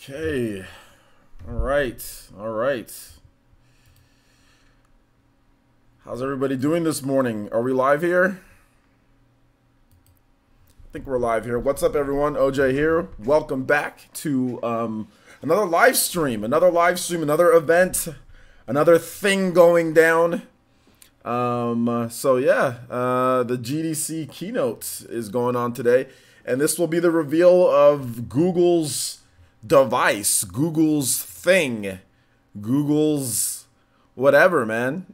Okay. All right. All right. How's everybody doing this morning? Are we live here? I think we're live here. What's up, everyone? OJ here. Welcome back to another live stream, another event, another thing going down. So yeah, the Gdc Keynote is going on today, and this will be the reveal of Google's device, Google's thing, Google's whatever, man.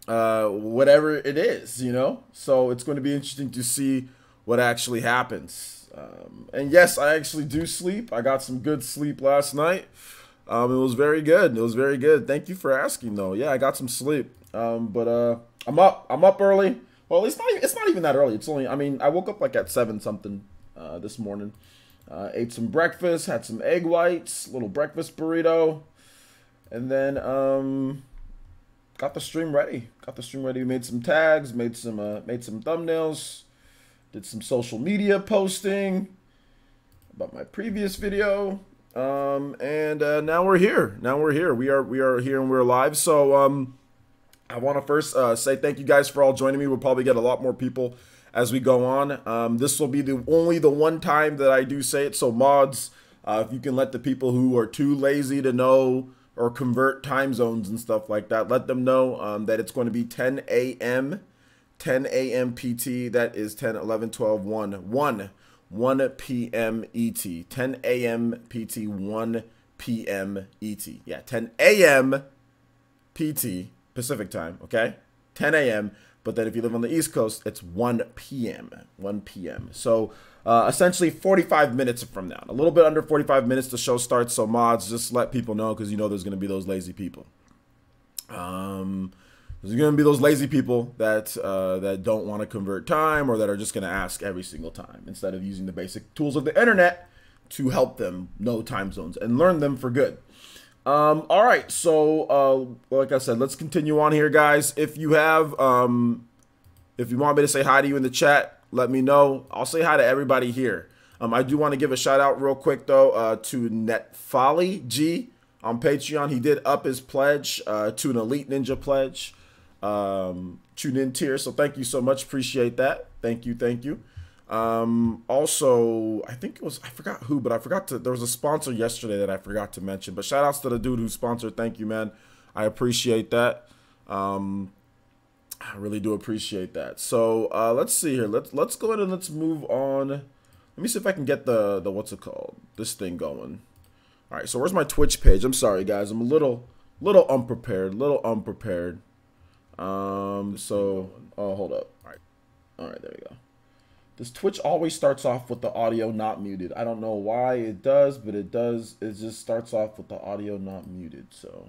Whatever it is, you know. So it's going to be interesting to see what actually happens. And yes, I actually do sleep. I got some good sleep last night. It was very good. It was very good. Thank you for asking, though. Yeah, I got some sleep. But I'm up early. Well, it's not even that early. It's only, I mean, I woke up like at 7 something this morning. Ate some breakfast, had some egg whites, little breakfast burrito, and then got the stream ready. Made some tags, made some thumbnails, did some social media posting about my previous video. And now we're here. We are here and we're live. So I want to first say thank you guys for all joining me. We'll probably get a lot more people as we go on. This will be only the one time that I do say it. So mods, if you can let the people who are too lazy to know or convert time zones and stuff like that, let them know that it's going to be 10 a.m. PT. That is 10, 11, 12, 1 p.m. ET. 10 a.m. PT, 1 p.m. ET. Yeah, 10 a.m. PT, Pacific time, okay? 10 a.m. But then if you live on the East Coast, it's 1 p.m. 1 p.m. So essentially 45 minutes from now. A little bit under 45 minutes the show starts. So mods, just let people know, because you know there's going to be those lazy people. There's going to be those lazy people that that don't want to convert time, or that are just going to ask every single time instead of using the basic tools of the internet to help them know time zones and learn them for good. All right, so like I said, let's continue on here, guys. If you have if you want me to say hi to you in the chat, let me know. I'll say hi to everybody here. I do want to give a shout out real quick though to Netfolly G on Patreon. He did up his pledge to an Elite Ninja pledge, tune in tier. So thank you so much. Appreciate that. Thank you. Also, I think it was, I forgot who, but there was a sponsor yesterday that I forgot to mention, but shout outs to the dude who sponsored. Thank you, man. I appreciate that. I really do appreciate that. So, let's see here. Let's go ahead and let's move on. Let me see if I can get the what's it called? This thing going. All right. So where's my Twitch page? I'm sorry, guys. I'm a little unprepared, so, oh, hold up. All right, there we go. This Twitch always starts off with the audio not muted. I don't know why it does, but it does. It just starts off with the audio not muted. So,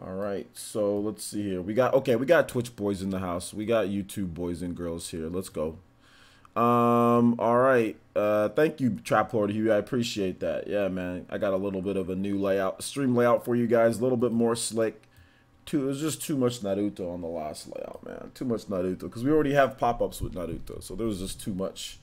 all right. So let's see here. We got Twitch boys in the house. We got YouTube boys and girls here. Let's go. All right. Thank you, Trap Lord Hugh. I appreciate that. Yeah, man. I got a little bit of a new stream layout for you guys. A little bit more slick. It was just too much Naruto on the last layout, man. Too much Naruto, because we already have pop-ups with Naruto, so there was just too much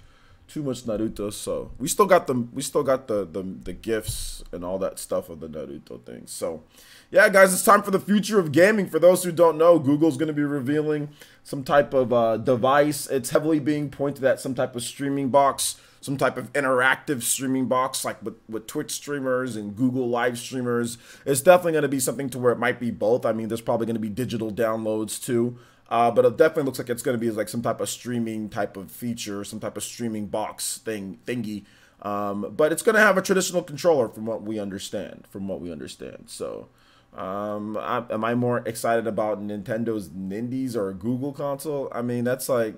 Naruto. So we still got the gifs and all that stuff of the Naruto thing. So yeah, guys, it's time for the future of gaming. For those who don't know, Google's going to be revealing some type of device. It's heavily being pointed at some type of streaming box, some type of interactive streaming box, like with Twitch streamers and Google live streamers. It's definitely going to be something to where it might be both. I mean, there's probably going to be digital downloads too, but it definitely looks like it's going to be like some type of streaming type of feature, some type of streaming box thingy. But it's going to have a traditional controller from what we understand. So, am I more excited about Nintendo's Nindies or a Google console? I mean, that's like,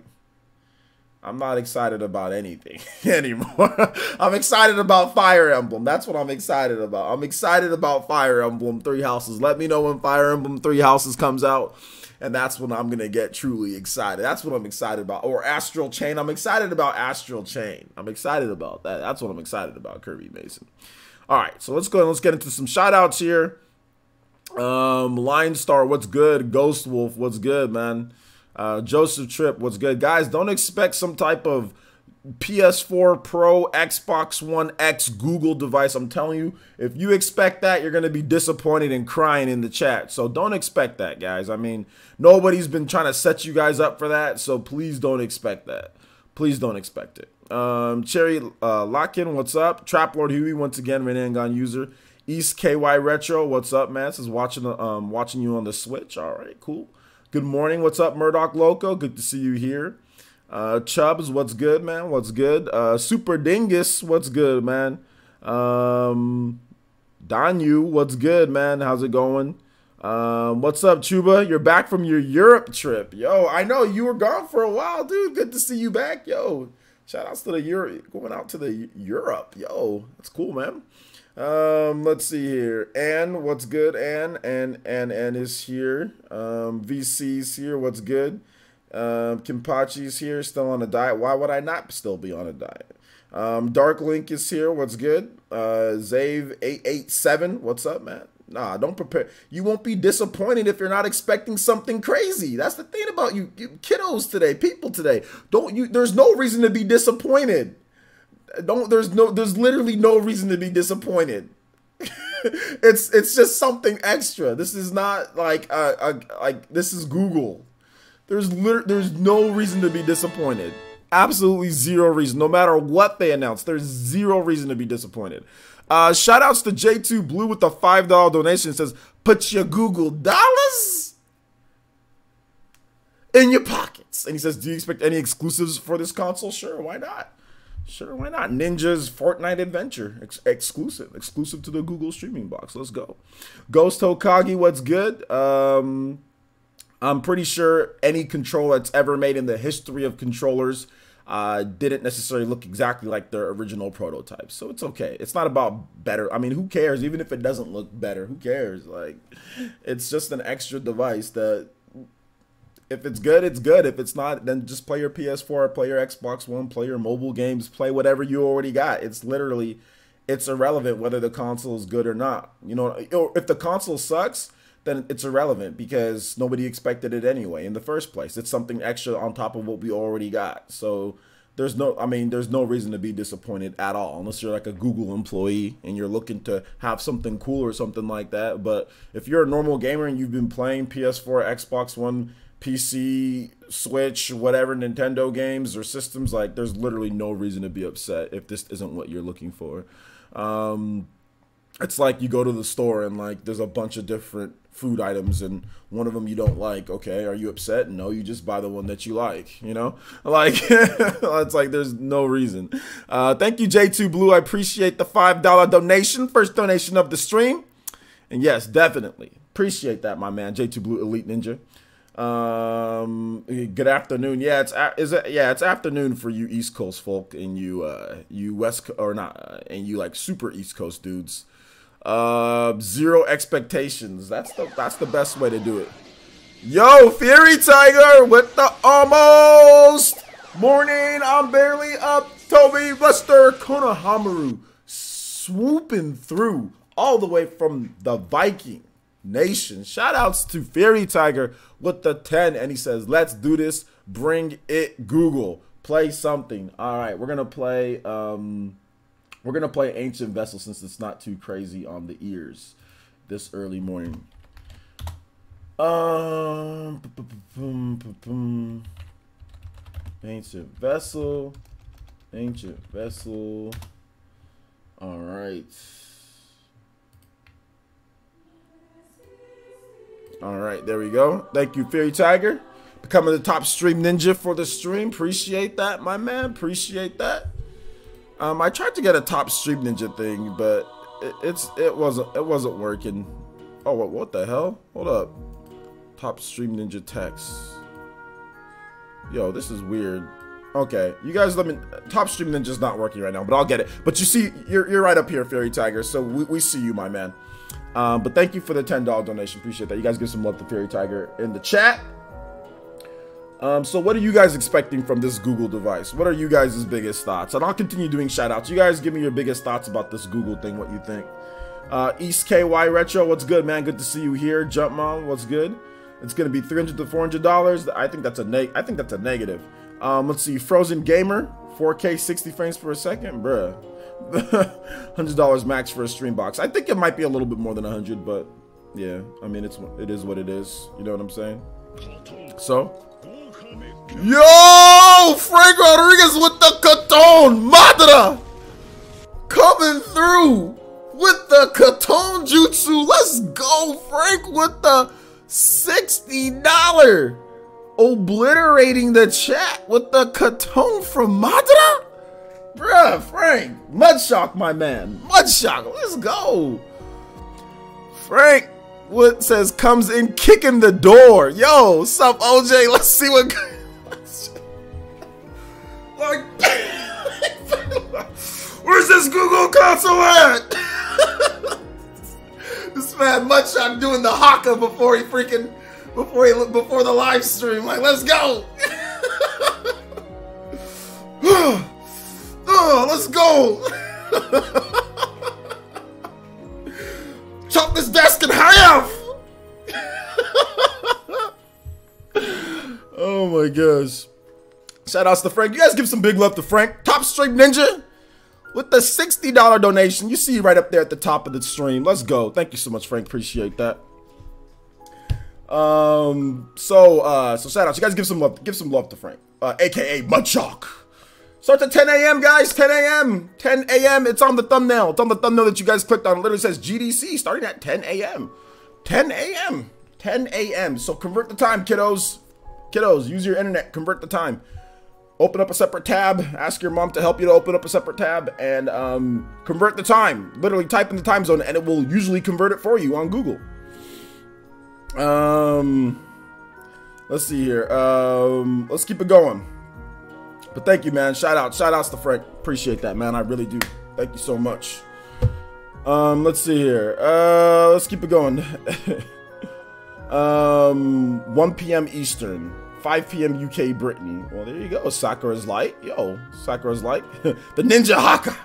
I'm not excited about anything anymore. I'm excited about Fire Emblem. That's what I'm excited about. I'm excited about Fire Emblem 3 Houses. Let me know when Fire Emblem 3 Houses comes out, and that's when I'm going to get truly excited. That's what I'm excited about. Or Astral Chain. I'm excited about Astral Chain. I'm excited about that. That's what I'm excited about, Kirby Mason. All right, so let's go and let's get into some shout-outs here. Lion Star, what's good? Ghost Wolf, what's good, man? Joseph Tripp, what's good? Guys, don't expect some type of PS4 Pro, Xbox One X, Google device. I'm telling you, if you expect that, you're going to be disappointed and crying in the chat. So don't expect that, guys. I mean, nobody's been trying to set you guys up for that, so please don't expect that. Please don't expect it. Cherry Lockin, what's up? Trap Lord Huey, once again, Renangon user. East KY Retro, what's up, man? This is watching you on the Switch. All right, cool. Good morning. What's up, Murdoch Loco? Good to see you here. Chubbs, what's good, man? What's good? Super Dingus, what's good, man? Danu, what's good, man? How's it going? What's up, Chuba? You're back from your Europe trip. Yo, I know you were gone for a while, dude. Good to see you back. Yo, shout outs to the Europe, going out to the Europe. Yo, that's cool, man. Let's see here. Ann, what's good? Ann is here. VC's here. What's good? Kimpachi's here, still on a diet. Why would I not still be on a diet? Dark Link is here. What's good? Zave887. What's up, man? Nah, don't prepare. You won't be disappointed if you're not expecting something crazy. That's the thing about you kiddos today, people today. There's no reason to be disappointed. There's literally no reason to be disappointed. It's just something extra. This is not like this is Google. There's no reason to be disappointed. Absolutely zero reason. No matter what they announce, there's zero reason to be disappointed. Shout outs to J2 Blue with the $5 donation. It says, put your Google dollars in your pockets. And he says, do you expect any exclusives for this console? Sure, why not? Sure, why not? Ninja's Fortnite Adventure. Exclusive to the Google streaming box. Let's go. Ghost Hokage, what's good? I'm pretty sure any controller that's ever made in the history of controllers didn't necessarily look exactly like their original prototype. So it's okay. It's not about better. I mean, who cares? Even if it doesn't look better, who cares? Like, it's just an extra device that if it's good, it's good. If it's not, then just play your PS4, play your Xbox One, play your mobile games, play whatever you already got. It's irrelevant whether the console is good or not. You know, if the console sucks, then it's irrelevant because nobody expected it anyway in the first place. It's something extra on top of what we already got. So there's no reason to be disappointed at all, unless you're like a Google employee and you're looking to have something cool or something like that. But if you're a normal gamer and you've been playing PS4, Xbox One, PC, Switch, whatever, Nintendo games or systems, like there's literally no reason to be upset if this isn't what you're looking for. It's like you go to the store and like there's a bunch of different food items and one of them you don't like. Okay, are you upset? No, you just buy the one that you like, you know? Like, it's like there's no reason. Thank you, J2 Blue. I appreciate the $5 donation. First donation of the stream. And yes, definitely. Appreciate that, my man. J2 Blue Elite Ninja. Good afternoon. Yeah, it's afternoon for you East Coast folk and you West or not and you like super East Coast dudes. Zero expectations. That's the best way to do it. Yo, Fury Tiger with the almost morning. I'm barely up. Toby Buster Konohamaru swooping through all the way from the Viking Nation. Shout outs to Fairy Tiger with the 10, and he says, let's do this. Bring it, Google. Play something. All right, we're gonna play Ancient Vessel since it's not too crazy on the ears this early morning. Ancient Vessel. All right. All right, there we go. Thank you, Fairy Tiger. Becoming the top stream ninja for the stream. Appreciate that, my man. Appreciate that. I tried to get a top stream ninja thing, but it wasn't working. Oh, what the hell? Hold up. Top stream ninja text. Yo, this is weird. Okay, you guys let me. Top stream ninja's not working right now, but I'll get it. But you see, you're right up here, Fairy Tiger. So we see you, my man. But thank you for the $10 donation. Appreciate that. You guys give some love to Fairy Tiger in the chat. So what are you guys expecting from this Google device? What are you guys' biggest thoughts? And I'll continue doing shout outs. You guys give me your biggest thoughts about this Google thing, what you think. East KY Retro, what's good, man? Good to see you here. Jump Mom, what's good? It's gonna be $300 to $400. I think that's a negative. Let's see, Frozen Gamer, 4K 60 frames per second, bruh. $100 max for a stream box. I think it might be a little bit more than 100, but yeah, I mean it is what it is. You know what I'm saying? So, yo, Frank Rodriguez with the Katon Madara coming through with the Katon Jutsu. Let's go, Frank, with the $60. Obliterating the chat with the Katon from Madara. Bruh, Frank, Mudshock, my man. Mudshock, let's go. Frank, what says comes in kicking the door. Yo, what's up, OJ? Let's see what. Like, where's this Google console at? This man Mudshock doing the haka before the live stream. Like, let's go. Oh, let's go. Chop this desk in half. Oh my gosh. Shout outs to Frank. You guys give some big love to Frank. Top Stream Ninja with the $60 donation. You see right up there at the top of the stream. Let's go. Thank you so much, Frank. Appreciate that. So shout outs. You guys give some love to Frank. AKA Mudshock. Starts at 10 a.m. guys, 10 a.m. 10 a.m. It's on the thumbnail. It's on the thumbnail that you guys clicked on. It literally says GDC starting at 10 a.m. 10 a.m. 10 a.m. So convert the time, kiddos. Kiddos, use your internet. Convert the time. Open up a separate tab. Ask your mom to help you to open up a separate tab and convert the time. Literally type in the time zone and it will usually convert it for you on Google. Let's see here. Let's keep it going. But thank you, man. Shout outs to Frank. Appreciate that, man. I really do. Thank you so much. Let's see here. Let's keep it going. 1 p.m. Eastern, 5 p.m. UK Brittany. Well, there you go. Sakura's Light. Yo, Sakura's Light. The Ninja Haka.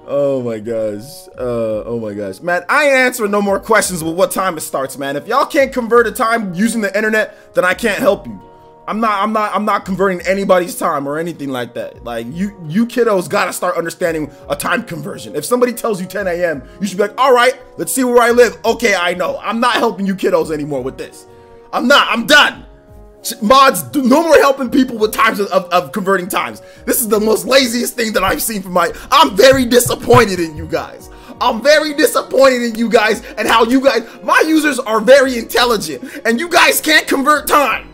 Oh my gosh. Oh my gosh. Man, I ain't answering no more questions with what time it starts, man. If y'all can't convert a time using the internet, then I can't help you. I'm not converting anybody's time or anything like that. Like you kiddos gotta start understanding a time conversion. If somebody tells you 10 a.m., you should be like, all right, let's see where I live. Okay, I know. I'm not helping you kiddos anymore with this. I'm done. Mods, no more helping people with times of converting times. This is the most laziest thing that I've seen from I'm very disappointed in you guys. I'm very disappointed in you guys and how you guys, my users are very intelligent and you guys can't convert time.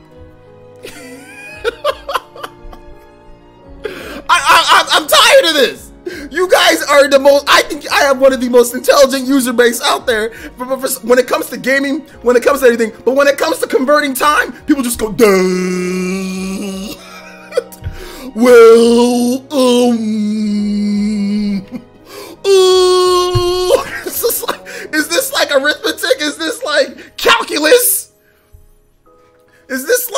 I'm tired of this. You guys are the most, I think I have one of the most intelligent user base out there when it comes to gaming, when it comes to anything, but when it comes to converting time, people just go, duh. Well, is this like arithmetic? Is this like calculus? Is this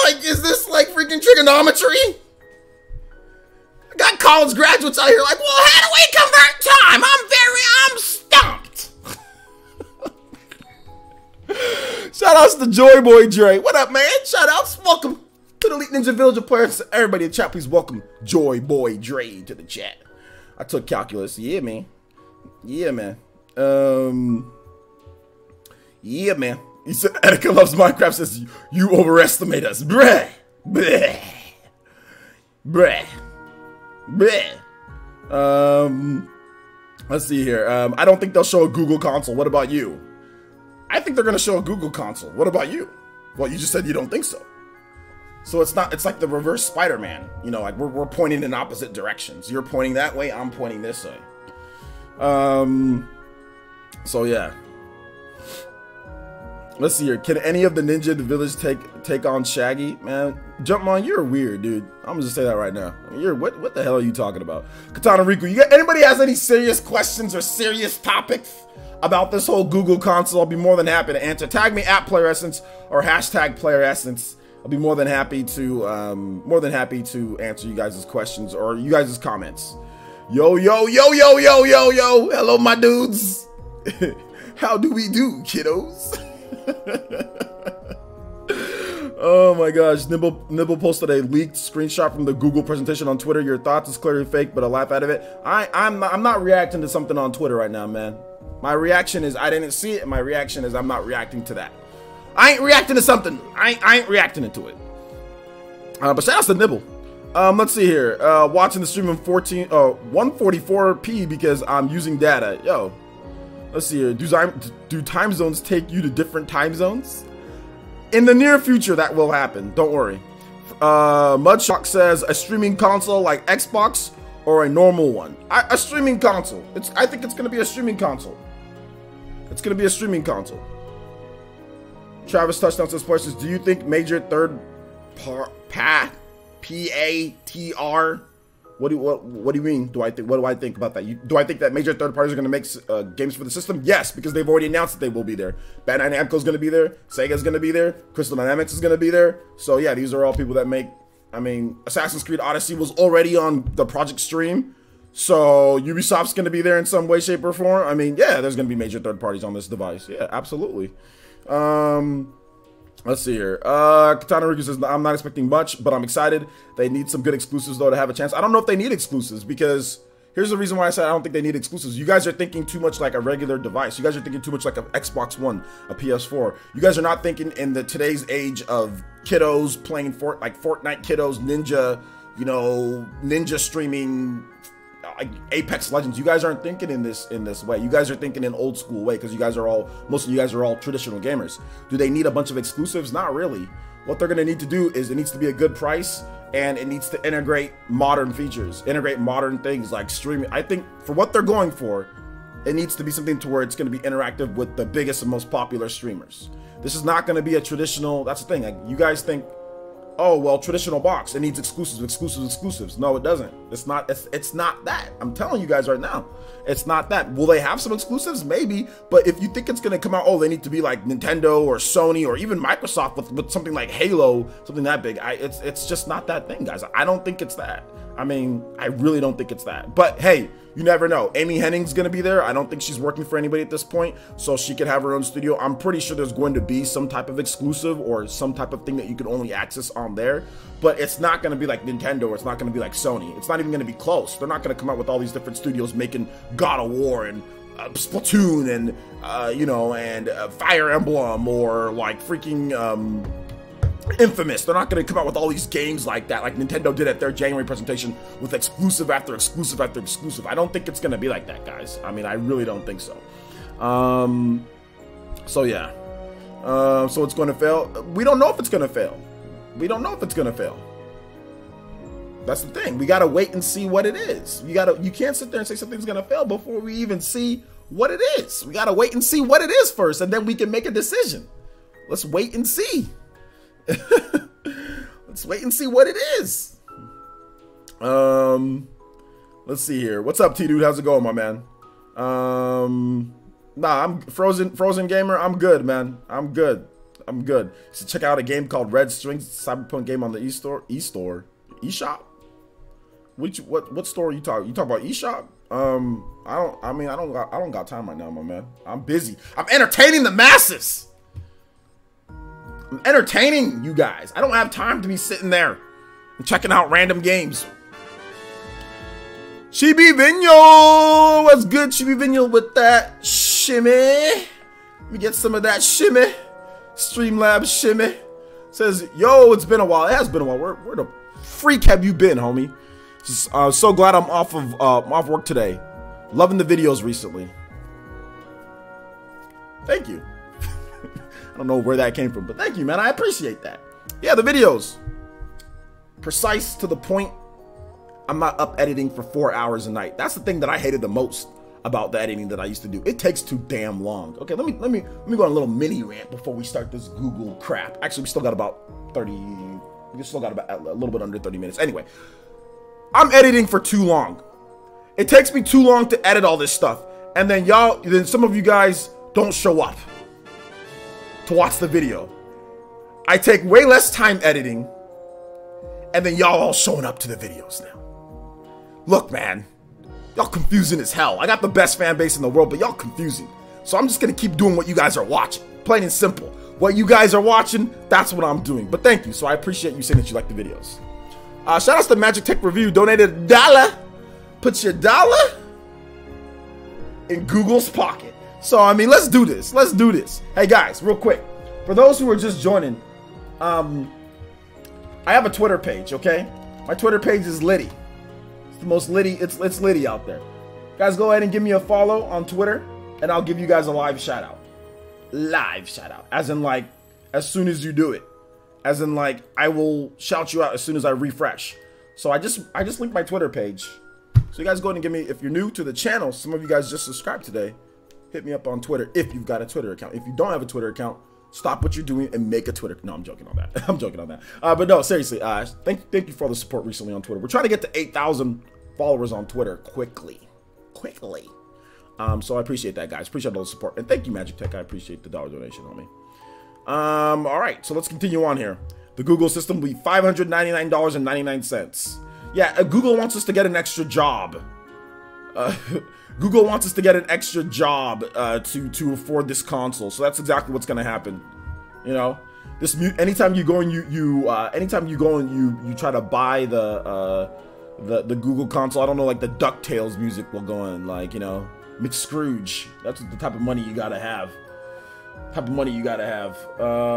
like freaking trigonometry? I got college graduates out here like, well, how do we convert time? I'm stumped. Shout outs to Joy Boy Dre. What up, man? Shout outs. Welcome to the Elite Ninja Village of Players. Everybody in the chat, please welcome Joy Boy Dre to the chat. I took calculus. Yeah, man. Yeah, man. Yeah, man. He said, Etika loves Minecraft, says, you overestimate us. Bruh. Bruh. Bruh. Bruh. Let's see here. I don't think they'll show a Google console. What about you? I think they're going to show a Google console. What about you? Well, you just said you don't think so. So it's like the reverse Spider-Man. You know, like we're pointing in opposite directions. You're pointing that way, I'm pointing this way. So yeah. Let's see here. Can any of the ninja in the village take on Shaggy? Man, Jumpmon, you're weird, dude. I'm gonna just say that right now. You're what the hell are you talking about? Katana Riku, anybody has any serious questions or serious topics about this whole Google console? I'll be more than happy to answer. Tag me at PlayerEssence or hashtag PlayerEssence. I'll be more than happy to answer you guys' questions or you guys' comments. Yo. Hello, my dudes. How do we do, kiddos? Oh my gosh, Nibble posted a leaked screenshot from the Google presentation on Twitter. Your thoughts is clearly fake, but a laugh out of it. I'm not reacting to something on Twitter right now, man. My reaction is I didn't see it, and my reaction is I'm not reacting to that. I ain't reacting to something. I ain't reacting to it. But shout out to Nibble. Let's see here. Watching the stream in 144p because I'm using data. Yo, let's see here. Do time zones take you to different time zones? In the near future, that will happen. Don't worry. Mudshock says a streaming console like Xbox or a normal one. A streaming console. I think it's gonna be a streaming console. It's gonna be a streaming console. Travis Touchdown says, questions. Do you think major third PATR? What do you mean? What do I think about that? Do I think that major third parties are going to make games for the system? Yes, because they've already announced that they will be there. Bandai Namco's going to be there. Sega's going to be there. Crystal Dynamics is going to be there. So yeah, these are all people that make. I mean, Assassin's Creed Odyssey was already on the project stream, so Ubisoft's going to be there in some way, shape, or form. I mean, yeah, there's going to be major third parties on this device. Yeah, absolutely. Let's see here. Katana Riku says, I'm not expecting much, but I'm excited. They need some good exclusives, though, to have a chance. I don't know if they need exclusives, because here's the reason why I said I don't think they need exclusives. You guys are thinking too much like a regular device. You guys are thinking too much like an Xbox One, a PS4. You guys are not thinking in the today's age of kiddos playing Fortnite kiddos, Ninja, you know, Ninja streaming, Apex Legends. You guys aren't thinking in this way. You guys are thinking in old school way, because most of you guys are all traditional gamers. Do they need a bunch of exclusives? Not really. What they're gonna need to do is it needs to be a good price, and it needs to integrate modern features, integrate modern things like streaming. I think for what they're going for, it needs to be something to where it's gonna be interactive with the biggest and most popular streamers. This is not gonna be a traditional, that's the thing, like, you guys think, oh, well, traditional box, it needs exclusives. No, it doesn't. It's not that. I'm telling you guys right now, it's not that. Will they have some exclusives? Maybe, but if you think it's gonna come out, oh, they need to be like Nintendo or Sony or even Microsoft with something like Halo, something that big, it's just not that thing, guys. I don't think it's that. I mean, I really don't think it's that. But hey, you never know. Amy Hennig's gonna be there. I don't think she's working for anybody at this point, so she could have her own studio. I'm pretty sure there's going to be some type of exclusive or some type of thing that you can only access on there, but it's not gonna be like Nintendo, or it's not gonna be like Sony. It's not even gonna be close. They're not gonna come out with all these different studios making God of War and Splatoon and you know, and Fire Emblem, or like freaking Infamous. They're not going to come out with all these games like that, like Nintendo did at their January presentation with exclusive after exclusive after exclusive. I don't think it's going to be like that, guys. I mean, I really don't think so. So yeah. So it's going to fail. We don't know if it's going to fail. We don't know if it's going to fail. That's the thing. We got to wait and see what it is. You can't sit there and say something's going to fail before we even see what it is. We got to wait and see what it is first, and then we can make a decision. Let's wait and see. Let's wait and see what it is. Let's see here. What's up, T-Dude? How's it going, my man? Nah, I'm Frozen Gamer. I'm good, man. I'm good. So check out a game called Red Strings, Cyberpunk game on the eShop. What store are you talking? You talk about eShop? I don't got time right now, my man. I'm busy. I'm entertaining the masses. I'm entertaining you guys. I don't have time to be sitting there and checking out random games. Chibi Vigno! What's good, Chibi Vigno, with that shimmy? Let me get some of that shimmy. Streamlabs shimmy. Says, yo, it's been a while. It has been a while. Where the freak have you been, homie? Just, so glad I'm off work today. Loving the videos recently. Thank you. I don't know where that came from, but thank you, man. I appreciate that. Yeah, the videos. Precise, to the point. I'm not up editing for 4 hours a night. That's the thing that I hated the most about the editing that I used to do. It takes too damn long. Okay, let me go on a little mini rant before we start this Google crap. Actually, we still got about 30. We still got about a little bit under 30 minutes. Anyway, I'm editing for too long. It takes me too long to edit all this stuff, and then some of you guys don't show up to watch the video. I take way less time editing, and then y'all all showing up to the videos now. Look, man, y'all confusing as hell. I got the best fan base in the world, but y'all confusing. So I'm just going to keep doing what you guys are watching. Plain and simple. What you guys are watching, that's what I'm doing. But thank you. So I appreciate you saying that you like the videos. Shout outs to Magic Tech Review. Donated $1. Put your dollar in Google's pocket. So, I mean, let's do this. Let's do this. Hey, guys, real quick. For those who are just joining, I have a Twitter page, okay? My Twitter page is Liddy. It's the most Liddy. It's Liddy out there. Guys, go ahead and give me a follow on Twitter, and I'll give you guys a live shout-out. Live shout-out. As in, like, as soon as you do it. As in, like, I will shout you out as soon as I refresh. So I just linked my Twitter page. So you guys go ahead and give me, if you're new to the channel, some of you guys just subscribed today, hit me up on Twitter if you've got a Twitter account. If you don't have a Twitter account, stop what you're doing and make a Twitter. No, I'm joking on that. I'm joking on that. But no, seriously, thank you for all the support recently on Twitter. We're trying to get to 8,000 followers on Twitter quickly. So I appreciate that, guys. Appreciate all the support. And thank you, Magic Tech. I appreciate the $1 donation on me. All right, so let's continue on here. The Google system will be $599.99. Yeah, Google wants us to get an extra job. Google wants us to get an extra job to afford this console. So that's exactly what's gonna happen. You know, anytime you go and you try to buy the Google console, I don't know, like the DuckTales music will go in, like, you know, McScrooge. That's the type of money you gotta have.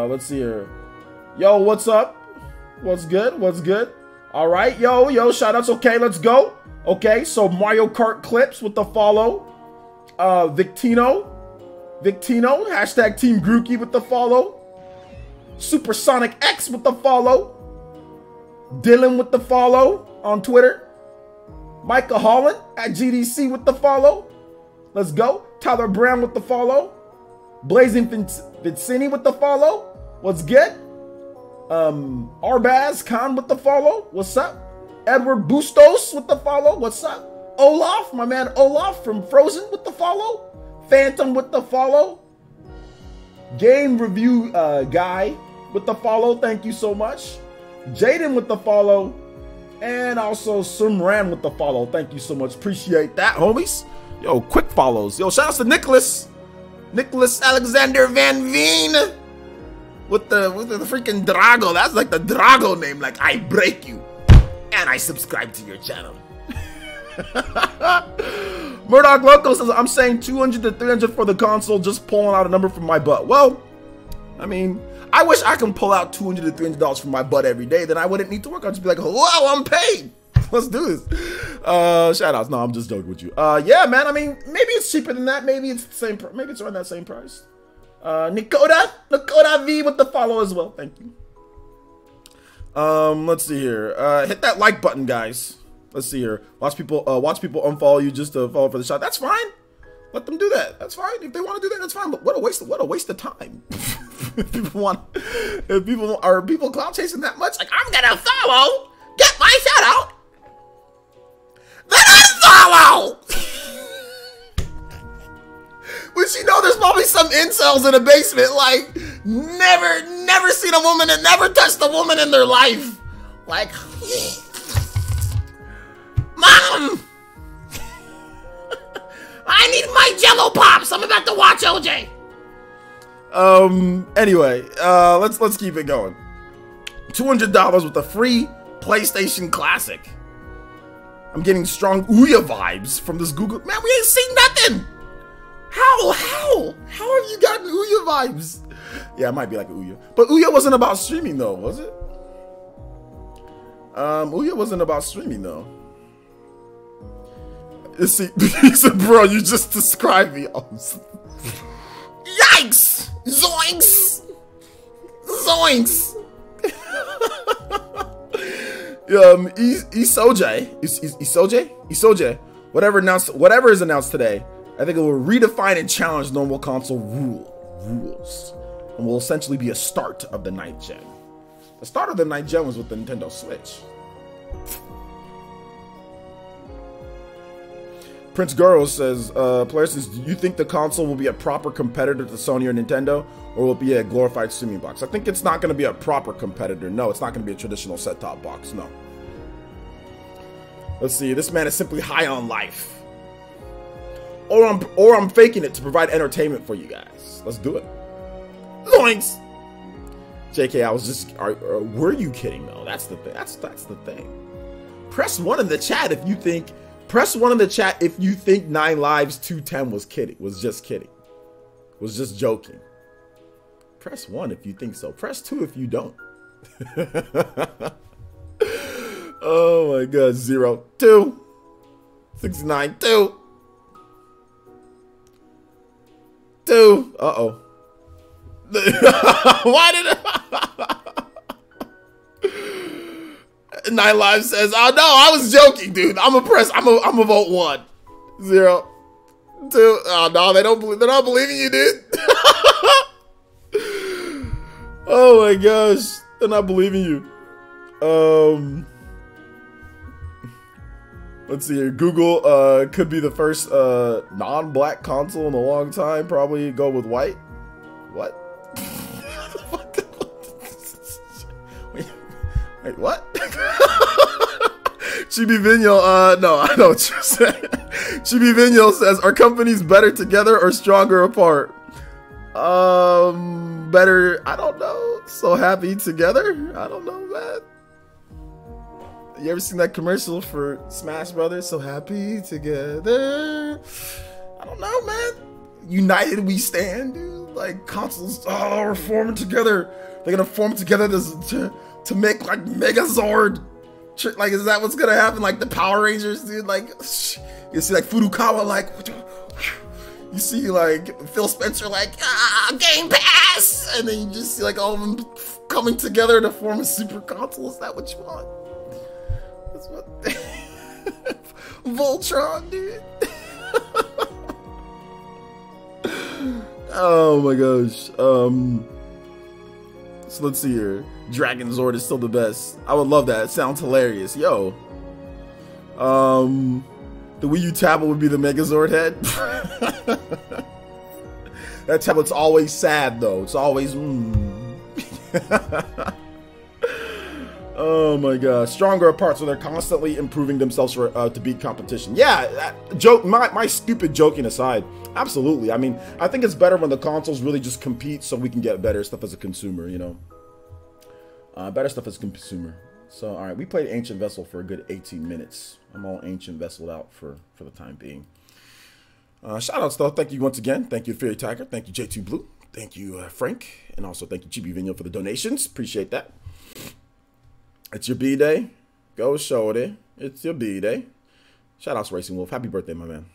Let's see here. Yo, what's up? What's good? What's good? All right, yo, shoutouts. Okay, let's go. Okay, so Mario Kart Clips with the follow. Victino, hashtag Team Grookey with the follow. Supersonic X with the follow. Dylan with the follow on Twitter. Micah Holland at GDC with the follow. Let's go. Tyler Brown with the follow. Blazing Vincini with the follow. What's good? Arbaz Khan with the follow. What's up? Edward Bustos with the follow. What's up? Olaf, my man Olaf from Frozen with the follow. Phantom with the follow. Game Review Guy with the follow. Thank you so much. Jaden with the follow. And also Sumran with the follow. Thank you so much. Appreciate that, homies. Yo, quick follows. Yo, shout outs to Nicholas Alexander Van Veen with the freaking Drago. That's like the Drago name. Like, I break you and I subscribe to your channel. Murdoch Loco says, I'm saying 200 to 300 for the console, just pulling out a number from my butt. Well, I mean, I wish I can pull out $200 to $300 from my butt every day. Then I wouldn't need to work. I'd just be like, whoa, I'm paid. Let's do this. Shout outs. No, I'm just joking with you. Yeah, man. I mean, maybe it's cheaper than that. Maybe it's the same. Maybe it's around that same price. Nakoda V with the follow as well. Thank you. Let's see here. Hit that like button, guys. Let's see here. Watch people unfollow you just to follow for the shot. That's fine. Let them do that. That's fine. If they want to do that, that's fine. But what a waste of time. If people are clout chasing that much, like, I'm gonna follow, get my shout out, then unfollow. Which, you know, there's probably some incels in the basement, like, never seen a woman and never touched a woman in their life. Like, Mom, I need my Jello Pops. I'm about to watch OJ. Anyway, let's keep it going. $200 with a free PlayStation Classic. I'm getting strong Ouya vibes from this Google. Man, we ain't seen nothing. How have you gotten Ouya vibes? Yeah, it might be like an Ouya, but Ouya wasn't about streaming though, was it? Ouya wasn't about streaming though. See, he said, bro, you just described me. Yikes! Zoinks! Zoinks! Isoje, whatever is announced today, I think it will redefine and challenge normal console rules, and will essentially be a start of the ninth gen. The start of the ninth gen was with the Nintendo Switch. Prince Goro says, player says, do you think the console will be a proper competitor to Sony or Nintendo, or will it be a glorified streaming box? I think it's not going to be a proper competitor. No, it's not going to be a traditional set-top box. No. Let's see. This man is simply high on life. or I'm faking it to provide entertainment for you guys. Let's do it. Zoinks! JK, I was just, were you kidding though? That's the thing. That's the thing. Press 1 in the chat if you think, press 1 in the chat if you think 9 Lives 210 was kidding, was just kidding. Was just joking. Press 1 if you think so. Press 2 if you don't. Oh my god, 0, 2, 69, 2. 2. Uh-oh. Why did it? 9 Lives says, "Oh no, I was joking, dude. I'm a vote 1. 0, 2. Oh no, they're not believing you, dude." Oh my gosh, they're not believing you. Let's see here. Google could be the first non-black console in a long time. Probably go with white. What? Wait, what? Chibi Vigno, no, I know what you're saying. Chibi Vigno says, "Are companies better together or stronger apart?" Better, I don't know. So happy together? I don't know, man. You ever seen that commercial for Smash Brothers? So happy together. I don't know, man. United we stand, dude. Like consoles, oh, we're forming together. They're gonna form together to make like Megazord. Like, is that what's gonna happen? Like the Power Rangers, dude. Like, you see like Furukawa, like, you see like Phil Spencer, like, Game Pass, and then you just see like all of them coming together to form a super console. Is that what you want? That's what. Voltron, dude. Oh my gosh. So let's see here. Dragon Zord is still the best. I would love that. It sounds hilarious. Yo. The Wii U tablet would be the Megazord head. That tablet's always sad though. It's always Oh my gosh. Stronger apart, so they're constantly improving themselves for, to beat competition. Yeah, joke. My stupid joking aside, absolutely. I mean, I think it's better when the consoles really just compete, so we can get better stuff as a consumer. You know, better stuff as a consumer. So, all right, we played Ancient Vessel for a good 18 minutes. I'm all Ancient Vesseled out for the time being. Shout outs though. Thank you once again. Thank you, Fairy Tiger. Thank you, J2 Blue. Thank you, Frank, and also thank you, Chibi Vigno, for the donations. Appreciate that. It's your B-Day. Go shorty. It's your B-Day. Shout outs Racing Wolf. Happy birthday, my man.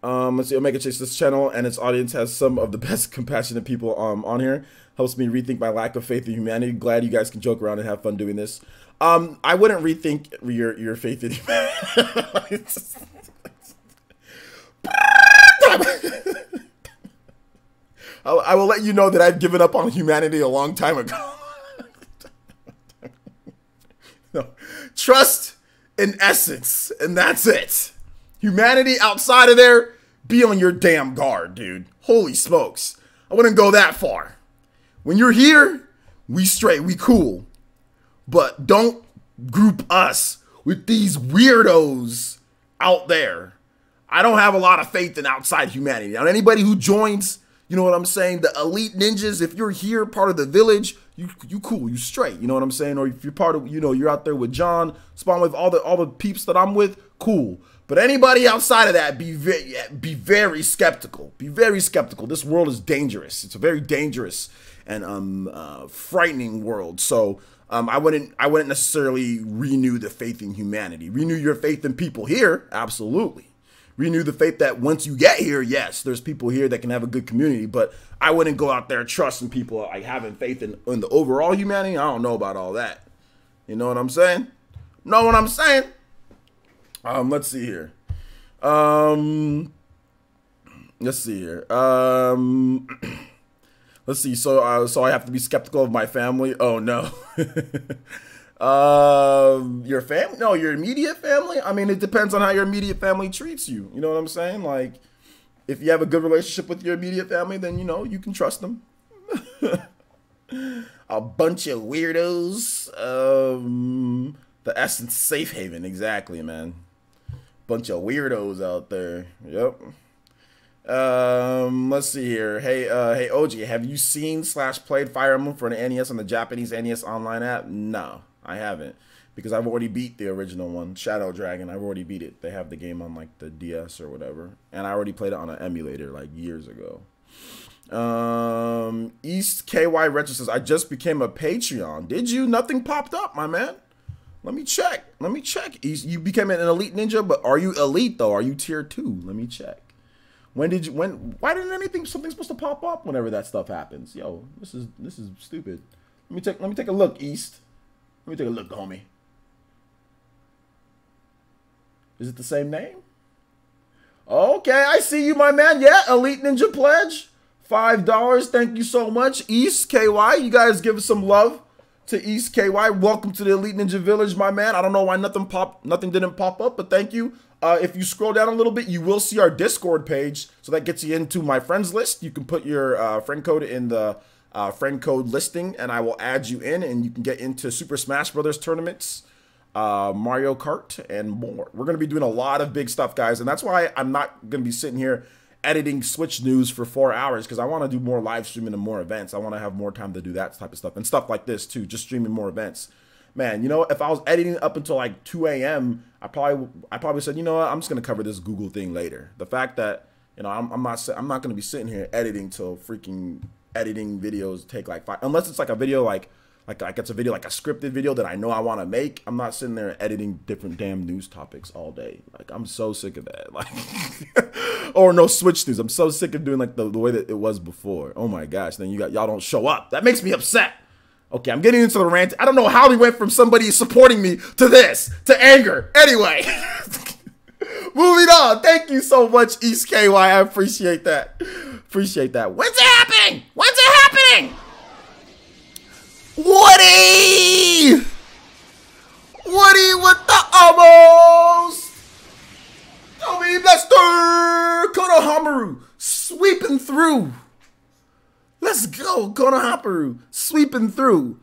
Let's see. Omega Chase, this channel and its audience has some of the best compassionate people on here. Helps me rethink my lack of faith in humanity. Glad you guys can joke around and have fun doing this. I wouldn't rethink your faith in humanity. I will let you know that I've given up on humanity a long time ago. No. Trust in essence, and that's it. Humanity outside of there, be on your damn guard, dude. Holy smokes. I wouldn't go that far. When you're here, we straight, we cool. But don't group us with these weirdos out there. I don't have a lot of faith in outside humanity. Now, anybody who joins, you know what I'm saying, the elite ninjas, if you're here, part of the village, you cool, you straight, you know what I'm saying? Or if you're part of, you know, you're out there with John, Spawn, with all the peeps that I'm with, cool. But anybody outside of that, be very skeptical. Be very skeptical. This world is dangerous. It's a very dangerous and frightening world. So I wouldn't necessarily renew the faith in humanity. Renew your faith in people here, absolutely. Renew the faith that once you get here, yes, there's people here that can have a good community, but I wouldn't go out there trusting people, like having faith in the overall humanity. I don't know about all that. You know what I'm saying? Know what I'm saying? Let's see here. Let's see here. Let's see. So I have to be skeptical of my family. Oh no. Your family? No, your immediate family? I mean, it depends on how your immediate family treats you. You know what I'm saying? Like, if you have a good relationship with your immediate family, then, you know, you can trust them. A bunch of weirdos. The Essence Safe Haven. Exactly, man. Bunch of weirdos out there. Yep. Let's see here. Hey, OG, have you seen / played Fire Emblem for the NES on the Japanese NES online app? No, I haven't, because I've already beat the original one, Shadow Dragon. I've already beat it. They have the game on like the DS or whatever, and I already played it on an emulator like years ago. East KY Retro says, I just became a Patreon. Did you? Nothing popped up, my man. Let me check. Let me check. You became an elite ninja, but are you elite though? Are you tier 2? Let me check. Why didn't something supposed to pop up whenever that stuff happens? Yo, this is stupid. Let me take a look, East. Let me take a look, homie. Is it the same name? Okay, I see you, my man. Yeah, Elite Ninja Pledge. $5. Thank you so much, East KY. You guys give us some love to East KY. Welcome to the Elite Ninja Village, my man. I don't know why nothing didn't pop up, but thank you. If you scroll down a little bit, you will see our Discord page. So that gets you into my friends list. You can put your friend code in the friend code listing, and I will add you in, and you can get into Super Smash Brothers tournaments, Mario Kart, and more. We're going to be doing a lot of big stuff, guys, and that's why I'm not going to be sitting here editing Switch news for 4 hours, because I want to do more live streaming and more events. I want to have more time to do that type of stuff and stuff like this too, just streaming more events. Man, you know, if I was editing up until like 2 a.m., I probably said, you know what, I'm just gonna cover this Google thing later. The fact that, you know, I'm not gonna be sitting here editing till freaking editing videos take like 5, unless it's like a video like it's a video like a scripted video that I know I want to make. I'm not sitting there editing different damn news topics all day. Like, I'm so sick of that. Like, or no Switch news. I'm so sick of doing like the way that it was before. Oh my gosh. Then y'all don't show up. That makes me upset. Okay, I'm getting into the rant. I don't know how we went from somebody supporting me to this, to anger. Anyway, moving on. Thank you so much, East KY. I appreciate that. Appreciate that. When's it happening? When's it happening? Woody! Woody with the almost! Tommy Blaster! Konohamaru sweeping through. Let's go, Konohamaru sweeping through.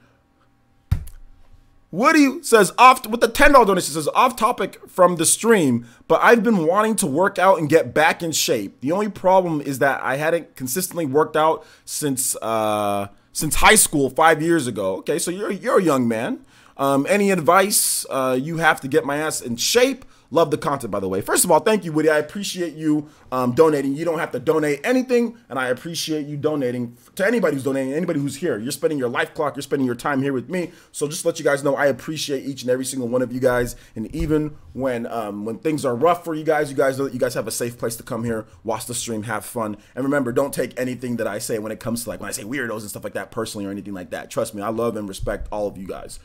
Woody says, with the $10 donation, says, off topic from the stream, but I've been wanting to work out and get back in shape. The only problem is that I hadn't consistently worked out since high school 5 years ago. Okay, so you're a young man. Any advice? You have to get my ass in shape. Love the content, by the way. First of all, thank you, Woody. I appreciate you donating. You don't have to donate anything, and I appreciate you donating to anybody who's donating, anybody who's here. You're spending your life clock. You're spending your time here with me. So just to let you guys know, I appreciate each and every single one of you guys. And even when things are rough for you guys know that you guys have a safe place to come here, watch the stream, have fun. And remember, don't take anything that I say when it comes to like when I say weirdos and stuff like that personally or anything like that. Trust me, I love and respect all of you guys.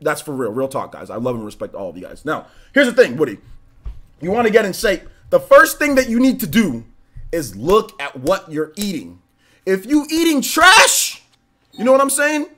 That's for real talk, guys. I love and respect all of you guys. Now, here's the thing, Woody. You want to get in shape. The first thing that you need to do is look at what you're eating. If you eating trash, you know what I'm saying?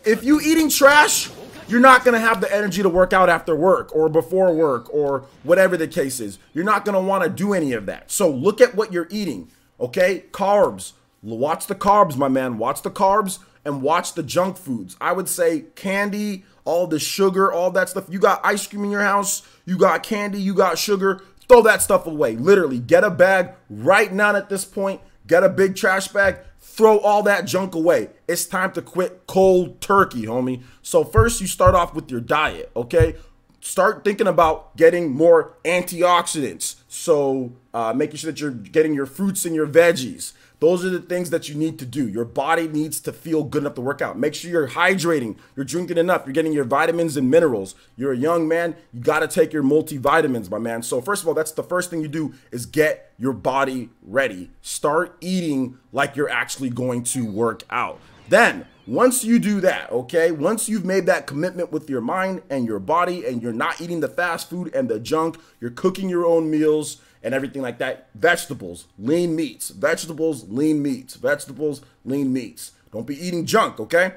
If you eating trash, you're not going to have the energy to work out after work or before work or whatever the case is. You're not going to want to do any of that. So look at what you're eating, okay? Carbs. Watch the carbs, my man. Watch the carbs and watch the junk foods. I would say candy, all the sugar, all that stuff. You got ice cream in your house, you got candy, you got sugar, throw that stuff away. Literally, get a bag right now at this point. Get a big trash bag, throw all that junk away. It's time to quit cold turkey, homie. So first you start off with your diet, okay? Start thinking about getting more antioxidants. So making sure that you're getting your fruits and your veggies. Those are the things that you need to do. Your body needs to feel good enough to work out. Make sure you're hydrating. You're drinking enough. You're getting your vitamins and minerals. You're a young man. You got to take your multivitamins, my man. So first of all, that's the first thing you do is get your body ready. Start eating like you're actually going to work out. Then, once you do that, okay, once you've made that commitment with your mind and your body and you're not eating the fast food and the junk, you're cooking your own meals, and everything like that. Vegetables, lean meats, vegetables, lean meats, vegetables, lean meats. Don't be eating junk, okay?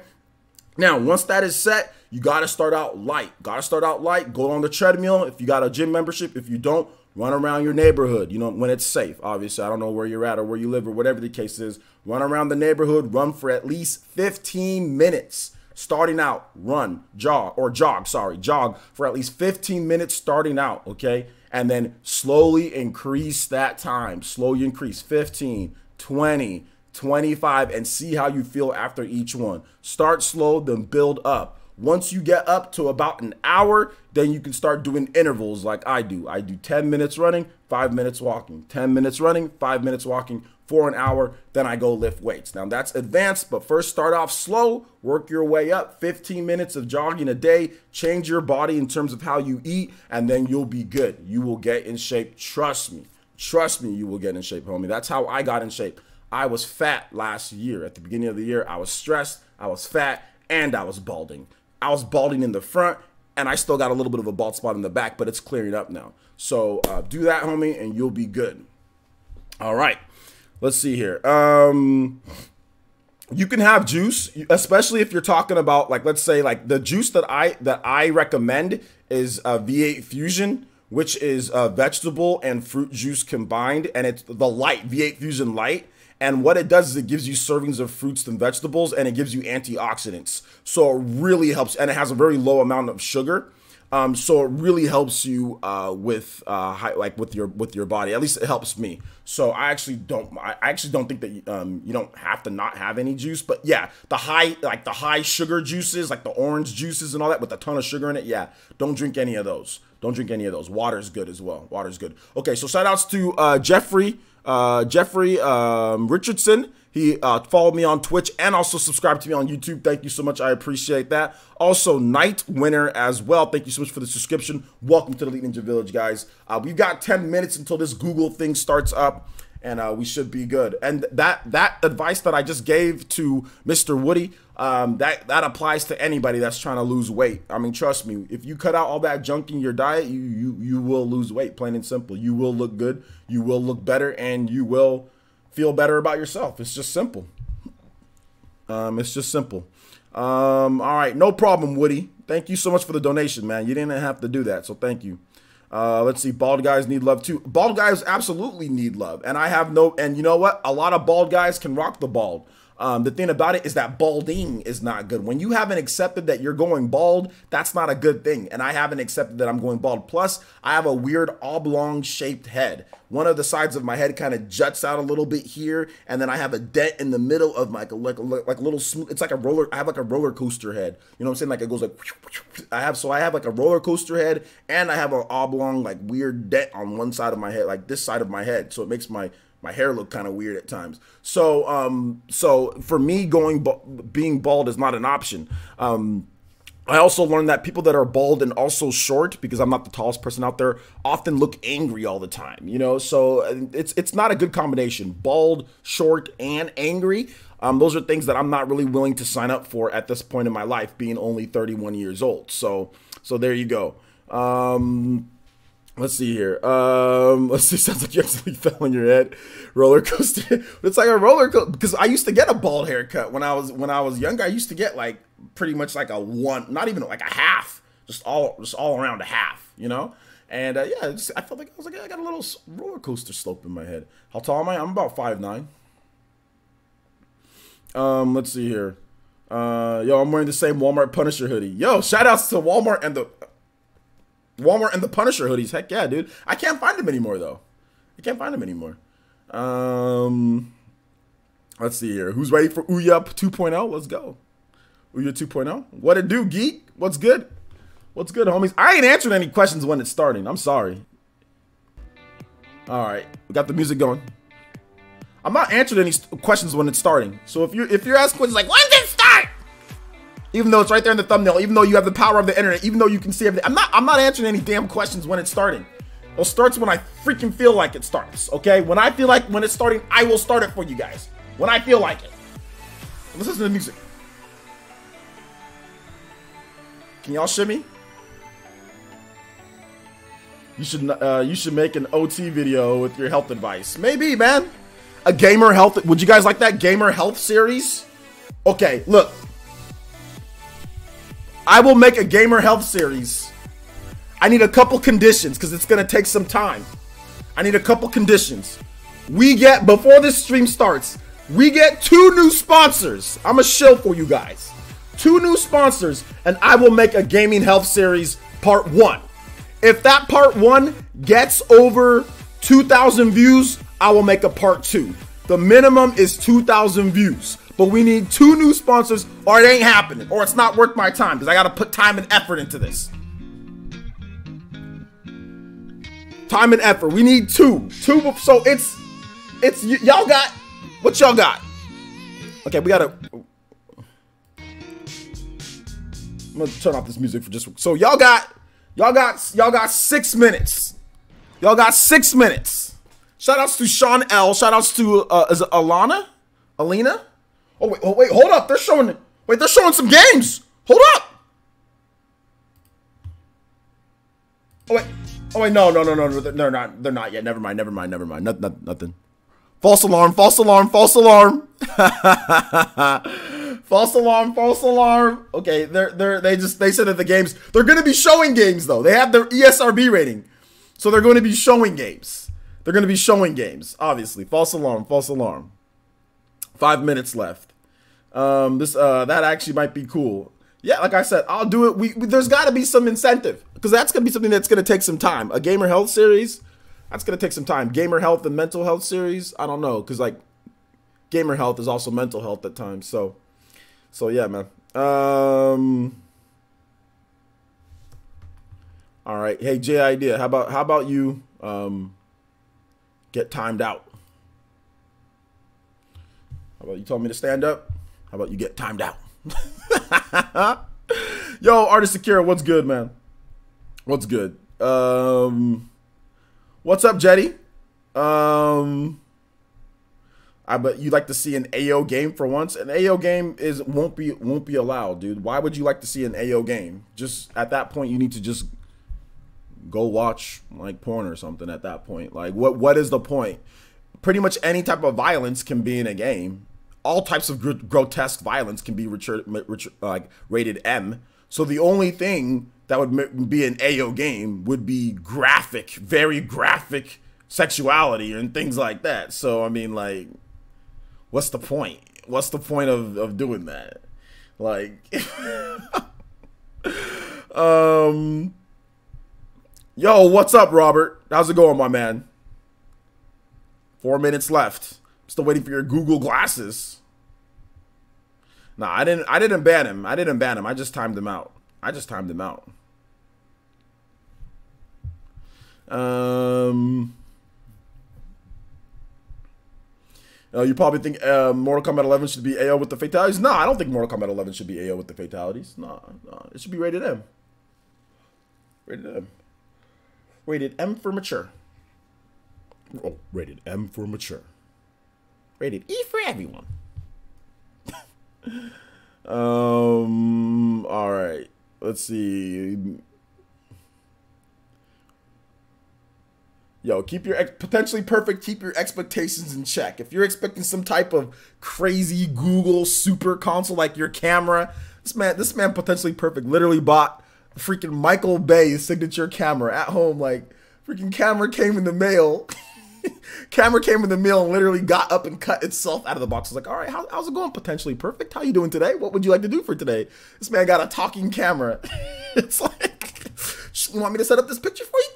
Now, once that is set, you got to start out light. Got to start out light. Go on the treadmill. If you got a gym membership, if you don't, run around your neighborhood, you know, when it's safe. Obviously, I don't know where you're at or where you live or whatever the case is. Run around the neighborhood. Run for at least 15 minutes. Starting out, jog for at least 15 minutes starting out, okay? and then slowly increase that time. Slowly increase 15, 20, 25, and see how you feel after each one. Start slow, then build up. Once you get up to about an hour, then you can start doing intervals like I do. I do 10 minutes running, 5 minutes walking, 10 minutes running, 5 minutes walking for an hour. Then I go lift weights. Now that's advanced, but first start off slow, work your way up. 15 minutes of jogging a day, change your body in terms of how you eat, and then you'll be good. You will get in shape. Trust me. Trust me, you will get in shape, homie. That's how I got in shape. I was fat last year. At the beginning of the year, I was stressed, I was fat, and I was balding. I was balding in the front, and I still got a little bit of a bald spot in the back, but it's clearing up now. So do that, homie, and you'll be good. All right, let's see here. You can have juice, especially if you're talking about, like, let's say, like, the juice that I recommend is V8 Fusion, which is vegetable and fruit juice combined, and it's the light, V8 Fusion Light. And what it does is it gives you servings of fruits and vegetables, and it gives you antioxidants. So it really helps, and it has a very low amount of sugar. So it really helps you with your body. At least it helps me. So I actually don't think that you don't have to not have any juice. But yeah, the high sugar juices, like the orange juices and all that with a ton of sugar in it. Yeah, don't drink any of those. Don't drink any of those. Water's good as well. Water's good. Okay, so shout outs to Jeffrey Richardson. He followed me on Twitch and also subscribed to me on YouTube. Thank you so much. I appreciate that. Also, Night Winner as well. Thank you so much for the subscription. Welcome to the Elite Ninja Village, guys. We've got 10 minutes until this Google thing starts up, and we should be good. And that advice that I just gave to Mr. Woody, that applies to anybody that's trying to lose weight. I mean, trust me, if you cut out all that junk in your diet, you will lose weight, plain and simple. You will look good, you will look better, and you will feel better about yourself. It's just simple. It's just simple. All right, no problem, Woody. Thank you so much for the donation, man. You didn't have to do that, so thank you. Let's see. Bald guys need love too. Bald guys absolutely need love, and and you know what? A lot of bald guys can rock the bald. The thing about it is that balding is not good. When you haven't accepted that you're going bald, that's not a good thing. And I haven't accepted that I'm going bald. Plus, I have a weird oblong shaped head. One of the sides of my head kind of juts out a little bit here, and then I have a dent in the middle of my like a little smooth. It's like a roller. I have like a roller coaster head. You know what I'm saying? Like it goes like. I have like a roller coaster head, and I have an oblong like weird dent on one side of my head, like this side of my head. So it makes my hair look kind of weird at times. So so for me, being bald is not an option. I also learned that people that are bald and also short, because I'm not the tallest person out there, often look angry all the time, you know? So it's not a good combination. Bald, short, and angry. Those are things that I'm not really willing to sign up for at this point in my life, being only 31 years old. So there you go. Let's see here. Let's see. Sounds like you actually fell on your head. Roller coaster. It's like a roller coaster, because I used to get a bald haircut when I was younger. I used to get like pretty much like a one, not even like a half, just all around a half, you know. And yeah, I felt like I got a little roller coaster slope in my head. How tall am I? I'm about 5'9". Let's see here. Yo, I'm wearing the same Walmart Punisher hoodie. Yo, shout outs to Walmart and the Punisher hoodies. Heck yeah, dude. I can't find them anymore, though. I can't find them anymore. Let's see here. Who's ready for Ouya 2.0? Let's go. Ouya 2.0. What it do, geek? What's good? What's good, homies? I ain't answering any questions when it's starting. I'm sorry. All right. We got the music going. I'm not answering any questions when it's starting. So if you're asking questions like, when did it start? Even though it's right there in the thumbnail, even though you have the power of the internet, even though you can see everything, I'm not answering any damn questions when it's starting. It starts when I freaking feel like it starts, okay? When I feel like when it's starting, I will start it for you guys. When I feel like it. Let's listen to the music. Can y'all shimmy? You should make an OT video with your health advice. Maybe, man. A gamer health. Would you guys like that gamer health series? Okay, look. I will make a gamer health series. I need a couple conditions because it's going to take some time. I need a couple conditions. Before this stream starts, we get 2 new sponsors. I'm a shill for you guys. 2 new sponsors, and I will make a gaming health series part 1. If that part 1 gets over 2,000 views, I will make a part 2. The minimum is 2,000 views. But we need 2 new sponsors or it ain't happening. Or it's not worth my time because I got to put time and effort into this. Time and effort. We need 2. So it's y'all got, what y'all got? Okay, we got to, I'm going to turn off this music for just, so y'all got 6 minutes. Y'all got 6 minutes. Shout outs to Sean L. Shout outs to, is it Alana? Alina? Oh wait, hold up. They're showing some games. Hold up. Oh wait, no. They're not yet. Never mind. Nothing. False alarm. False alarm. Okay, they said that the games, they're going to be showing games though. They have their ESRB rating. So they're going to be showing games. Obviously. False alarm. 5 minutes left. That actually might be cool. Yeah, like I said, I'll do it. There's got to be some incentive because that's going to be something that's going to take some time. A gamer health series, that's going to take some time. Gamer health and mental health series, I don't know, because like gamer health is also mental health at times. So yeah, man. All right. Hey, J Idea, how about you get timed out? How about you told me to stand up? How about you get timed out? Yo, Artist Akira, what's good, man? What's good? What's up, Jetty? I bet you'd like to see an AO game for once. An AO game won't be allowed, dude. Why would you like to see an AO game? Just at that point, you need to just go watch like porn or something. At that point, like what is the point? Pretty much any type of violence can be in a game. All types of grotesque violence can be rated M. So the only thing that would be an AO game would be graphic, very graphic sexuality and things like that. So I mean, like, what's the point? What's the point of doing that? Like, yo, what's up, Robert? How's it going, my man? 4 minutes left. Still waiting for your Google glasses. Nah, I didn't ban him. I just timed him out. You probably think Mortal Kombat 11 should be AO with the fatalities? No, I don't think Mortal Kombat 11 should be AO with the fatalities. No, it should be rated M. Rated M for mature. Oh, rated M for mature. Rated E for everyone. All right. Let's see. Yo, keep your potentially perfect. Keep your expectations in check. If you're expecting some type of crazy Google super console like your camera, this man potentially perfect literally bought freaking Michael Bay's signature camera at home. Like, freaking camera came in the mail. Camera came in the mail and literally got up and cut itself out of the box. I was like, all right, how's it going? Potentially perfect. How you doing today? What would you like to do for today? This man got a talking camera. It's like, you want me to set up this picture for you?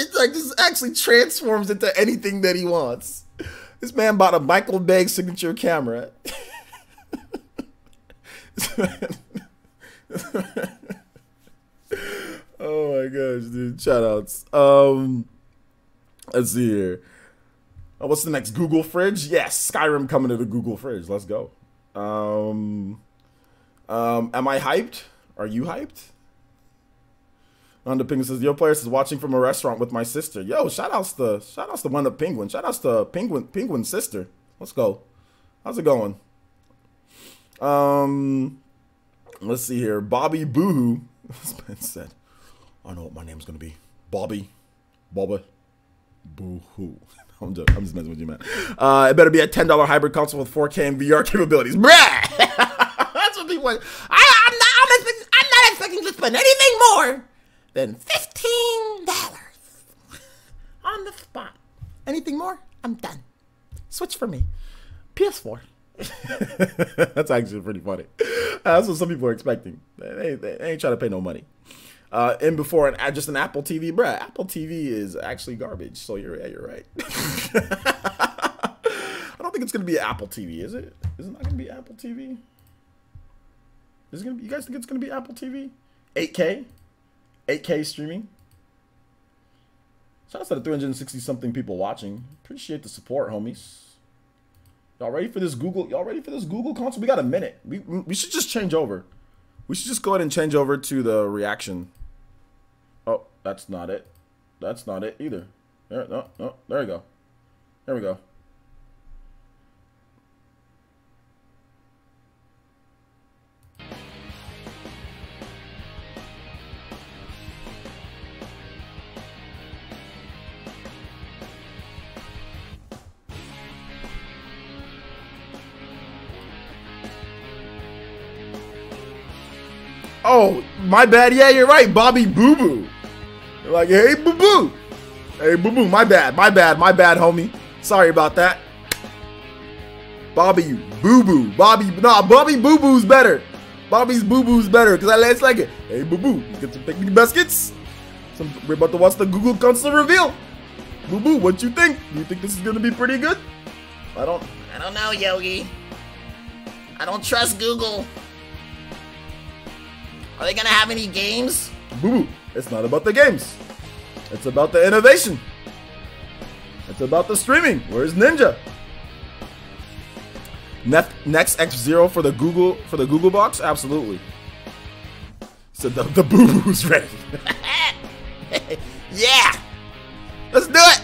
It like just actually transforms into anything that he wants. This man bought a Michael Bay signature camera. Oh my gosh, dude. Shout outs. Let's see here. What's the next? Google Fridge? Yes, Skyrim coming to the Google Fridge. Let's go. Am I hyped? Are you hyped? Penguin says, yo, players is watching from a restaurant with my sister. Yo, shout outs to one of Penguin. Shout outs to Penguin's sister. Let's go. How's it going? Let's see here. Bobby Boohoo. This man said, I know what my name's gonna be. Bobby Boo-hoo. I'm just messing with you, man. It better be a $10 hybrid console with 4K and VR capabilities. Bruh! That's what people like. I'm not expecting to spend anything more than $15 on the spot. Anything more? I'm done. Switch for me. PS4. That's actually pretty funny. That's what some people are expecting. They ain't trying to pay no money. in before just an Apple TV, bruh. Apple TV is actually garbage. So you're right. I don't think it's gonna be an Apple TV, is it? Is it not gonna be Apple TV? Is it gonna be? You guys think it's gonna be Apple TV? 8K streaming. Shout out to the 360 something people watching. Appreciate the support, homies. Y'all ready for this Google? Y'all ready for this Google console? We got a minute. We should just change over. We should just go ahead and change over to the reaction. Oh, that's not it. That's not it either. No, there we go. There we go. Oh, my bad. Yeah, you're right. Bobby Boo Boo. You're like, hey, Boo Boo. Hey, Boo Boo. My bad, homie. Sorry about that. Bobby Boo Boo. Bobby Boo Boo's better. Bobby's Boo Boo's better because it's like it. Hey, Boo Boo. You get some picnic baskets. We're about to watch the Google console reveal. Boo Boo, what you think? Do you think this is going to be pretty good? I don't know, Yogi. I don't trust Google. Are they gonna have any games? Boo Boo, it's not about the games. It's about the innovation. It's about the streaming. Where's Ninja? Next X0 for the Google box? Absolutely. So the Boo Boo's ready. Yeah! Let's do it!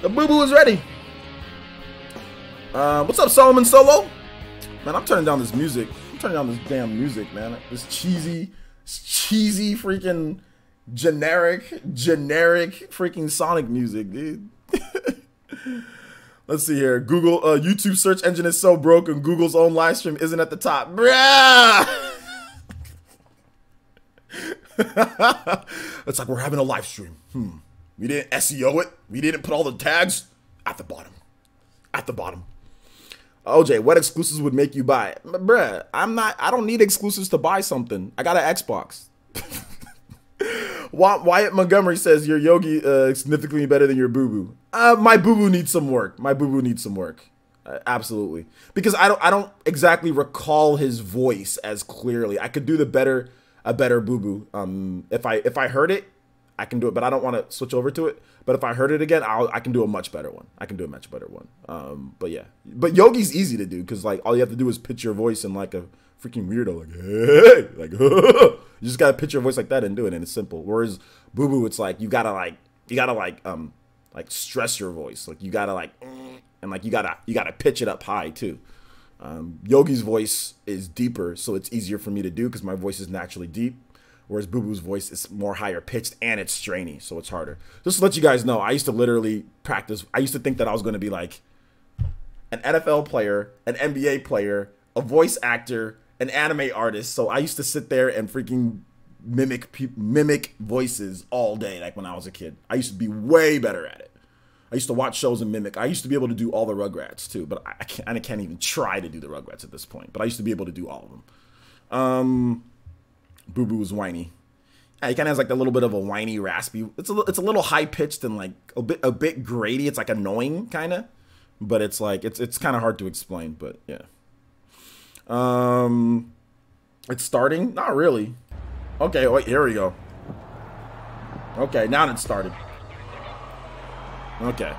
The Boo Boo is ready. What's up, Solomon Solo? Man, I'm turning down this music. Turn down this damn music, man. This cheesy freaking generic freaking Sonic music, dude. Let's see here. Google YouTube search engine is so broken. Google's own live stream isn't at the top, bruh. It's like we're having a live stream. We didn't SEO it. We didn't put all the tags at the bottom. At the bottom. OJ, what exclusives would make you buy it? Bruh, I don't need exclusives to buy something. I got an Xbox. Wyatt Montgomery says your Yogi significantly better than your Boo Boo. My Boo Boo needs some work. My Boo Boo needs some work. Absolutely. Because I don't exactly recall his voice as clearly. I could do a better Boo Boo. If I heard it, I can do it, but I don't want to switch over to it. But if I heard it again, I can do a much better one. But yeah. But Yogi's easy to do because like all you have to do is pitch your voice in like a freaking weirdo, like hey, like you just gotta pitch your voice like that and do it, and it's simple. Whereas Boo Boo, it's like you gotta stress your voice, like you gotta and like you gotta pitch it up high too. Yogi's voice is deeper, so it's easier for me to do because my voice is naturally deep. Whereas Boo Boo's voice is more higher pitched and it's strainy, so it's harder. Just to let you guys know, I used to literally practice. I used to think that I was going to be like an NFL player, an NBA player, a voice actor, an anime artist. So I used to sit there and freaking mimic voices all day, like when I was a kid. I used to be way better at it. I used to watch shows and mimic. I used to be able to do all the Rugrats too, but I can't even try to do the Rugrats at this point. But I used to be able to do all of them. Boo Boo was whiny. Yeah, he kind of has like a little bit of a whiny, raspy. It's a little high pitched and like a bit grady. It's like annoying kind of, but it's like it's kind of hard to explain. But yeah, it's starting. Not really. Okay, wait. Here we go. Okay, now it's started. Okay.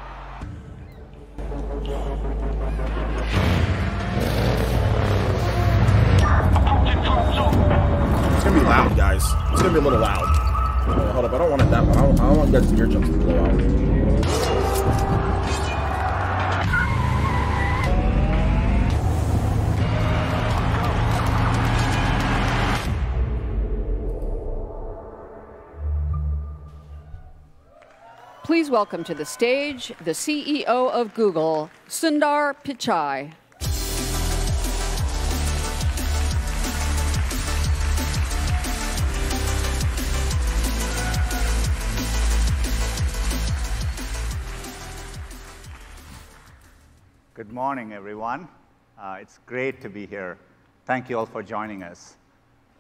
It's gonna be loud, guys. It's gonna be a little loud. Hold up, I don't want it that one. I don't want you guys' eardrums to blow out. Please welcome to the stage the CEO of Google, Sundar Pichai. Good morning, everyone. It's great to be here. Thank you all for joining us.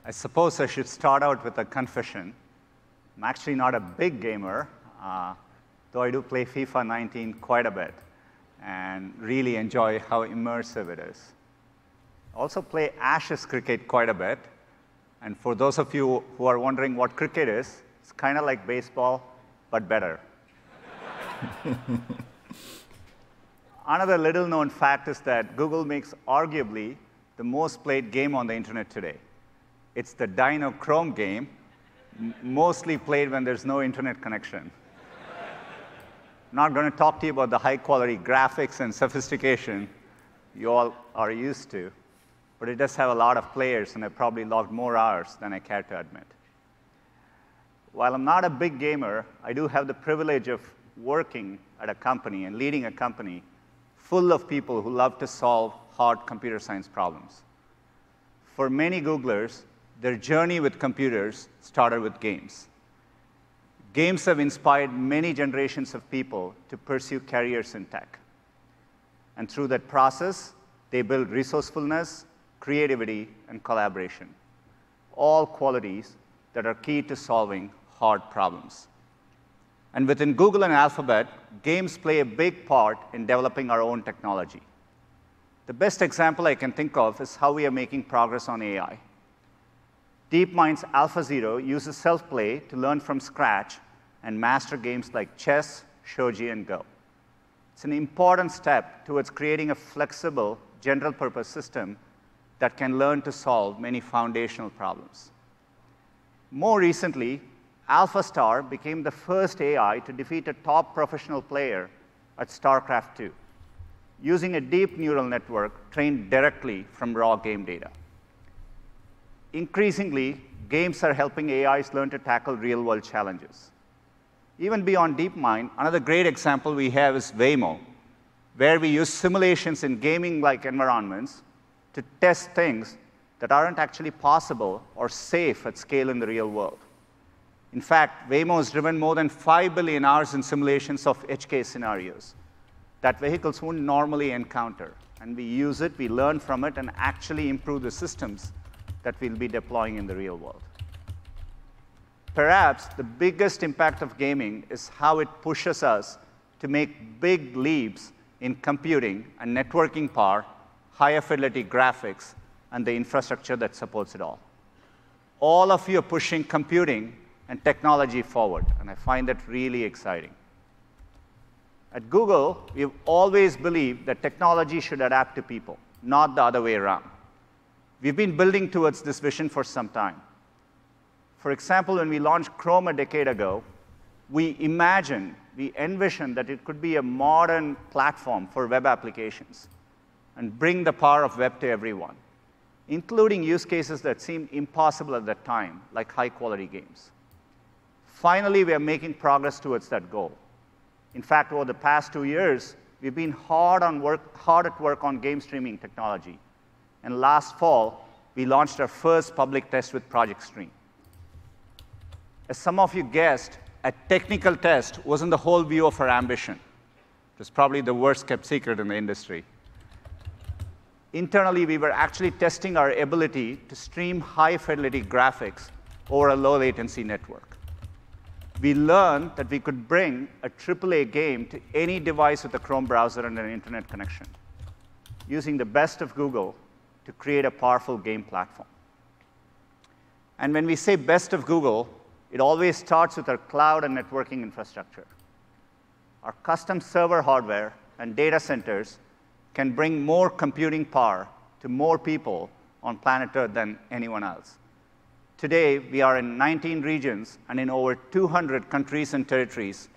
I suppose I should start out with a confession. I'm actually not a big gamer, though I do play FIFA 19 quite a bit and really enjoy how immersive it is. I also play Ashes cricket quite a bit. And for those of you who are wondering what cricket is, it's kind of like baseball, but better. Another little-known fact is that Google makes arguably the most played game on the internet today. It's the Dino Chrome game, mostly played when there's no internet connection. I'm not going to talk to you about the high-quality graphics and sophistication you all are used to, but it does have a lot of players, and I've probably logged more hours than I care to admit. While I'm not a big gamer, I do have the privilege of working at a company and leading a company full of people who love to solve hard computer science problems. For many Googlers, their journey with computers started with games. Games have inspired many generations of people to pursue careers in tech. And through that process, they build resourcefulness, creativity, and collaboration, all qualities that are key to solving hard problems. And within Google and Alphabet, games play a big part in developing our own technology. The best example I can think of is how we are making progress on AI. DeepMind's AlphaZero uses self-play to learn from scratch and master games like chess, shogi, and Go. It's an important step towards creating a flexible, general-purpose system that can learn to solve many foundational problems. More recently, AlphaStar became the first AI to defeat a top professional player at StarCraft 2, using a deep neural network trained directly from raw game data. Increasingly, games are helping AIs learn to tackle real-world challenges. Even beyond DeepMind, another great example we have is Waymo, where we use simulations in gaming-like environments to test things that aren't actually possible or safe at scale in the real world. In fact, Waymo has driven more than 5 billion hours in simulations of edge case scenarios that vehicles wouldn't normally encounter. And we use it, we learn from it, and actually improve the systems that we'll be deploying in the real world. Perhaps the biggest impact of gaming is how it pushes us to make big leaps in computing and networking power, higher fidelity graphics, and the infrastructure that supports it all. All of you are pushing computing and technology forward, and I find that really exciting. At Google, we've always believed that technology should adapt to people, not the other way around. We've been building towards this vision for some time. For example, when we launched Chrome a decade ago, we envisioned that it could be a modern platform for web applications and bring the power of web to everyone, including use cases that seemed impossible at that time, like high-quality games. Finally, we are making progress towards that goal. In fact, over the past 2 years, we've been hard at work on game streaming technology. And last fall, we launched our first public test with Project Stream. As some of you guessed, a technical test wasn't the whole view of our ambition. It was probably the worst-kept secret in the industry. Internally, we were actually testing our ability to stream high-fidelity graphics over a low-latency network. We learned that we could bring a AAA game to any device with a Chrome browser and an internet connection, using the best of Google to create a powerful game platform. And when we say best of Google, it always starts with our cloud and networking infrastructure. Our custom server hardware and data centers can bring more computing power to more people on planet Earth than anyone else. Today, we are in 19 regions and in over 200 countries and territories,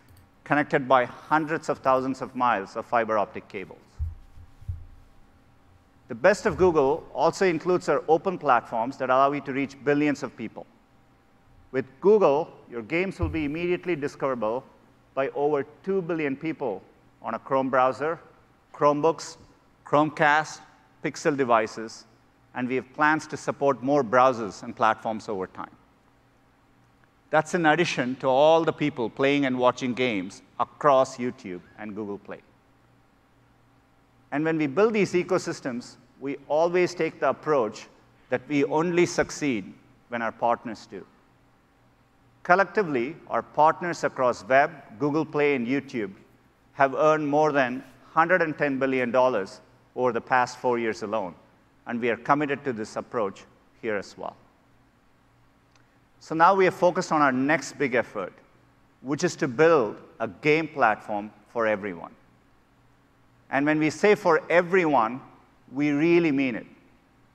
connected by hundreds of thousands of miles of fiber optic cables. The best of Google also includes our open platforms that allow you to reach billions of people. With Google, your games will be immediately discoverable by over 2 billion people on a Chrome browser, Chromebooks, Chromecast, Pixel devices, and we have plans to support more browsers and platforms over time. That's in addition to all the people playing and watching games across YouTube and Google Play. And when we build these ecosystems, we always take the approach that we only succeed when our partners do. Collectively, our partners across web, Google Play, and YouTube have earned more than $110 billion over the past 4 years alone, and we are committed to this approach here as well. So now we are focused on our next big effort, which is to build a game platform for everyone. And when we say for everyone, we really mean it.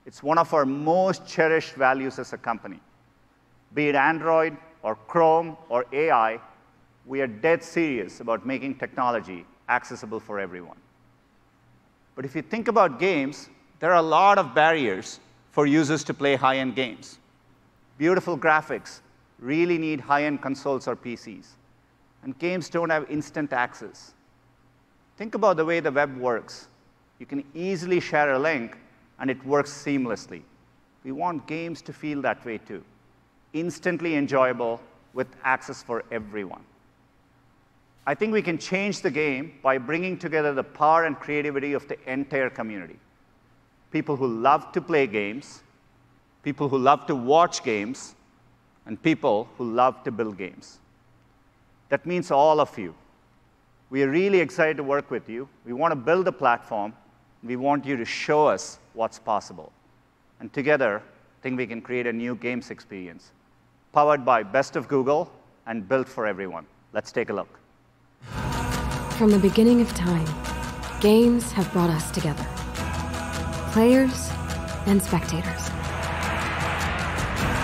It's one of our most cherished values as a company. Be it Android or Chrome or AI, we are dead serious about making technology accessible for everyone. But if you think about games, there are a lot of barriers for users to play high-end games. Beautiful graphics really need high-end consoles or PCs. And games don't have instant access. Think about the way the web works. You can easily share a link, and it works seamlessly. We want games to feel that way too. Instantly enjoyable with access for everyone. I think we can change the game by bringing together the power and creativity of the entire community. People who love to play games, people who love to watch games, and people who love to build games. That means all of you. We are really excited to work with you. We want to build a platform. We want you to show us what's possible. And together, I think we can create a new games experience, powered by Best of Google and built for everyone. Let's take a look. From the beginning of time, games have brought us together. Players and spectators.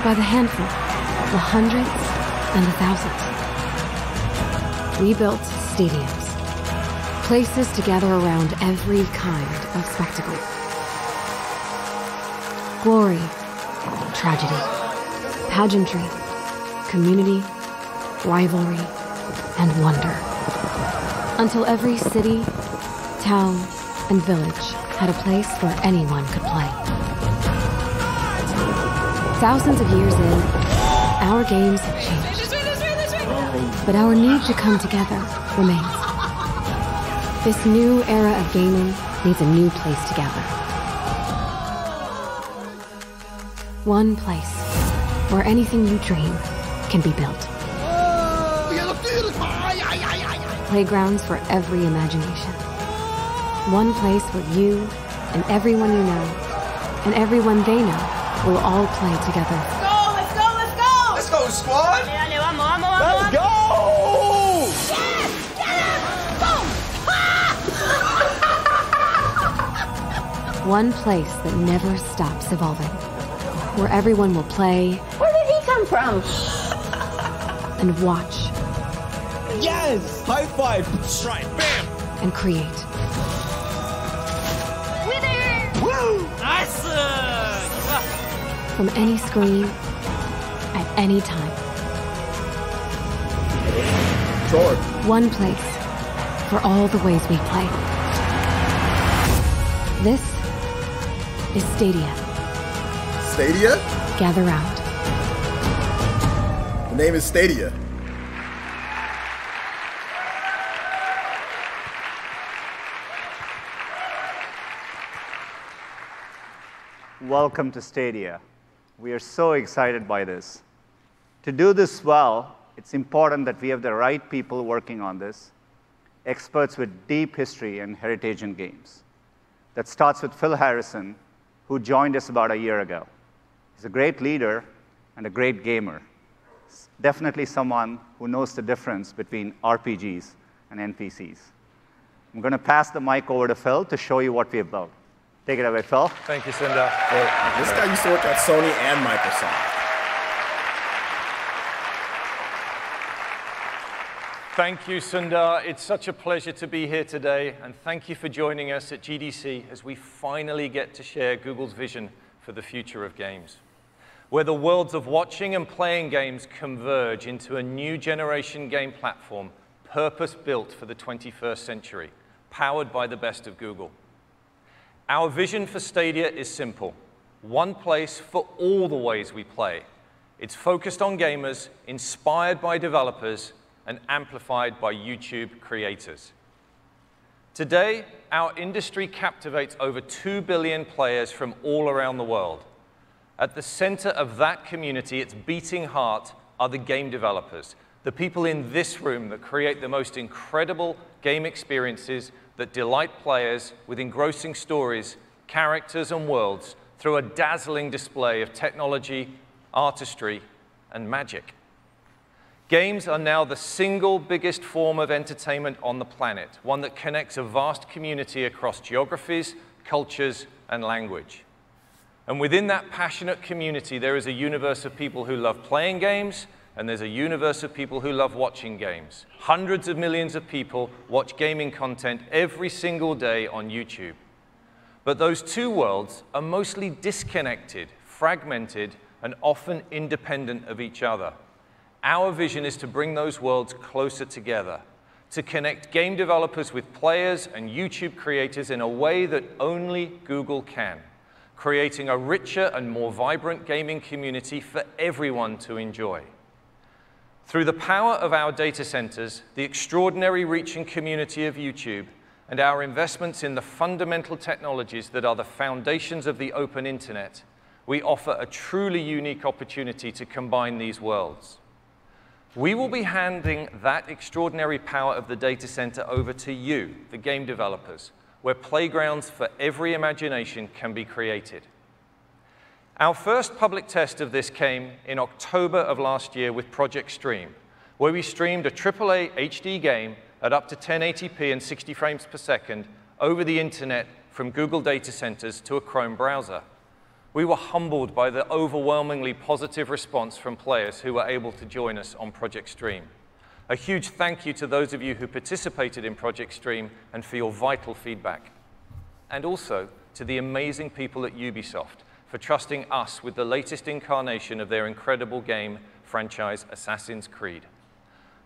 By the handful, the hundreds and the thousands. We built stadiums, places to gather around every kind of spectacle. Glory, tragedy, pageantry, community, rivalry, and wonder. Until every city, town, and village had a place where anyone could play. Thousands of years in, our games have changed. But our need to come together remains. This new era of gaming needs a new place to gather. One place where anything you dream can be built. Playgrounds for every imagination. One place where you and everyone you know and everyone they know will all play together. Let's go! Let's go, squad! Dale, vamos! Let's go! Yes! Get him! Boom! One place that never stops evolving. Where everyone will play. Where did he come from? And watch. Yes! High five! Strike! Bam! And create. Winner! Woo! Nice! From any screen, at any time. Sure. One place for all the ways we play. This is Stadia. Stadia? Gather round. The name is Stadia. Welcome to Stadia. We are so excited by this. To do this well, it's important that we have the right people working on this, experts with deep history and heritage in games. That starts with Phil Harrison, who joined us about a year ago. He's a great leader and a great gamer. Definitely someone who knows the difference between RPGs and NPCs. I'm going to pass the mic over to Phil to show you what we have built. Take it away, Phil. Thank you, Sundar. This guy used to work at Sony and Microsoft. Thank you, Sundar. It's such a pleasure to be here today, and thank you for joining us at GDC as we finally get to share Google's vision for the future of games, where the worlds of watching and playing games converge into a new generation game platform purpose-built for the 21st century, powered by the best of Google. Our vision for Stadia is simple. One place for all the ways we play. It's focused on gamers, inspired by developers, and amplified by YouTube creators. Today, our industry captivates over 2 billion players from all around the world. At the center of that community, its beating heart, are the game developers, the people in this room that create the most incredible game experiences that delight players with engrossing stories, characters, and worlds through a dazzling display of technology, artistry, and magic. Games are now the single biggest form of entertainment on the planet, one that connects a vast community across geographies, cultures, and language. And within that passionate community, there is a universe of people who love playing games, and there's a universe of people who love watching games. Hundreds of millions of people watch gaming content every single day on YouTube. But those two worlds are mostly disconnected, fragmented, and often independent of each other. Our vision is to bring those worlds closer together, to connect game developers with players and YouTube creators in a way that only Google can, creating a richer and more vibrant gaming community for everyone to enjoy. Through the power of our data centers, the extraordinary reach and community of YouTube, and our investments in the fundamental technologies that are the foundations of the open internet, we offer a truly unique opportunity to combine these worlds. We will be handing that extraordinary power of the data center over to you, the game developers, where playgrounds for every imagination can be created. Our first public test of this came in October of last year with Project Stream, where we streamed a AAA HD game at up to 1080p and 60 frames per second over the internet from Google data centers to a Chrome browser. We were humbled by the overwhelmingly positive response from players who were able to join us on Project Stream. A huge thank you to those of you who participated in Project Stream and for your vital feedback. And also to the amazing people at Ubisoft for trusting us with the latest incarnation of their incredible game franchise, Assassin's Creed.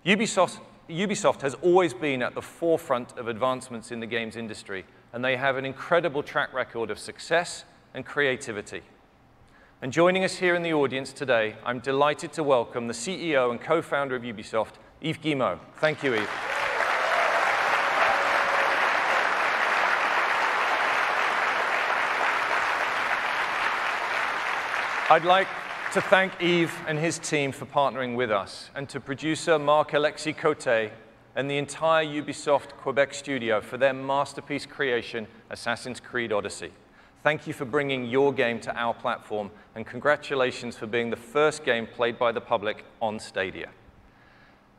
Ubisoft has always been at the forefront of advancements in the games industry, and they have an incredible track record of success and creativity. And joining us here in the audience today, I'm delighted to welcome the CEO and co-founder of Ubisoft, Yves Guillemot. Thank you, Yves. I'd like to thank Yves and his team for partnering with us, and to producer Marc-Alexis Cote and the entire Ubisoft Quebec studio for their masterpiece creation, Assassin's Creed Odyssey. Thank you for bringing your game to our platform, and congratulations for being the first game played by the public on Stadia.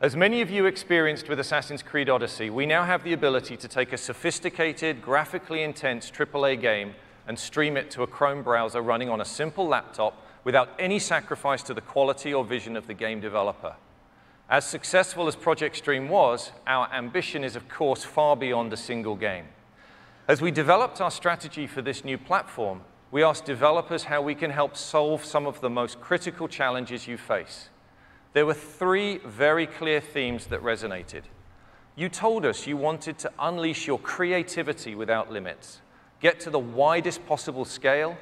As many of you experienced with Assassin's Creed Odyssey, we now have the ability to take a sophisticated, graphically intense AAA game and stream it to a Chrome browser running on a simple laptop without any sacrifice to the quality or vision of the game developer. As successful as Project Stream was, our ambition is, of course, far beyond a single game. As we developed our strategy for this new platform, we asked developers how we can help solve some of the most critical challenges you face. There were three very clear themes that resonated. You told us you wanted to unleash your creativity without limits, get to the widest possible scale,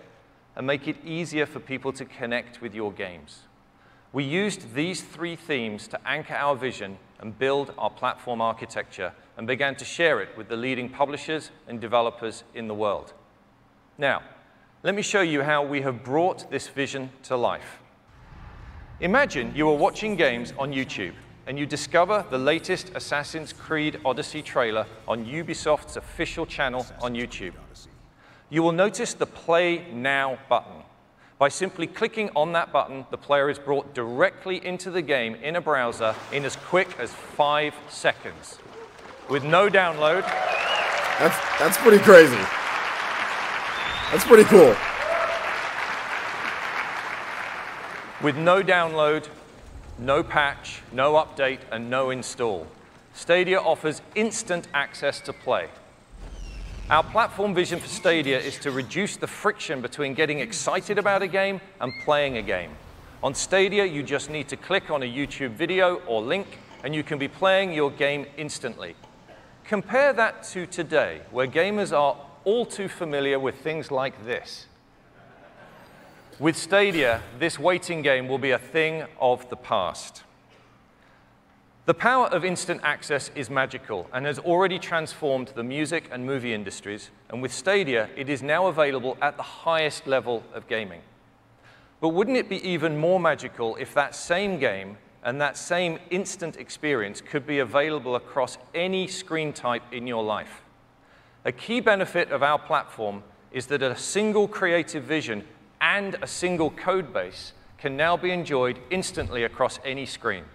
and make it easier for people to connect with your games. We used these three themes to anchor our vision and build our platform architecture, and began to share it with the leading publishers and developers in the world. Now, let me show you how we have brought this vision to life. Imagine you are watching games on YouTube, and you discover the latest Assassin's Creed Odyssey trailer on Ubisoft's official channel on YouTube. You will notice the Play Now button. By simply clicking on that button, the player is brought directly into the game in a browser in as quick as 5 seconds. With no download. That's pretty crazy. That's pretty cool. With no download, no patch, no update, and no install, Stadia offers instant access to play. Our platform vision for Stadia is to reduce the friction between getting excited about a game and playing a game. On Stadia, you just need to click on a YouTube video or link, and you can be playing your game instantly. Compare that to today, where gamers are all too familiar with things like this. With Stadia, this waiting game will be a thing of the past. The power of instant access is magical and has already transformed the music and movie industries, and with Stadia, it is now available at the highest level of gaming. But wouldn't it be even more magical if that same game and that same instant experience could be available across any screen type in your life? A key benefit of our platform is that a single creative vision and a single code base can now be enjoyed instantly across any screen.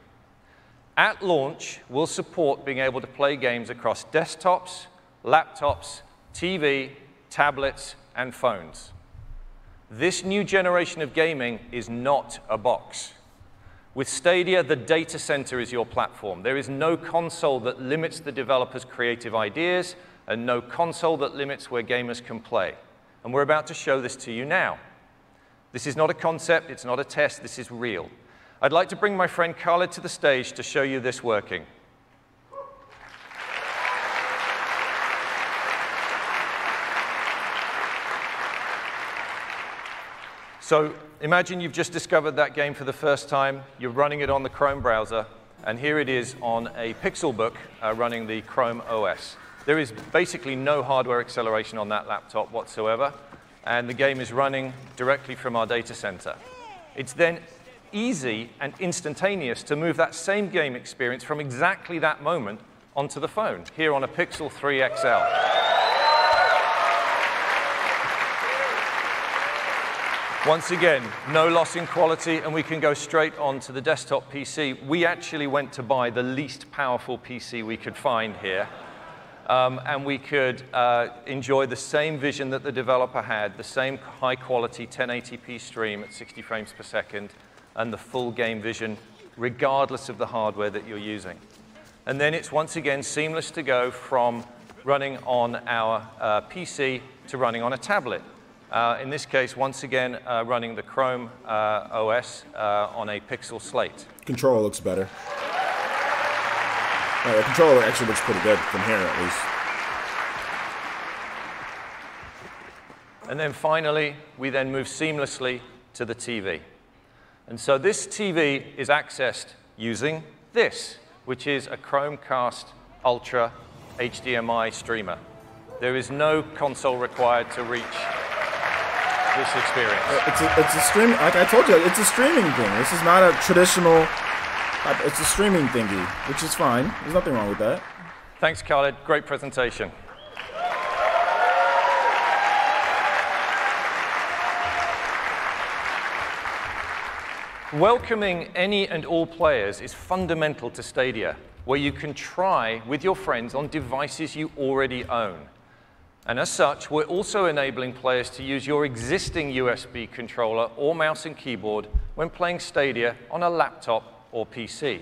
At launch, we'll support being able to play games across desktops, laptops, TV, tablets, and phones. This new generation of gaming is not a box. With Stadia, the data center is your platform. There is no console that limits the developer's creative ideas and no console that limits where gamers can play. And we're about to show this to you now. This is not a concept, it's not a test, this is real. I'd like to bring my friend Khaled to the stage to show you this working. So imagine you've just discovered that game for the first time, you're running it on the Chrome browser, and here it is on a Pixelbook running the Chrome OS. There is basically no hardware acceleration on that laptop whatsoever, and the game is running directly from our data center. It's then easy and instantaneous to move that same game experience from exactly that moment onto the phone, here on a Pixel 3 XL. Once again, no loss in quality, and we can go straight onto the desktop PC. We actually went to buy the least powerful PC we could find here, and we could enjoy the same vision that the developer had, the same high-quality 1080p stream at 60 frames per second, and the full game vision, regardless of the hardware that you're using. And then it's once again seamless to go from running on our PC to running on a tablet. In this case, once again, running the Chrome OS on a Pixel slate. Controller looks better. The controller actually looks pretty good from here, at least. And then finally, we then move seamlessly to the TV. And so this TV is accessed using this, which is a Chromecast Ultra HDMI streamer. There is no console required to reach this experience. It's a stream. Like I told you, it's a streaming thing. This is not a traditional. It's a streaming thingy, which is fine. There's nothing wrong with that. Thanks, Khaled. Great presentation. Welcoming any and all players is fundamental to Stadia, where you can try with your friends on devices you already own. And as such, we're also enabling players to use your existing USB controller or mouse and keyboard when playing Stadia on a laptop or PC.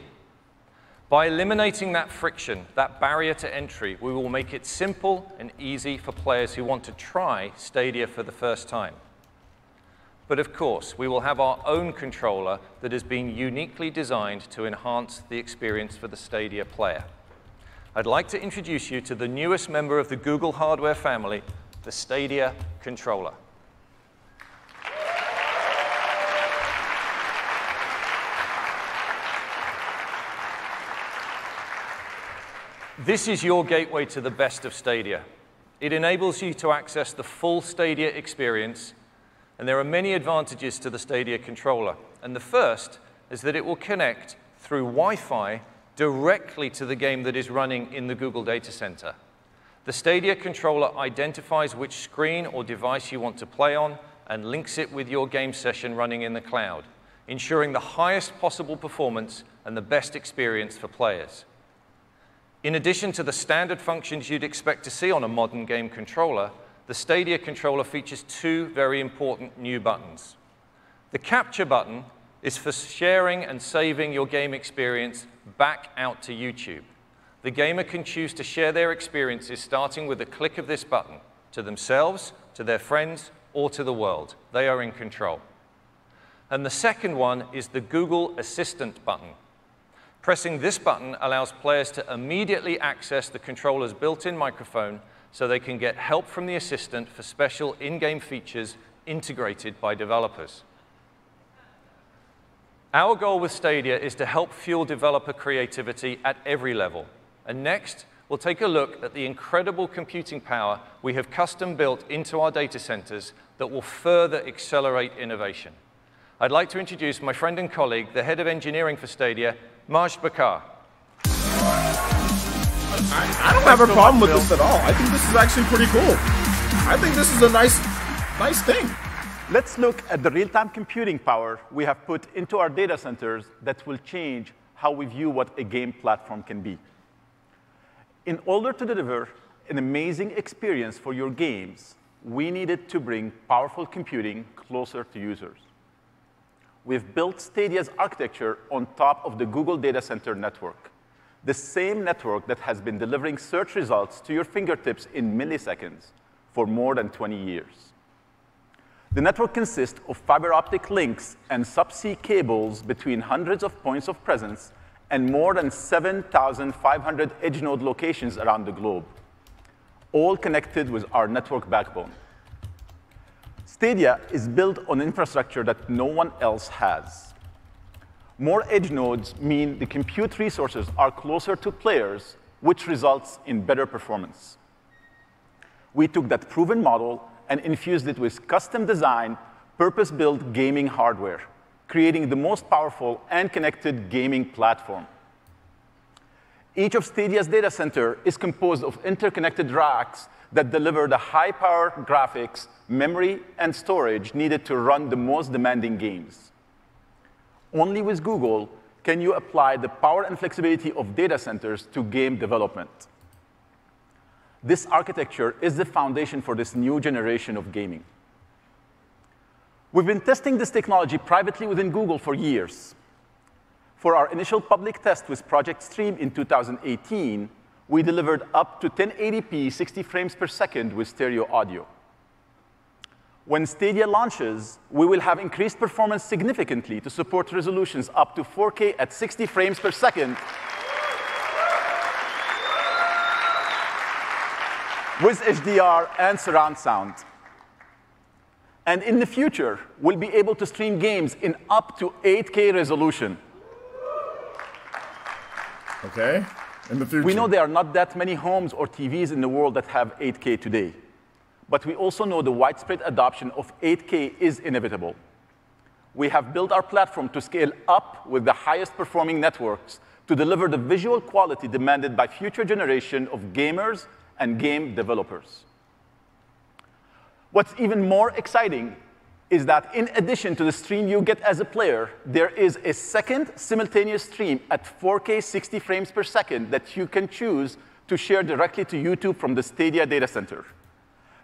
By eliminating that friction, that barrier to entry, we will make it simple and easy for players who want to try Stadia for the first time. But of course, we will have our own controller that has been uniquely designed to enhance the experience for the Stadia player. I'd like to introduce you to the newest member of the Google hardware family, the Stadia controller. This is your gateway to the best of Stadia. It enables you to access the full Stadia experience, and there are many advantages to the Stadia controller. And the first is that it will connect through Wi-Fi directly to the game that is running in the Google data center. The Stadia controller identifies which screen or device you want to play on and links it with your game session running in the cloud, ensuring the highest possible performance and the best experience for players. In addition to the standard functions you'd expect to see on a modern game controller, the Stadia controller features two very important new buttons. The capture button is for sharing and saving your game experience back out to YouTube. The gamer can choose to share their experiences starting with a click of this button to themselves, to their friends, or to the world. They are in control. And the second one is the Google Assistant button. Pressing this button allows players to immediately access the controller's built-in microphone so they can get help from the assistant for special in-game features integrated by developers. Our goal with Stadia is to help fuel developer creativity at every level. And next, we'll take a look at the incredible computing power we have custom built into our data centers that will further accelerate innovation. I'd like to introduce my friend and colleague, the head of engineering for Stadia, Majd Bakar. I don't have a problem with this at all. I think this is actually pretty cool. I think this is a nice thing. Let's look at the real-time computing power we have put into our data centers that will change how we view what a game platform can be. In order to deliver an amazing experience for your games, we needed to bring powerful computing closer to users. We've built Stadia's architecture on top of the Google Data Center network, the same network that has been delivering search results to your fingertips in milliseconds for more than 20 years. The network consists of fiber optic links and subsea cables between hundreds of points of presence and more than 7,500 edge node locations around the globe, all connected with our network backbone. Stadia is built on infrastructure that no one else has. More edge nodes mean the compute resources are closer to players, which results in better performance. We took that proven model and infused it with custom-designed, purpose-built gaming hardware, creating the most powerful and connected gaming platform. Each of Stadia's data center is composed of interconnected racks that deliver the high-power graphics, memory, and storage needed to run the most demanding games. Only with Google can you apply the power and flexibility of data centers to game development. This architecture is the foundation for this new generation of gaming. We've been testing this technology privately within Google for years. For our initial public test with Project Stream in 2018, we delivered up to 1080p 60 frames per second with stereo audio. When Stadia launches, we will have increased performance significantly to support resolutions up to 4K at 60 frames per second with HDR and surround sound. And in the future, we'll be able to stream games in up to 8K resolution. Okay, in the future. We know there are not that many homes or TVs in the world that have 8K today. But we also know the widespread adoption of 8K is inevitable. We have built our platform to scale up with the highest performing networks to deliver the visual quality demanded by future generation of gamers and game developers. What's even more exciting is that in addition to the stream you get as a player, there is a second simultaneous stream at 4K 60 frames per second that you can choose to share directly to YouTube from the Stadia data center,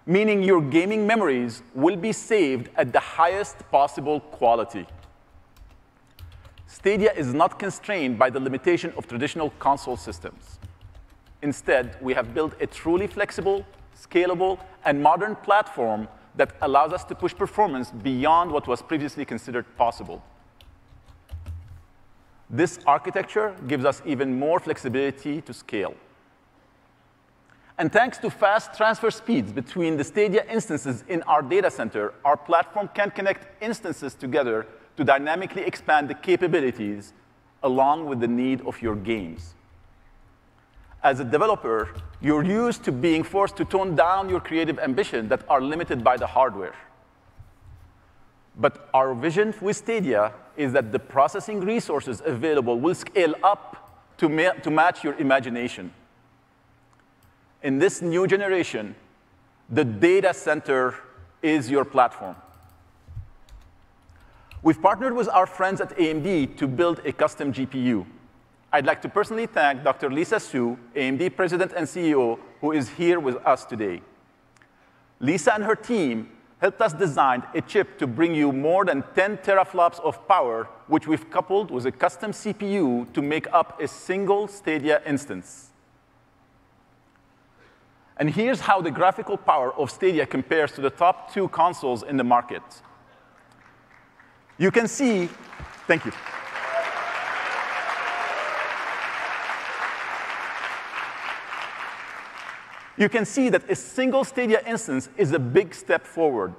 meaning your gaming memories will be saved at the highest possible quality. Stadia is not constrained by the limitation of traditional console systems. Instead, we have built a truly flexible, scalable, and modern platform that allows us to push performance beyond what was previously considered possible. This architecture gives us even more flexibility to scale. And thanks to fast transfer speeds between the Stadia instances in our data center, our platform can connect instances together to dynamically expand the capabilities along with the need of your games. As a developer, you're used to being forced to tone down your creative ambition that are limited by the hardware. But our vision with Stadia is that the processing resources available will scale up to match your imagination. In this new generation, the data center is your platform. We've partnered with our friends at AMD to build a custom GPU. I'd like to personally thank Dr. Lisa Su, AMD President and CEO, who is here with us today. Lisa and her team helped us design a chip to bring you more than 10 teraflops of power, which we've coupled with a custom CPU to make up a single Stadia instance. And here's how the graphical power of Stadia compares to the top 2 consoles in the market. You can see, thank you. You can see that a single Stadia instance is a big step forward.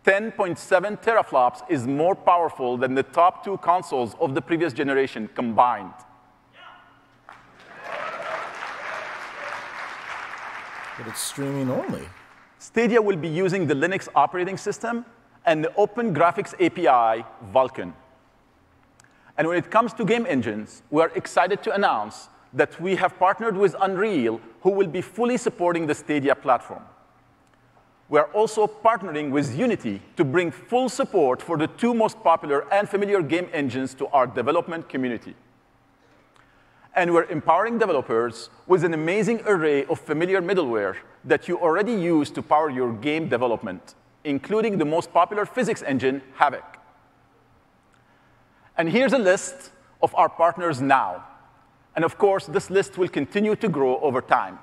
10.7 teraflops is more powerful than the top 2 consoles of the previous generation combined. But it's streaming only. Stadia will be using the Linux operating system and the Open Graphics API, Vulkan. And when it comes to game engines, we are excited to announce that we have partnered with Unreal, who will be fully supporting the Stadia platform. We are also partnering with Unity to bring full support for the two most popular and familiar game engines to our development community. And we're empowering developers with an amazing array of familiar middleware that you already use to power your game development, including the most popular physics engine, Havok. And here's a list of our partners now. And of course, this list will continue to grow over time.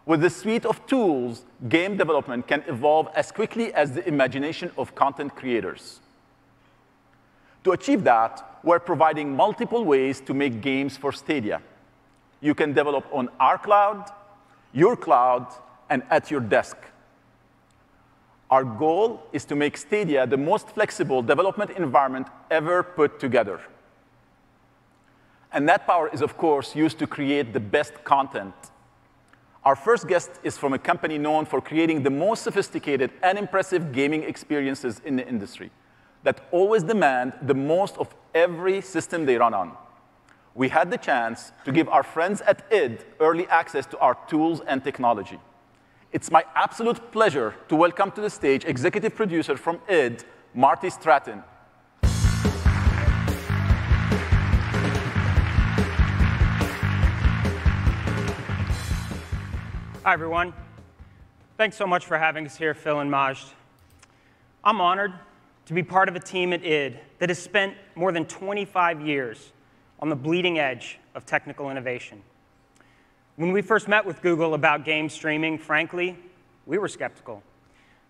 With this suite of tools, game development can evolve as quickly as the imagination of content creators. To achieve that, we're providing multiple ways to make games for Stadia. You can develop on our cloud, your cloud, and at your desk. Our goal is to make Stadia the most flexible development environment ever put together. And that power is, of course, used to create the best content. Our first guest is from a company known for creating the most sophisticated and impressive gaming experiences in the industry that always demand the most of every system they run on. We had the chance to give our friends at id early access to our tools and technology. It's my absolute pleasure to welcome to the stage executive producer from id, Marty Stratton. Hi, everyone. Thanks so much for having us here, Phil and Majd. I'm honored to be part of a team at id that has spent more than 25 years on the bleeding edge of technical innovation. When we first met with Google about game streaming, frankly, we were skeptical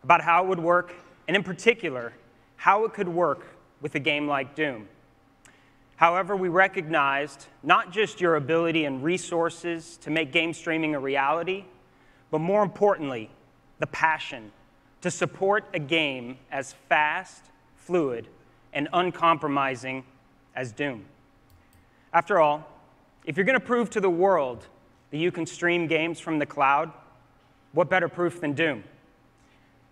about how it would work, and in particular, how it could work with a game like Doom. However, we recognized not just your ability and resources to make game streaming a reality, but more importantly, the passion to support a game as fast, fluid, and uncompromising as Doom. After all, if you're going to prove to the world that you can stream games from the cloud, what better proof than Doom?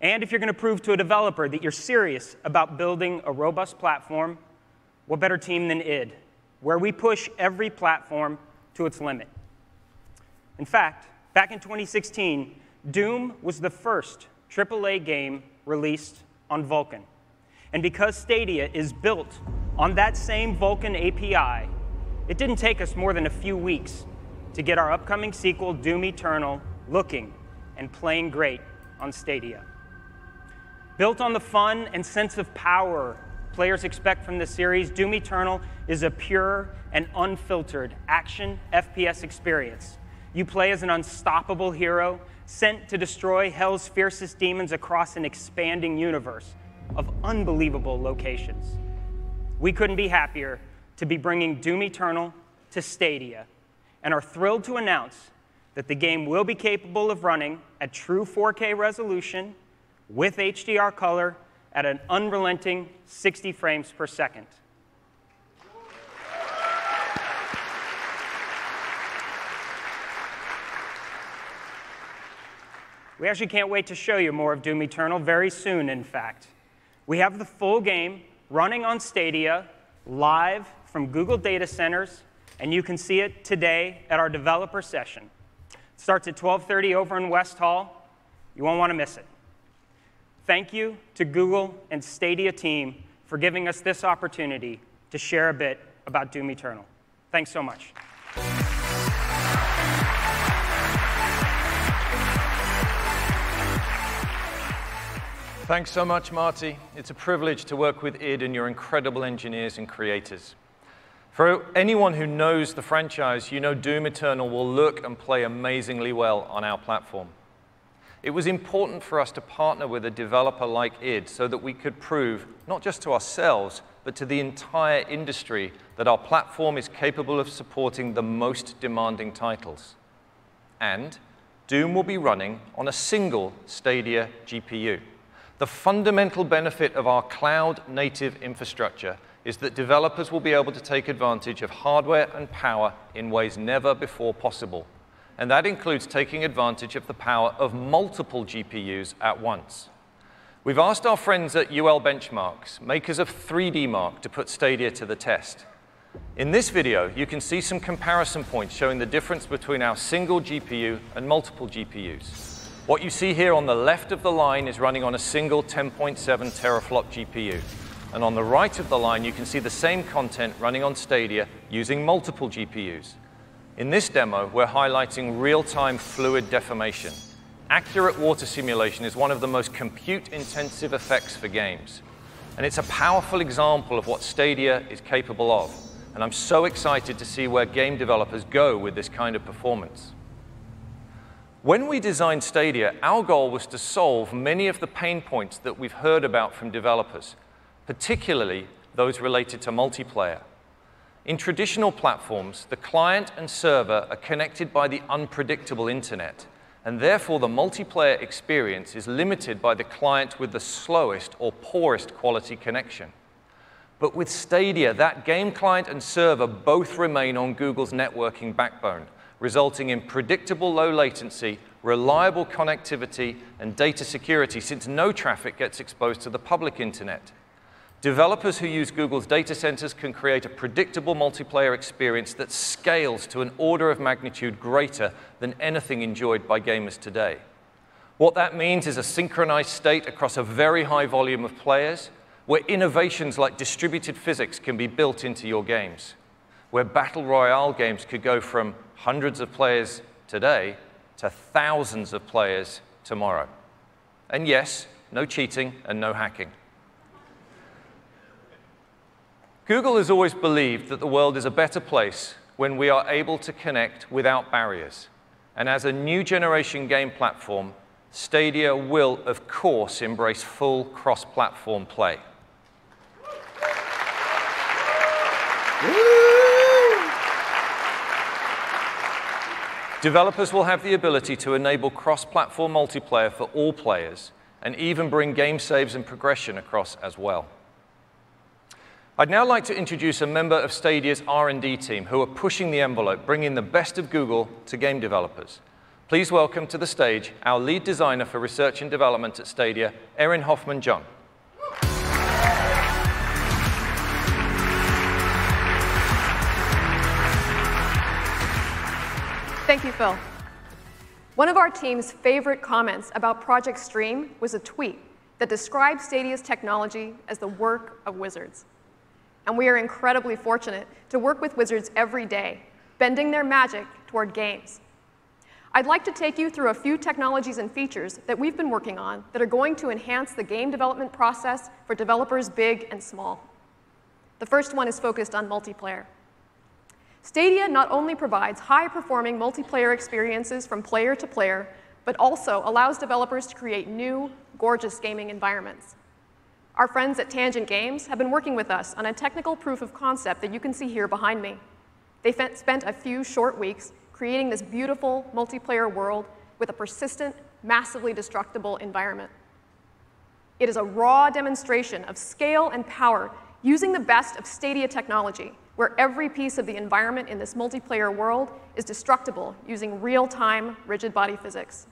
And if you're going to prove to a developer that you're serious about building a robust platform, what better team than id, where we push every platform to its limit. In fact, back in 2016, Doom was the first AAA game released on Vulkan. And because Stadia is built on that same Vulkan API, it didn't take us more than a few weeks to get our upcoming sequel, Doom Eternal, looking and playing great on Stadia. Built on the fun and sense of power players expect from the series, Doom Eternal is a pure and unfiltered action FPS experience. You play as an unstoppable hero sent to destroy hell's fiercest demons across an expanding universe of unbelievable locations. We couldn't be happier to be bringing Doom Eternal to Stadia, and are thrilled to announce that the game will be capable of running at true 4K resolution with HDR color at an unrelenting 60 frames per second. We actually can't wait to show you more of Doom Eternal very soon, in fact. We have the full game running on Stadia, live from Google data centers, and you can see it today at our developer session. It starts at 12:30 over in West Hall. You won't want to miss it. Thank you to Google and Stadia team for giving us this opportunity to share a bit about Doom Eternal. Thanks so much. Thanks so much, Marty. It's a privilege to work with id and your incredible engineers and creators. For anyone who knows the franchise, you know Doom Eternal will look and play amazingly well on our platform. It was important for us to partner with a developer like id so that we could prove, not just to ourselves, but to the entire industry, that our platform is capable of supporting the most demanding titles. And Doom will be running on a single Stadia GPU. The fundamental benefit of our cloud-native infrastructure is that developers will be able to take advantage of hardware and power in ways never before possible. And that includes taking advantage of the power of multiple GPUs at once. We've asked our friends at UL Benchmarks, makers of 3D Mark, to put Stadia to the test. In this video, you can see some comparison points showing the difference between our single GPU and multiple GPUs. What you see here on the left of the line is running on a single 10.7 teraflop GPU. And on the right of the line, you can see the same content running on Stadia using multiple GPUs. In this demo, we're highlighting real-time fluid deformation. Accurate water simulation is one of the most compute-intensive effects for games. And it's a powerful example of what Stadia is capable of. And I'm so excited to see where game developers go with this kind of performance. When we designed Stadia, our goal was to solve many of the pain points that we've heard about from developers, particularly those related to multiplayer. In traditional platforms, the client and server are connected by the unpredictable internet, and therefore the multiplayer experience is limited by the client with the slowest or poorest quality connection. But with Stadia, that game client and server both remain on Google's networking backbone, resulting in predictable low latency, reliable connectivity, and data security, since no traffic gets exposed to the public internet. Developers who use Google's data centers can create a predictable multiplayer experience that scales to an order of magnitude greater than anything enjoyed by gamers today. What that means is a synchronized state across a very high volume of players, where innovations like distributed physics can be built into your games, where battle royale games could go from hundreds of players today to thousands of players tomorrow. And yes, no cheating and no hacking. Google has always believed that the world is a better place when we are able to connect without barriers. And as a new generation game platform, Stadia will, of course, embrace full cross-platform play. Developers will have the ability to enable cross-platform multiplayer for all players, and even bring game saves and progression across as well. I'd now like to introduce a member of Stadia's R&D team who are pushing the envelope, bringing the best of Google to game developers. Please welcome to the stage our lead designer for research and development at Stadia, Erin Hoffman-Jung. Thank you, Phil. One of our team's favorite comments about Project Stream was a tweet that described Stadia's technology as the work of wizards. And we are incredibly fortunate to work with wizards every day, bending their magic toward games. I'd like to take you through a few technologies and features that we've been working on that are going to enhance the game development process for developers big and small. The first one is focused on multiplayer. Stadia not only provides high-performing multiplayer experiences from player to player, but also allows developers to create new, gorgeous gaming environments. Our friends at Tangent Games have been working with us on a technical proof of concept that you can see here behind me. They spent a few short weeks creating this beautiful multiplayer world with a persistent, massively destructible environment. It is a raw demonstration of scale and power using the best of Stadia technology, where every piece of the environment in this multiplayer world is destructible using real-time rigid body physics.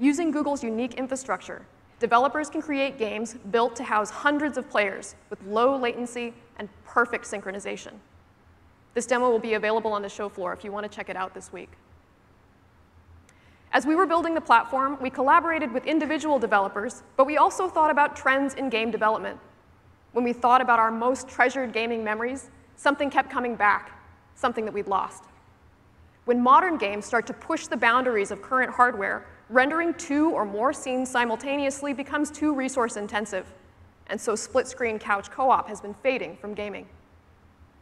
Using Google's unique infrastructure, developers can create games built to house hundreds of players with low latency and perfect synchronization. This demo will be available on the show floor if you want to check it out this week. As we were building the platform, we collaborated with individual developers, but we also thought about trends in game development. When we thought about our most treasured gaming memories, something kept coming back, something that we'd lost. When modern games start to push the boundaries of current hardware, rendering 2 or more scenes simultaneously becomes too resource-intensive, and so split-screen couch co-op has been fading from gaming.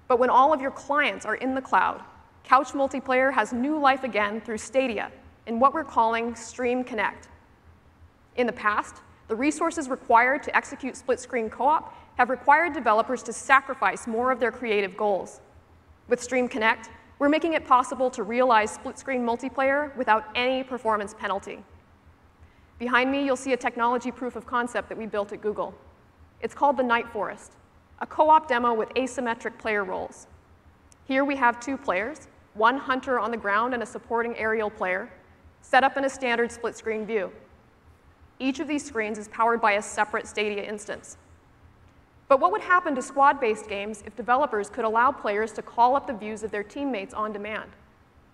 But when all of your clients are in the cloud, couch multiplayer has new life again through Stadia in what we're calling Stream Connect. In the past, the resources required to execute split-screen co-op have required developers to sacrifice more of their creative goals. With Stream Connect, we're making it possible to realize split-screen multiplayer without any performance penalty. Behind me, you'll see a technology proof of concept that we built at Google. It's called the Night Forest, a co-op demo with asymmetric player roles. Here we have 2 players, one hunter on the ground and a supporting aerial player, set up in a standard split-screen view. Each of these screens is powered by a separate Stadia instance. But what would happen to squad-based games if developers could allow players to call up the views of their teammates on demand,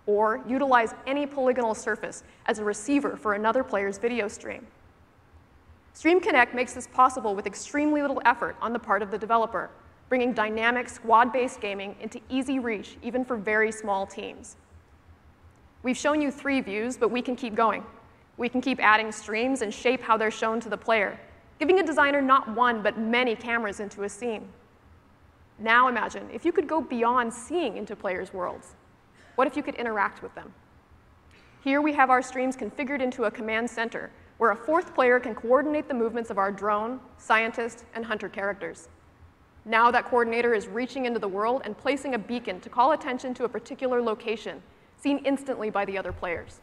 or utilize any polygonal surface as a receiver for another player's video stream? Stream Connect makes this possible with extremely little effort on the part of the developer, bringing dynamic squad-based gaming into easy reach even for very small teams. We've shown you 3 views, but we can keep going. We can keep adding streams and shape how they're shown to the player, giving a designer not one, but many cameras into a scene. Now imagine if you could go beyond seeing into players' worlds. What if you could interact with them? Here we have our streams configured into a command center, where a 4th player can coordinate the movements of our drone, scientist, and hunter characters. Now that coordinator is reaching into the world and placing a beacon to call attention to a particular location, seen instantly by the other players.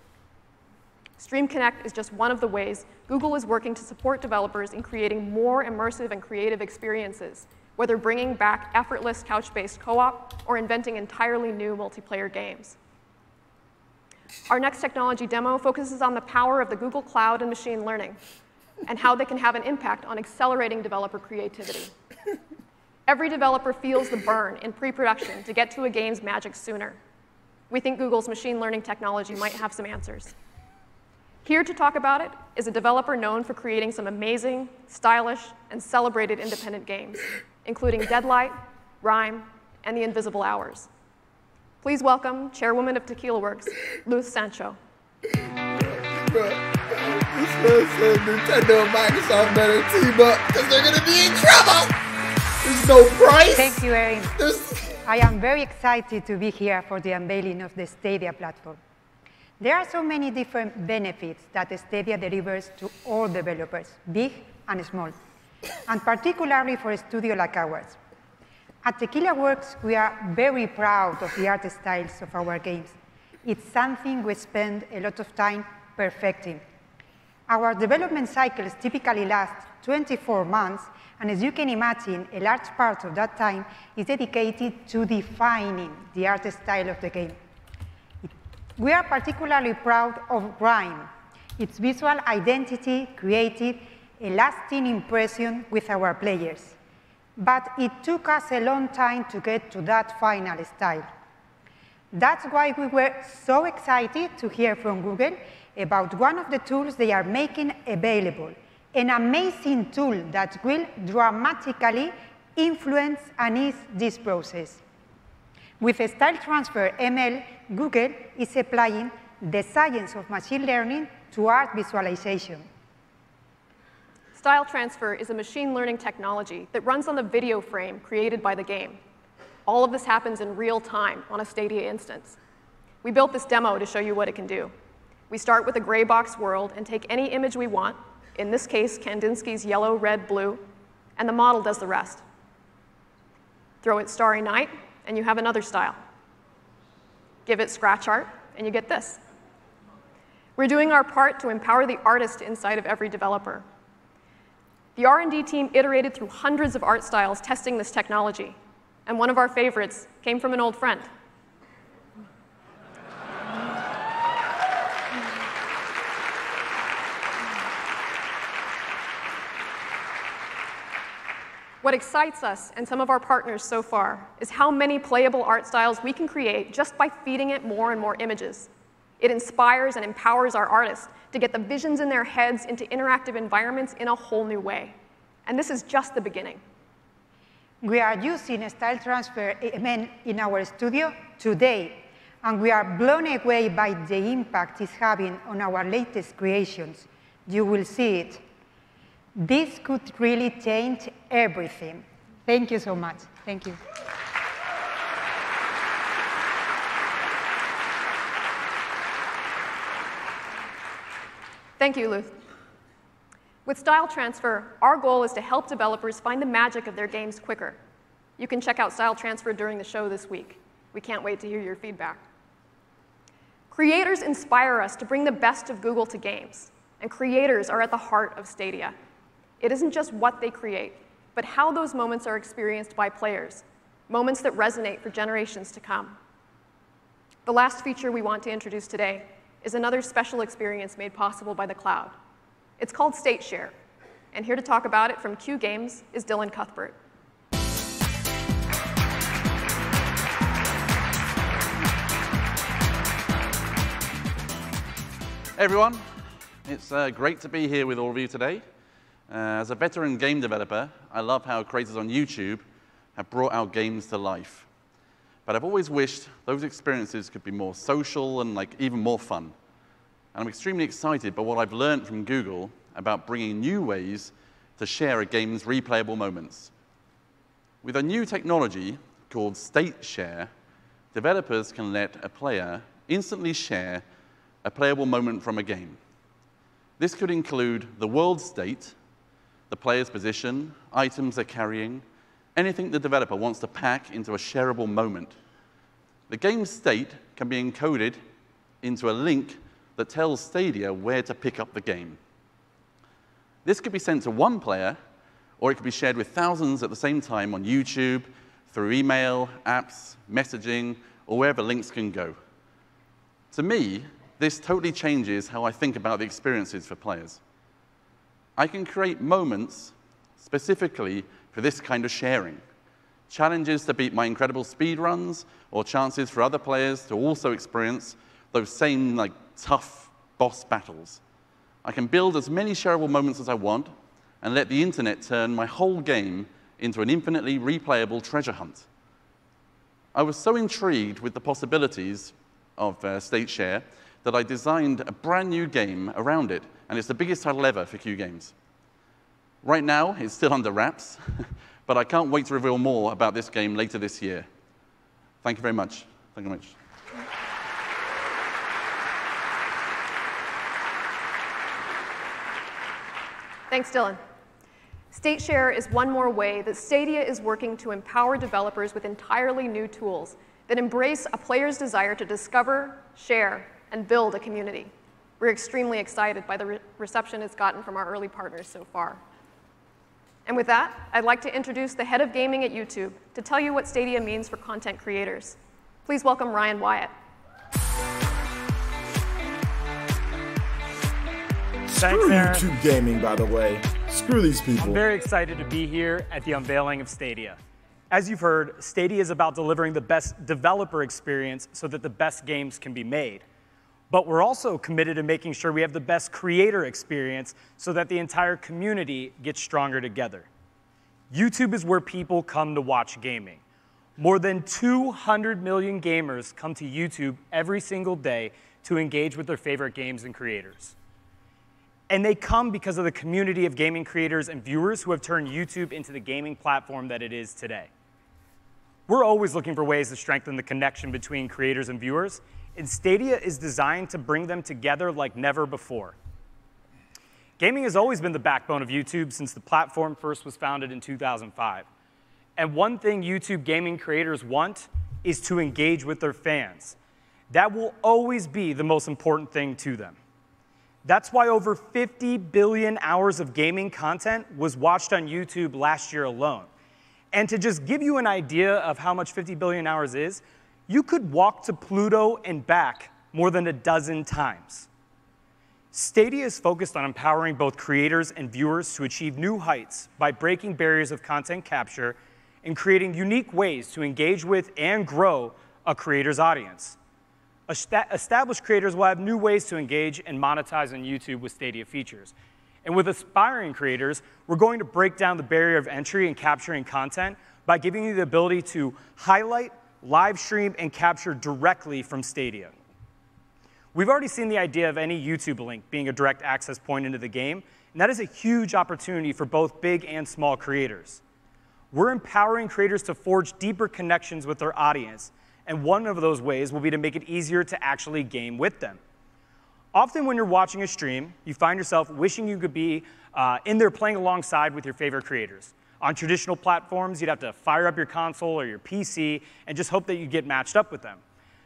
Stream Connect is just one of the ways Google is working to support developers in creating more immersive and creative experiences, whether bringing back effortless couch-based co-op or inventing entirely new multiplayer games. Our next technology demo focuses on the power of the Google Cloud and machine learning, and how they can have an impact on accelerating developer creativity. Every developer feels the burn in pre-production to get to a game's magic sooner. We think Google's machine learning technology might have some answers. Here to talk about it is a developer known for creating some amazing, stylish, and celebrated independent games, including Deadlight, Rhyme, and The Invisible Hours. Please welcome Chairwoman of Tequila Works, Luz Sancho. Bro, this man said Nintendo and Microsoft better team up because they're going to be in trouble. There's no price. Thank you, Erin. I am very excited to be here for the unveiling of the Stadia platform. There are so many different benefits that Stadia delivers to all developers, big and small, and particularly for a studio like ours. At Tequila Works, we are very proud of the art styles of our games. It's something we spend a lot of time perfecting. Our development cycles typically last 24 months, and as you can imagine, a large part of that time is dedicated to defining the art style of the game. We are particularly proud of Rhyme, its visual identity created a lasting impression with our players. But it took us a long time to get to that final style. That's why we were so excited to hear from Google about one of the tools they are making available, an amazing tool that will dramatically influence and ease this process. With Style Transfer ML, Google is applying the science of machine learning to art visualization. Style Transfer is a machine learning technology that runs on the video frame created by the game. All of this happens in real time on a Stadia instance. We built this demo to show you what it can do. We start with a gray box world and take any image we want, in this case, Kandinsky's yellow, red, blue, and the model does the rest. Throw it Starry Night, and you have another style. Give it scratch art, and you get this. We're doing our part to empower the artist inside of every developer. The R&D team iterated through hundreds of art styles testing this technology, and one of our favorites came from an old friend. What excites us and some of our partners so far is how many playable art styles we can create just by feeding it more and more images. It inspires and empowers our artists to get the visions in their heads into interactive environments in a whole new way. And this is just the beginning. We are using Style Transfer ML in our studio today, and we are blown away by the impact it's having on our latest creations. You will see it. This could really change everything. Thank you so much. Thank you. Thank you, Luz. With Style Transfer, our goal is to help developers find the magic of their games quicker. You can check out Style Transfer during the show this week. We can't wait to hear your feedback. Creators inspire us to bring the best of Google to games, and creators are at the heart of Stadia. It isn't just what they create, but how those moments are experienced by players, moments that resonate for generations to come. The last feature we want to introduce today is another special experience made possible by the cloud. It's called State Share. And here to talk about it from Q Games is Dylan Cuthbert. Hey everyone, it's great to be here with all of you today. As a veteran game developer, I love how creators on YouTube have brought our games to life. But I've always wished those experiences could be more social and even more fun. And I'm extremely excited by what I've learned from Google about bringing new ways to share a game's replayable moments. With a new technology called State Share, developers can let a player instantly share a playable moment from a game. This could include the world state, the player's position, items they're carrying, anything the developer wants to pack into a shareable moment. The game's state can be encoded into a link that tells Stadia where to pick up the game. This could be sent to one player, or it could be shared with thousands at the same time on YouTube, through email, apps, messaging, or wherever links can go. To me, this totally changes how I think about the experiences for players. I can create moments specifically for this kind of sharing. Challenges to beat my incredible speedruns, or chances for other players to also experience those same tough boss battles. I can build as many shareable moments as I want and let the internet turn my whole game into an infinitely replayable treasure hunt. I was so intrigued with the possibilities of State Share that I designed a brand new game around it, and it's the biggest title ever for Q Games. Right now, it's still under wraps, but I can't wait to reveal more about this game later this year. Thank you very much. Thank you very much. Thanks, Dylan. State Share is one more way that Stadia is working to empower developers with entirely new tools that embrace a player's desire to discover, share, and build a community. We're extremely excited by the reception it's gotten from our early partners so far. And with that, I'd like to introduce the head of gaming at YouTube to tell you what Stadia means for content creators. Please welcome Ryan Wyatt. Screw YouTube gaming, by the way. Screw these people. I'm very excited to be here at the unveiling of Stadia. As you've heard, Stadia is about delivering the best developer experience so that the best games can be made. But we're also committed to making sure we have the best creator experience so that the entire community gets stronger together. YouTube is where people come to watch gaming. More than 200 million gamers come to YouTube every single day to engage with their favorite games and creators. And they come because of the community of gaming creators and viewers who have turned YouTube into the gaming platform that it is today. We're always looking for ways to strengthen the connection between creators and viewers, and Stadia is designed to bring them together like never before. Gaming has always been the backbone of YouTube since the platform first was founded in 2005. And one thing YouTube gaming creators want is to engage with their fans. That will always be the most important thing to them. That's why over 50 billion hours of gaming content was watched on YouTube last year alone. And to just give you an idea of how much 50 billion hours is, you could walk to Pluto and back more than a dozen times. Stadia is focused on empowering both creators and viewers to achieve new heights by breaking barriers of content capture and creating unique ways to engage with and grow a creator's audience. Established creators will have new ways to engage and monetize on YouTube with Stadia features. And with aspiring creators, we're going to break down the barrier of entry in capturing content by giving you the ability to highlight, live stream, and capture directly from Stadia. We've already seen the idea of any YouTube link being a direct access point into the game, and that is a huge opportunity for both big and small creators. We're empowering creators to forge deeper connections with their audience, and one of those ways will be to make it easier to actually game with them. Often when you're watching a stream, you find yourself wishing you could be in there playing alongside with your favorite creators. On traditional platforms, you'd have to fire up your console or your PC and just hope that you get matched up with them.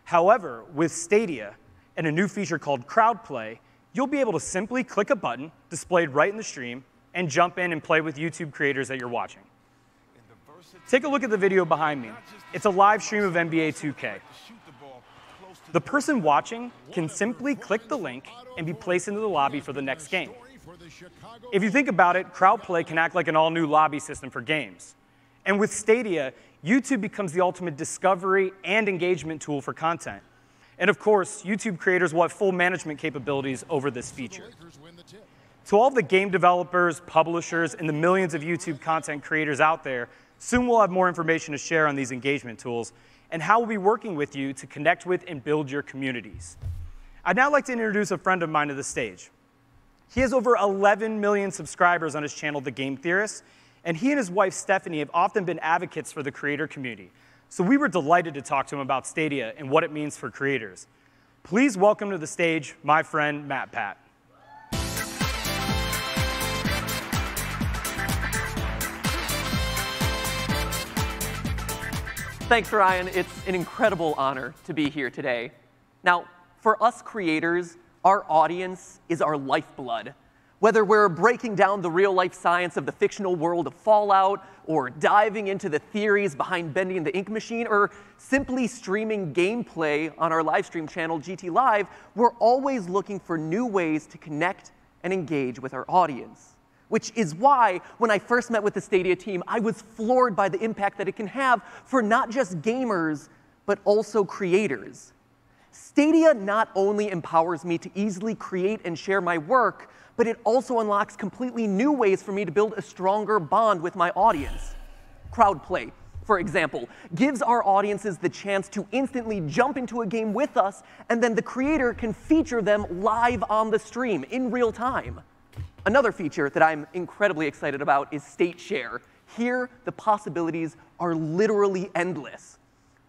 However, with Stadia and a new feature called Crowd Play, you'll be able to simply click a button displayed right in the stream and jump in and play with YouTube creators that you're watching. Take a look at the video behind me. It's a live stream of NBA 2K. The person watching can simply click the link and be placed into the lobby for the next game. If you think about it, crowd play can act like an all-new lobby system for games. And with Stadia, YouTube becomes the ultimate discovery and engagement tool for content. And of course, YouTube creators will have full management capabilities over this feature. To all the game developers, publishers, and the millions of YouTube content creators out there, soon we'll have more information to share on these engagement tools and how we'll be working with you to connect with and build your communities. I'd now like to introduce a friend of mine to the stage. He has over 11 million subscribers on his channel, The Game Theorist, and he and his wife, Stephanie, have often been advocates for the creator community. So we were delighted to talk to him about Stadia and what it means for creators. Please welcome to the stage my friend, Matt Pat. Thanks, Ryan. It's an incredible honor to be here today. Now, for us creators, our audience is our lifeblood. Whether we're breaking down the real-life science of the fictional world of Fallout, or diving into the theories behind bending the ink machine, or simply streaming gameplay on our live stream channel, GT Live, we're always looking for new ways to connect and engage with our audience. Which is why, when I first met with the Stadia team, I was floored by the impact that it can have for not just gamers, but also creators. Stadia not only empowers me to easily create and share my work, but it also unlocks completely new ways for me to build a stronger bond with my audience. Crowdplay, for example, gives our audiences the chance to instantly jump into a game with us, and then the creator can feature them live on the stream in real time. Another feature that I'm incredibly excited about is State Share. Here, the possibilities are literally endless.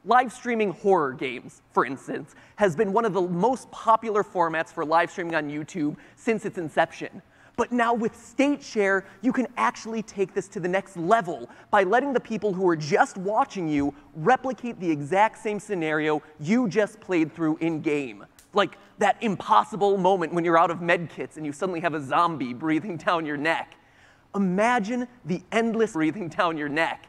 Live streaming horror games, for instance, has been one of the most popular formats for live streaming on YouTube since its inception. But now with State Share, you can actually take this to the next level by letting the people who are just watching you replicate the exact same scenario you just played through in-game. Like that impossible moment when you're out of med kits and you suddenly have a zombie breathing down your neck. Imagine the endless breathing down your neck.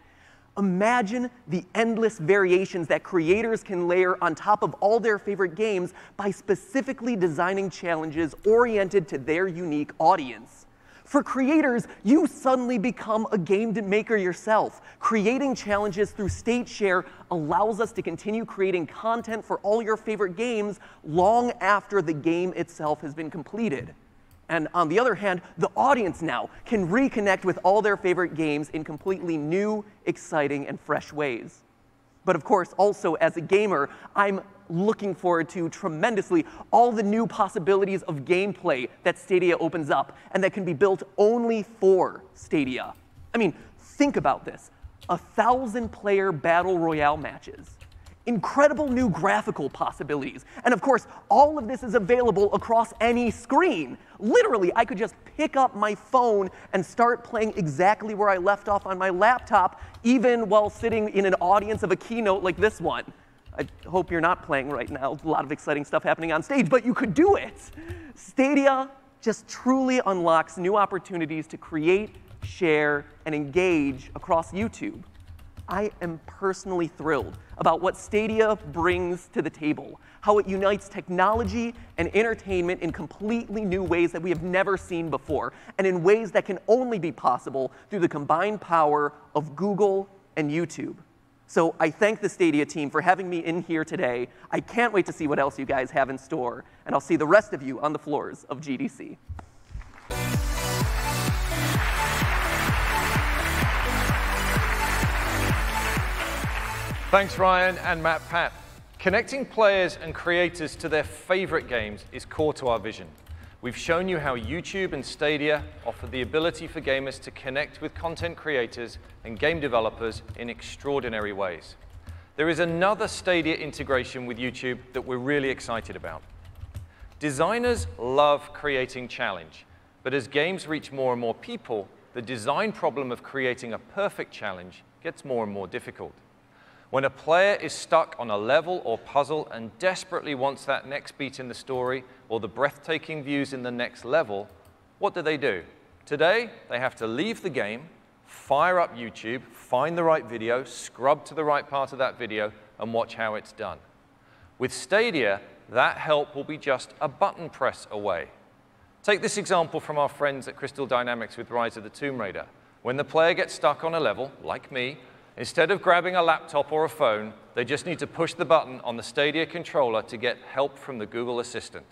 Imagine the endless variations that creators can layer on top of all their favorite games by specifically designing challenges oriented to their unique audience. For creators, you suddenly become a game maker yourself. Creating challenges through State Share allows us to continue creating content for all your favorite games long after the game itself has been completed. And on the other hand, the audience now can reconnect with all their favorite games in completely new, exciting, and fresh ways. But of course, also as a gamer, I'm looking forward to tremendously all the new possibilities of gameplay that Stadia opens up and that can be built only for Stadia. I mean, think about this. 1,000-player battle royale matches. Incredible new graphical possibilities. And of course, all of this is available across any screen. Literally, I could just pick up my phone and start playing exactly where I left off on my laptop, even while sitting in an audience of a keynote like this one. I hope you're not playing right now. A lot of exciting stuff happening on stage, but you could do it. Stadia just truly unlocks new opportunities to create, share, and engage across YouTube. I am personally thrilled about what Stadia brings to the table, how it unites technology and entertainment in completely new ways that we have never seen before, and in ways that can only be possible through the combined power of Google and YouTube. So I thank the Stadia team for having me in here today. I can't wait to see what else you guys have in store, and I'll see the rest of you on the floors of GDC. Thanks, Ryan and Matt Pat. Connecting players and creators to their favorite games is core to our vision. We've shown you how YouTube and Stadia offer the ability for gamers to connect with content creators and game developers in extraordinary ways. There is another Stadia integration with YouTube that we're really excited about. Designers love creating challenge, but as games reach more and more people, the design problem of creating a perfect challenge gets more and more difficult. When a player is stuck on a level or puzzle and desperately wants that next beat in the story or the breathtaking views in the next level, what do? Today, they have to leave the game, fire up YouTube, find the right video, scrub to the right part of that video, and watch how it's done. With Stadia, that help will be just a button press away. Take this example from our friends at Crystal Dynamics with Rise of the Tomb Raider. When the player gets stuck on a level, like me, instead of grabbing a laptop or a phone, they just need to push the button on the Stadia controller to get help from the Google Assistant.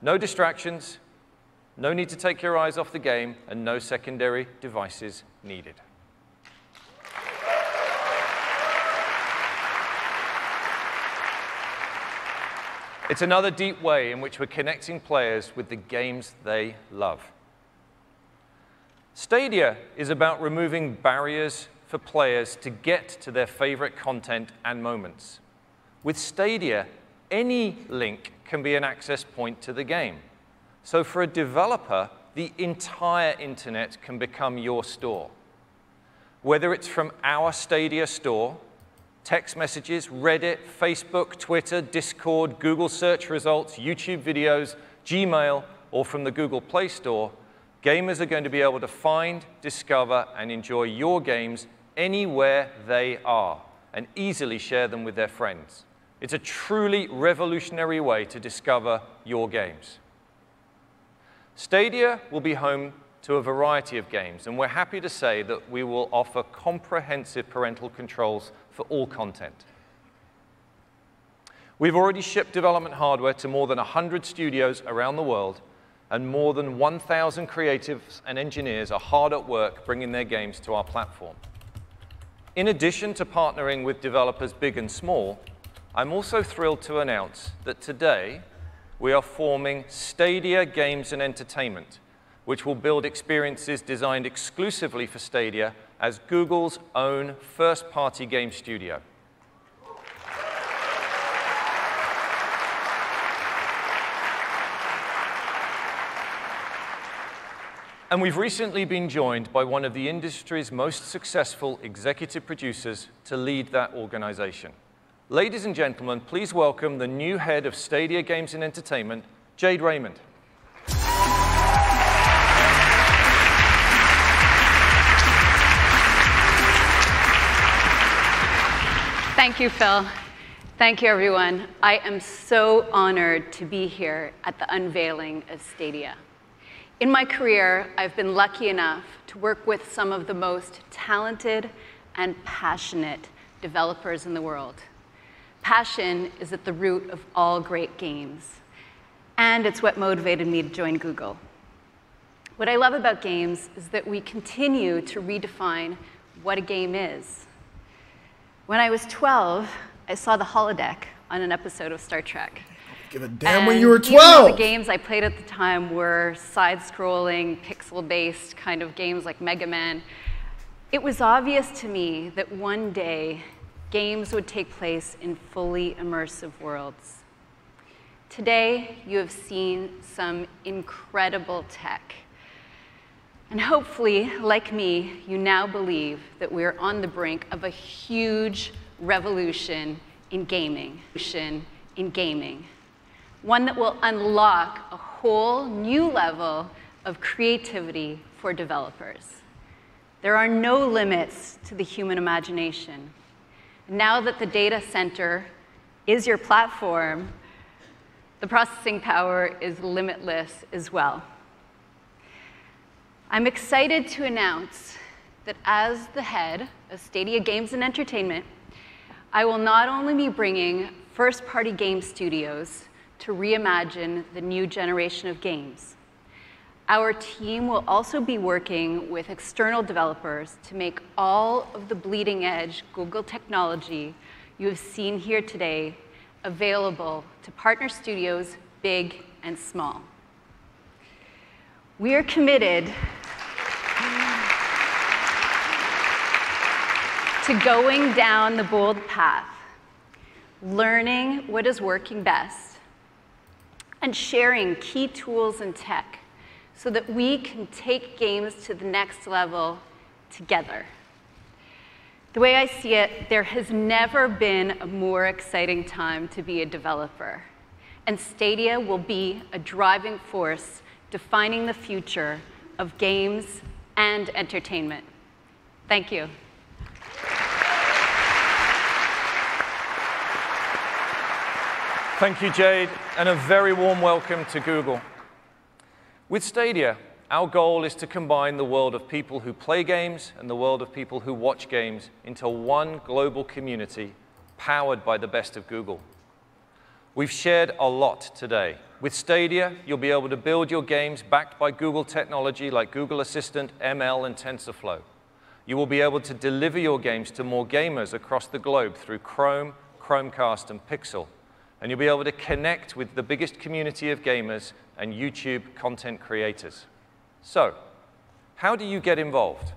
No distractions, no need to take your eyes off the game, and no secondary devices needed. It's another deep way in which we're connecting players with the games they love. Stadia is about removing barriers for players to get to their favorite content and moments. With Stadia, any link can be an access point to the game. So for a developer, the entire internet can become your store. Whether it's from our Stadia store, text messages, Reddit, Facebook, Twitter, Discord, Google search results, YouTube videos, Gmail, or from the Google Play Store, gamers are going to be able to find, discover, and enjoy your games anywhere they are, and easily share them with their friends. It's a truly revolutionary way to discover your games. Stadia will be home to a variety of games, and we're happy to say that we will offer comprehensive parental controls for all content. We've already shipped development hardware to more than 100 studios around the world, and more than 1,000 creatives and engineers are hard at work bringing their games to our platform. In addition to partnering with developers big and small, I'm also thrilled to announce that today we are forming Stadia Games and Entertainment, which will build experiences designed exclusively for Stadia as Google's own first-party game studio. And we've recently been joined by one of the industry's most successful executive producers to lead that organization. Ladies and gentlemen, please welcome the new head of Stadia Games and Entertainment, Jade Raymond. Thank you, Phil. Thank you, everyone. I am so honored to be here at the unveiling of Stadia. In my career, I've been lucky enough to work with some of the most talented and passionate developers in the world. Passion is at the root of all great games, and it's what motivated me to join Google. What I love about games is that we continue to redefine what a game is. When I was 12, I saw the holodeck on an episode of Star Trek. Give a damn when you were 12. Even though the games I played at the time were side-scrolling, pixel-based kind of games like Mega Man, it was obvious to me that one day games would take place in fully immersive worlds. Today, you have seen some incredible tech. And hopefully, like me, you now believe that we're on the brink of a huge revolution in gaming. One that will unlock a whole new level of creativity for developers. There are no limits to the human imagination. Now that the data center is your platform, the processing power is limitless as well. I'm excited to announce that as the head of Stadia Games and Entertainment, I will not only be bringing first-party game studios to reimagine the new generation of games. Our team will also be working with external developers to make all of the bleeding-edge Google technology you have seen here today available to partner studios big and small. We are committed to going down the bold path, learning what is working best, and sharing key tools and tech so that we can take games to the next level together. The way I see it, there has never been a more exciting time to be a developer. And Stadia will be a driving force defining the future of games and entertainment. Thank you. Thank you, Jade, and a very warm welcome to Google. With Stadia, our goal is to combine the world of people who play games and the world of people who watch games into one global community powered by the best of Google. We've shared a lot today. With Stadia, you'll be able to build your games backed by Google technology like Google Assistant, ML, and TensorFlow. You will be able to deliver your games to more gamers across the globe through Chrome, Chromecast, and Pixel. And you'll be able to connect with the biggest community of gamers and YouTube content creators. So, how do you get involved?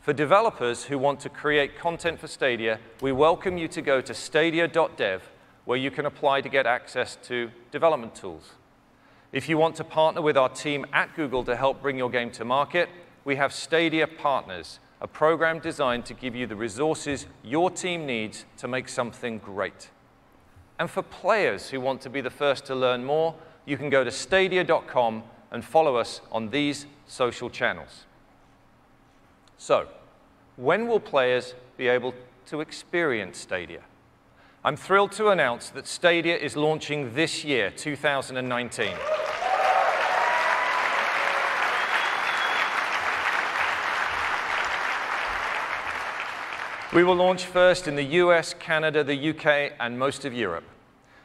For developers who want to create content for Stadia, we welcome you to go to stadia.dev, where you can apply to get access to development tools. If you want to partner with our team at Google to help bring your game to market, we have Stadia Partners, a program designed to give you the resources your team needs to make something great. And for players who want to be the first to learn more, you can go to stadia.com and follow us on these social channels. So, when will players be able to experience Stadia? I'm thrilled to announce that Stadia is launching this year, 2019. We will launch first in the US, Canada, the UK, and most of Europe.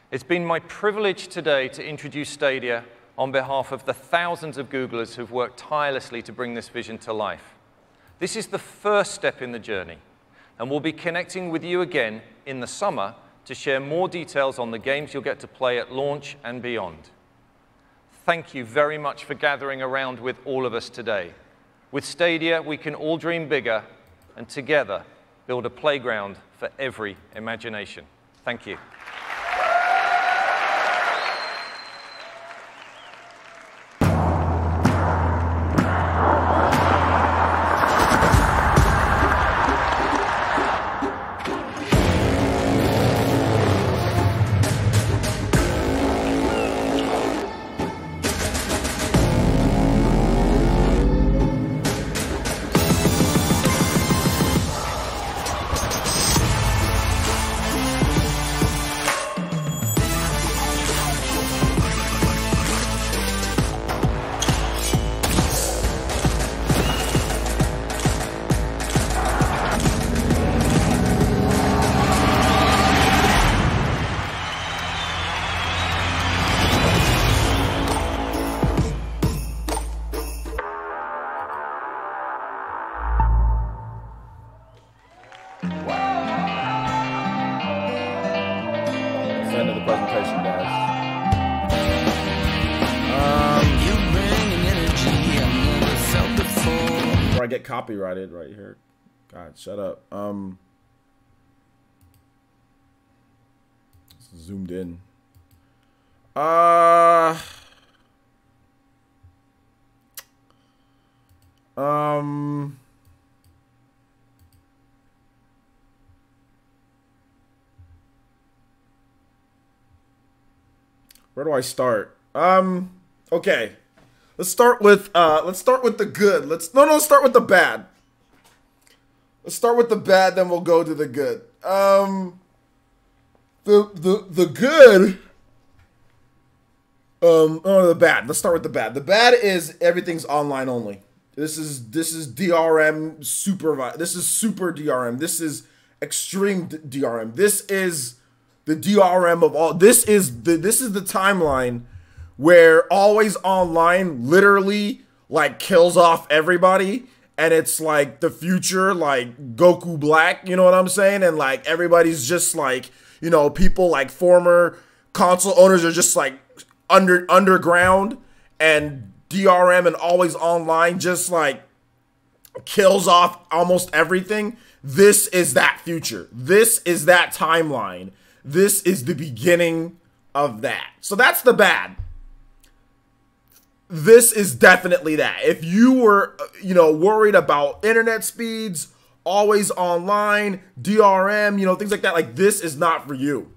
It's been my privilege today to introduce Stadia on behalf of the thousands of Googlers who've worked tirelessly to bring this vision to life. This is the first step in the journey, and we'll be connecting with you again in the summer to share more details on the games you'll get to play at launch and beyond. Thank you very much for gathering around with all of us today. With Stadia, we can all dream bigger and together build a playground for every imagination. Thank you. Get copyrighted right here. God, shut up. Zoomed in. Where do I start? Okay. Let's start with the good. Let's start with the bad. Let's start with the bad, then we'll go to the good. The good. The bad. Let's start with the bad. The bad is everything's online only. This is DRM supervised. This is super DRM. This is extreme DRM. This is the DRM of all. This is the timeline where always online literally like kills off everybody, and it's like the future, like Goku Black, you know what I'm saying? And like everybody's just like, you know, people like former console owners are just like underground, and DRM and always online just like kills off almost everything. This is that future. This is that timeline. This is the beginning of that. So that's the bad. This is definitely that. If you were, you know, worried about internet speeds, always online, DRM, you know, things like that, like this is not for you.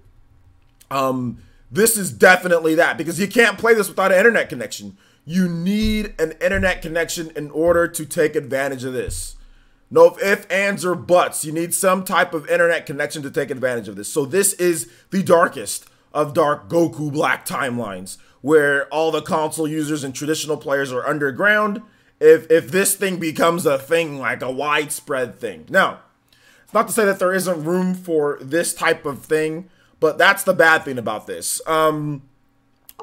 This is definitely that, because you can't play this without an internet connection. You need an internet connection in order to take advantage of this. No ifs, ands, or buts. You need some type of internet connection to take advantage of this. So this is the darkest of dark Goku Black timelines, where all the console users and traditional players are underground, if this thing becomes a thing, like a widespread thing. Now, it's not to say that there isn't room for this type of thing, but that's the bad thing about this.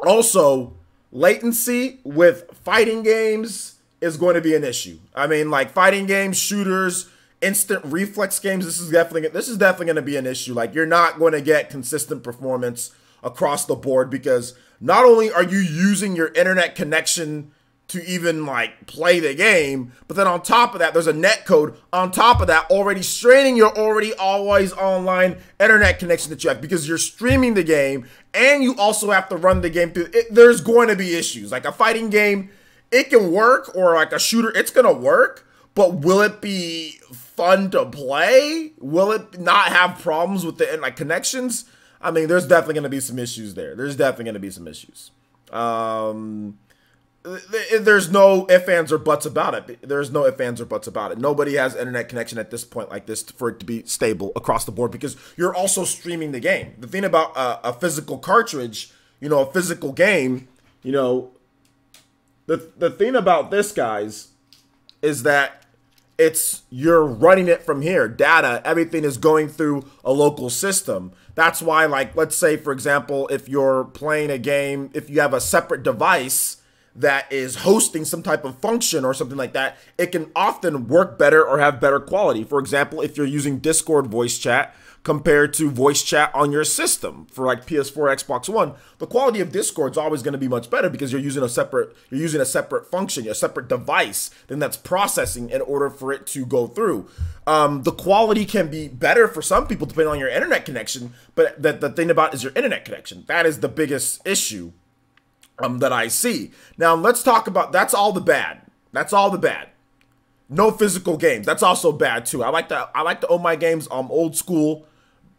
Also, latency with fighting games is going to be an issue. I mean, like fighting games, shooters, instant reflex games, this is definitely going to be an issue. Like, you're not going to get consistent performance across the board, because not only are you using your internet connection to even like play the game, but then on top of that, there's a net code on top of that already straining your already always online internet connection that you have, because you're streaming the game and you also have to run the game through it. There's going to be issues. Like a fighting game, it can work, or like a shooter, it's going to work, but will it be fun to play? Will it not have problems with the like connections? I mean, there's definitely going to be some issues there. There's definitely going to be some issues. There's no ifs, ands, or buts about it. There's no ifs, ands, or buts about it. Nobody has internet connection at this point like this for it to be stable across the board, because you're also streaming the game. The thing about a physical cartridge, you know, a physical game, you know, the thing about this, guys, is that you're running it from here. Data, everything is going through a local system. That's why, like, let's say, for example, if you're playing a game, if you have a separate device that is hosting some type of function or something like that, it can often work better or have better quality. For example, if you're using Discord voice chat compared to voice chat on your system for like PS4, Xbox One, the quality of Discord is always going to be much better, because you're using a separate function, a separate device, then that's processing in order for it to go through. The quality can be better for some people depending on your internet connection, but the thing about is your internet connection. That is the biggest issue that I see. Now let's talk about, that's all the bad. That's all the bad. No physical games. That's also bad too. I like to own my games old school,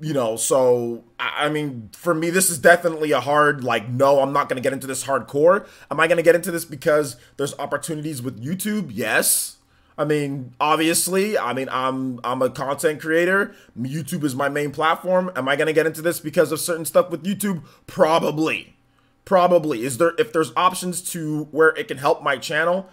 you know, so I mean, for me, this is definitely a hard, like, no, I'm not going to get into this hardcore. Am I going to get into this because there's opportunities with YouTube? Yes. I mean, obviously, I mean, I'm a content creator. YouTube is my main platform. Am I going to get into this because of certain stuff with YouTube? Probably. Probably. If there's options to where it can help my channel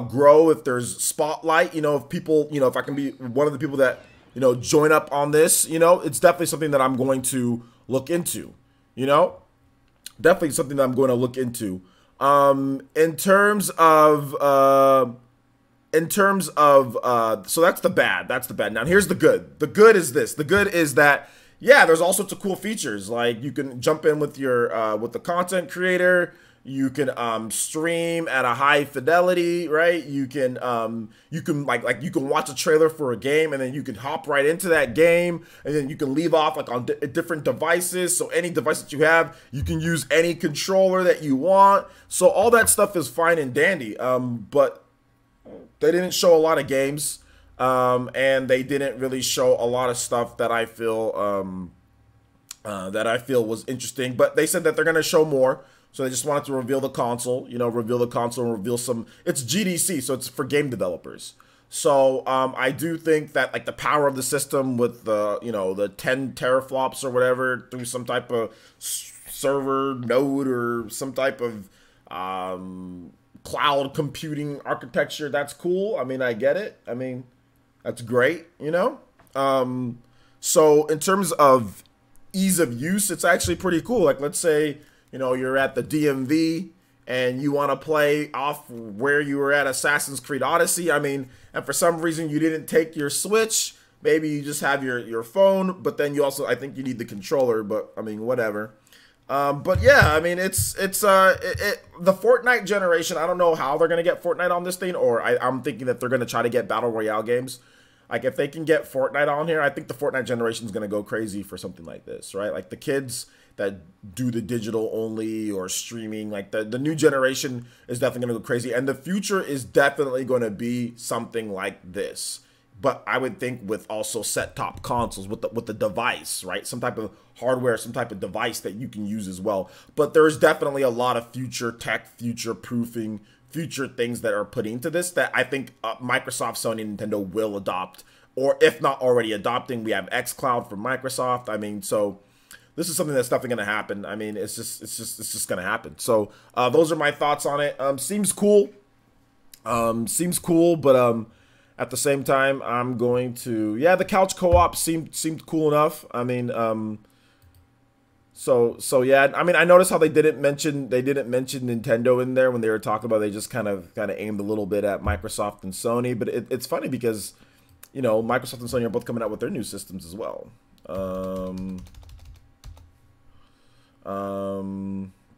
grow, if there's spotlight, you know, if people, you know, if I can be one of the people that, you know, join up on this, you know, it's definitely something that I'm going to look into, you know, definitely something that I'm going to look into. In terms of, so that's the bad. That's the bad. Now here's the good. The good is this. The good is that, yeah, there's all sorts of cool features. Like you can jump in with your with the content creator. You can stream at a high fidelity, right? You can you can watch a trailer for a game, and then you can hop right into that game, and then you can leave off like on different devices. So any device that you have, you can use any controller that you want. So all that stuff is fine and dandy. But they didn't show a lot of games. And they didn't really show a lot of stuff that I feel was interesting. But they said that they're going to show more. So they just wanted to reveal the console, you know, and reveal some. It's GDC, so it's for game developers. So I do think that like the power of the system with the, you know, the 10 teraflops or whatever through some type of server node or some type of cloud computing architecture, that's cool. I mean, I get it. I mean, that's great, you know? So in terms of ease of use, it's actually pretty cool. Like, let's say, you know, you're at the DMV and you want to play off where you were at Assassin's Creed Odyssey. I mean, and for some reason you didn't take your Switch. Maybe you just have your phone, but then you also, I think you need the controller, but I mean, whatever. But yeah, I mean, it's the Fortnite generation. I don't know how they're going to get Fortnite on this thing, or I'm thinking that they're going to try to get Battle Royale games. Like, if they can get Fortnite on here, I think the Fortnite generation is going to go crazy for something like this, right? Like, the kids that do the digital only or streaming, like, the new generation is definitely going to go crazy. And the future is definitely going to be something like this. But I would think with also set-top consoles, with the device, right? Some type of hardware, some type of device that you can use as well. But there's definitely a lot of future tech, future proofing, future things that are put into this that I think Microsoft, Sony, and Nintendo will adopt, or if not already adopting. We have xCloud from Microsoft. I mean, so this is something that's definitely going to happen. I mean, it's just going to happen. So those are my thoughts on it. Seems cool. Seems cool, but at the same time, I'm going to, yeah, the couch co-op seemed cool enough. I mean, so yeah, I mean, I noticed how they didn't mention Nintendo in there when they were talking about. They just kind of aimed a little bit at Microsoft and Sony, but it's funny because, you know, Microsoft and Sony are both coming out with their new systems as well.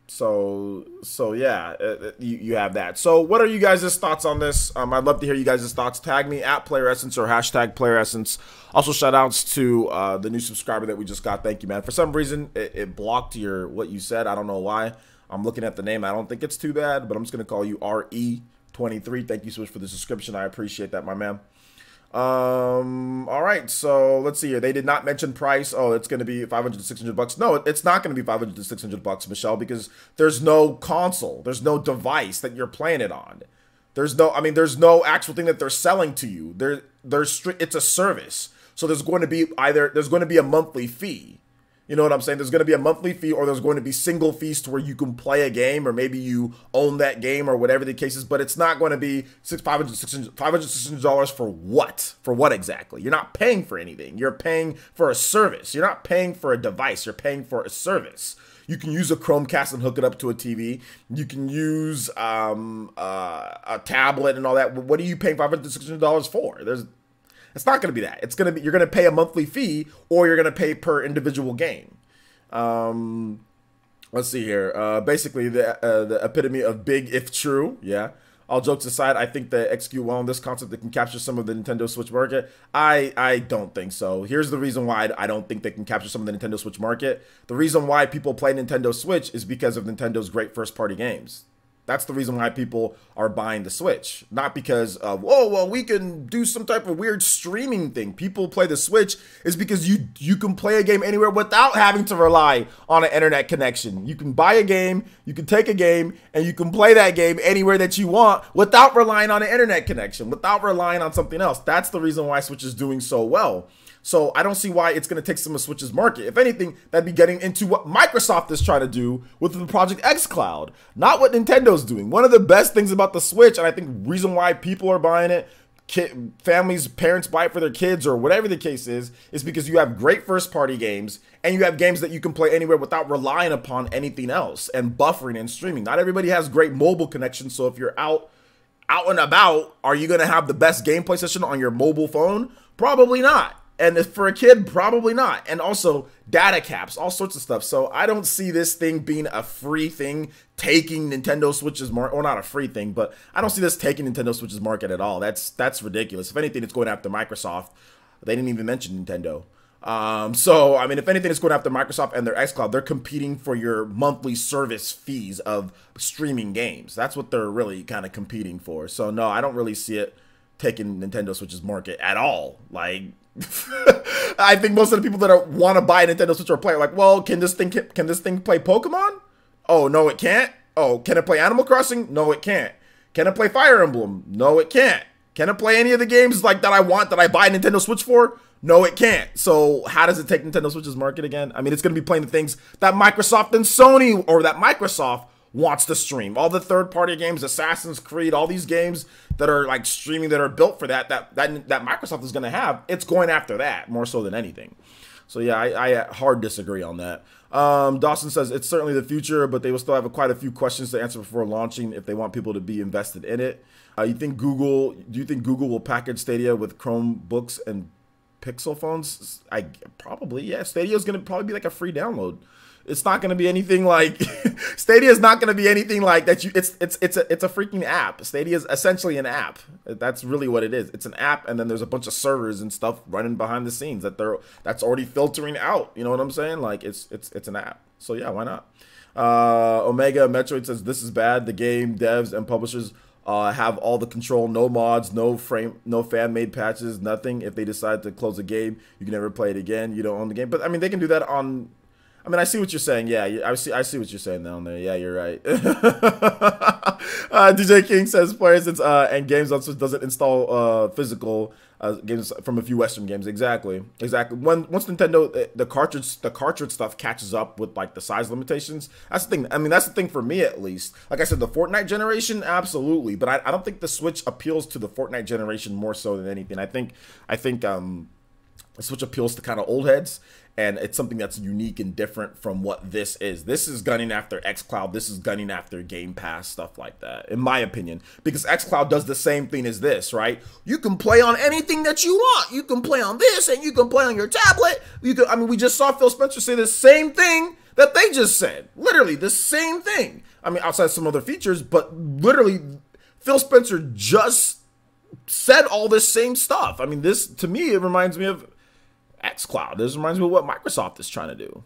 So yeah, you have that. So what are you guys' thoughts on this? I'd love to hear you guys' thoughts. Tag me at PlayerEssence or hashtag PlayerEssence. Also, shout outs to the new subscriber that we just got. Thank you, man. For some reason, it blocked what you said. I don't know why. I'm looking at the name. I don't think it's too bad, but I'm just going to call you RE23. Thank you so much for the subscription. I appreciate that, my man. All right, so let's see here. They did not mention price. Oh, it's going to be 500 to 600 bucks. No, it's not going to be 500 to 600 bucks, Michelle, because there's no console. There's no device that you're playing it on. There's no actual thing that they're selling to you. It's a service. So there's going to be a monthly fee. You know what I'm saying? There's going to be a monthly fee, or there's going to be single fees to where you can play a game, or maybe you own that game, or whatever the case is. But it's not going to be $500 to $600 for what? For what exactly? You're not paying for anything. You're paying for a service. You're not paying for a device. You're paying for a service. You can use a Chromecast and hook it up to a TV. You can use a tablet and all that. What are you paying $500 to $600 for? It's not going to be that. It's going to be, you're going to pay a monthly fee, or you're going to pay per individual game. Let's see here. Basically, the epitome of big if true. Yeah. All jokes aside, I think they execute well on this concept that can capture some of the Nintendo Switch market. I don't think so. Here's the reason why I don't think they can capture some of the Nintendo Switch market. The reason why people play Nintendo Switch is because of Nintendo's great first-party games. That's the reason why people are buying the Switch. Not because of, oh, well, we can do some type of weird streaming thing. People play the Switch is because you can play a game anywhere without having to rely on an internet connection. You can buy a game, you can take a game, and you can play that game anywhere that you want without relying on an internet connection, without relying on something else. That's the reason why Switch is doing so well. So I don't see why it's going to take some of Switch's market. If anything, that'd be getting into what Microsoft is trying to do with the Project X Cloud, not what Nintendo's doing. One of the best things about the Switch, and I think reason why people are buying it, families, parents buy it for their kids or whatever the case is because you have great first-party games, and you have games that you can play anywhere without relying upon anything else and buffering and streaming. Not everybody has great mobile connections, so if you're out and about, are you going to have the best gameplay session on your mobile phone? Probably not. And for a kid, probably not. And also data caps, all sorts of stuff. So I don't see this thing being a free thing taking Nintendo Switch's market, or not a free thing, but I don't see this taking Nintendo Switch's market at all. That's ridiculous. If anything, it's going after Microsoft. They didn't even mention Nintendo. So, I mean, if anything, it's going after Microsoft and their xCloud. They're competing for your monthly service fees of streaming games. That's what they're really kind of competing for. So, no, I don't really see it taking Nintendo Switch's market at all. Like, I think most of the people that want to buy a Nintendo Switch or play are like, well, can this thing play Pokemon? Oh, no, it can't. Oh, can it play Animal Crossing? No, it can't. Can it play Fire Emblem? No, it can't. Can it play any of the games like that I want, that I buy a Nintendo Switch for? No, it can't. So how does it take Nintendo Switch's market again? I mean, it's going to be playing the things that Microsoft and Sony, or that Microsoft wants to stream. All the third-party games, Assassin's Creed, all these games that are like streaming, that are built for that Microsoft is going to have. It's going after that more so than anything. So yeah, I hard disagree on that. Dawson says it's certainly the future, but they will still have quite a few questions to answer before launching if they want people to be invested in it. Do you think Google will package Stadia with Chromebooks and Pixel phones? Probably, yeah. Stadia is going to probably be like a free download. It's not going to be anything like Stadia is not going to be anything like that. It's a freaking app. Stadia is essentially an app. That's really what it is. It's an app, and then there's a bunch of servers and stuff running behind the scenes that's already filtering out. You know what I'm saying? Like it's an app. So yeah, why not? Omega Metroid says this is bad. The game devs and publishers have all the control, no mods, no fan-made patches, nothing. If they decide to close a game, you can never play it again. You don't own the game. But I mean, they can do that on. I mean, I see what you're saying. Yeah, I see what you're saying down there. Yeah, you're right. DJ King says players and games on Switch doesn't install physical games from a few Western games. Exactly. Once Nintendo the cartridge stuff catches up with like the size limitations, that's the thing. I mean, that's the thing for me at least. Like I said, the Fortnite generation, absolutely, but I don't think the Switch appeals to the Fortnite generation more so than anything. I think the Switch appeals to kind of old heads. And it's something that's unique and different from what this is. This is gunning after xCloud. This is gunning after Game Pass, stuff like that, in my opinion. Because xCloud does the same thing as this, right? You can play on anything that you want. You can play on this, and you can play on your tablet. I mean, we just saw Phil Spencer say the same thing that they just said. Literally, the same thing. I mean, outside some other features, but literally, Phil Spencer just said all this same stuff. I mean, this, to me, it reminds me of xCloud. This reminds me of what Microsoft is trying to do.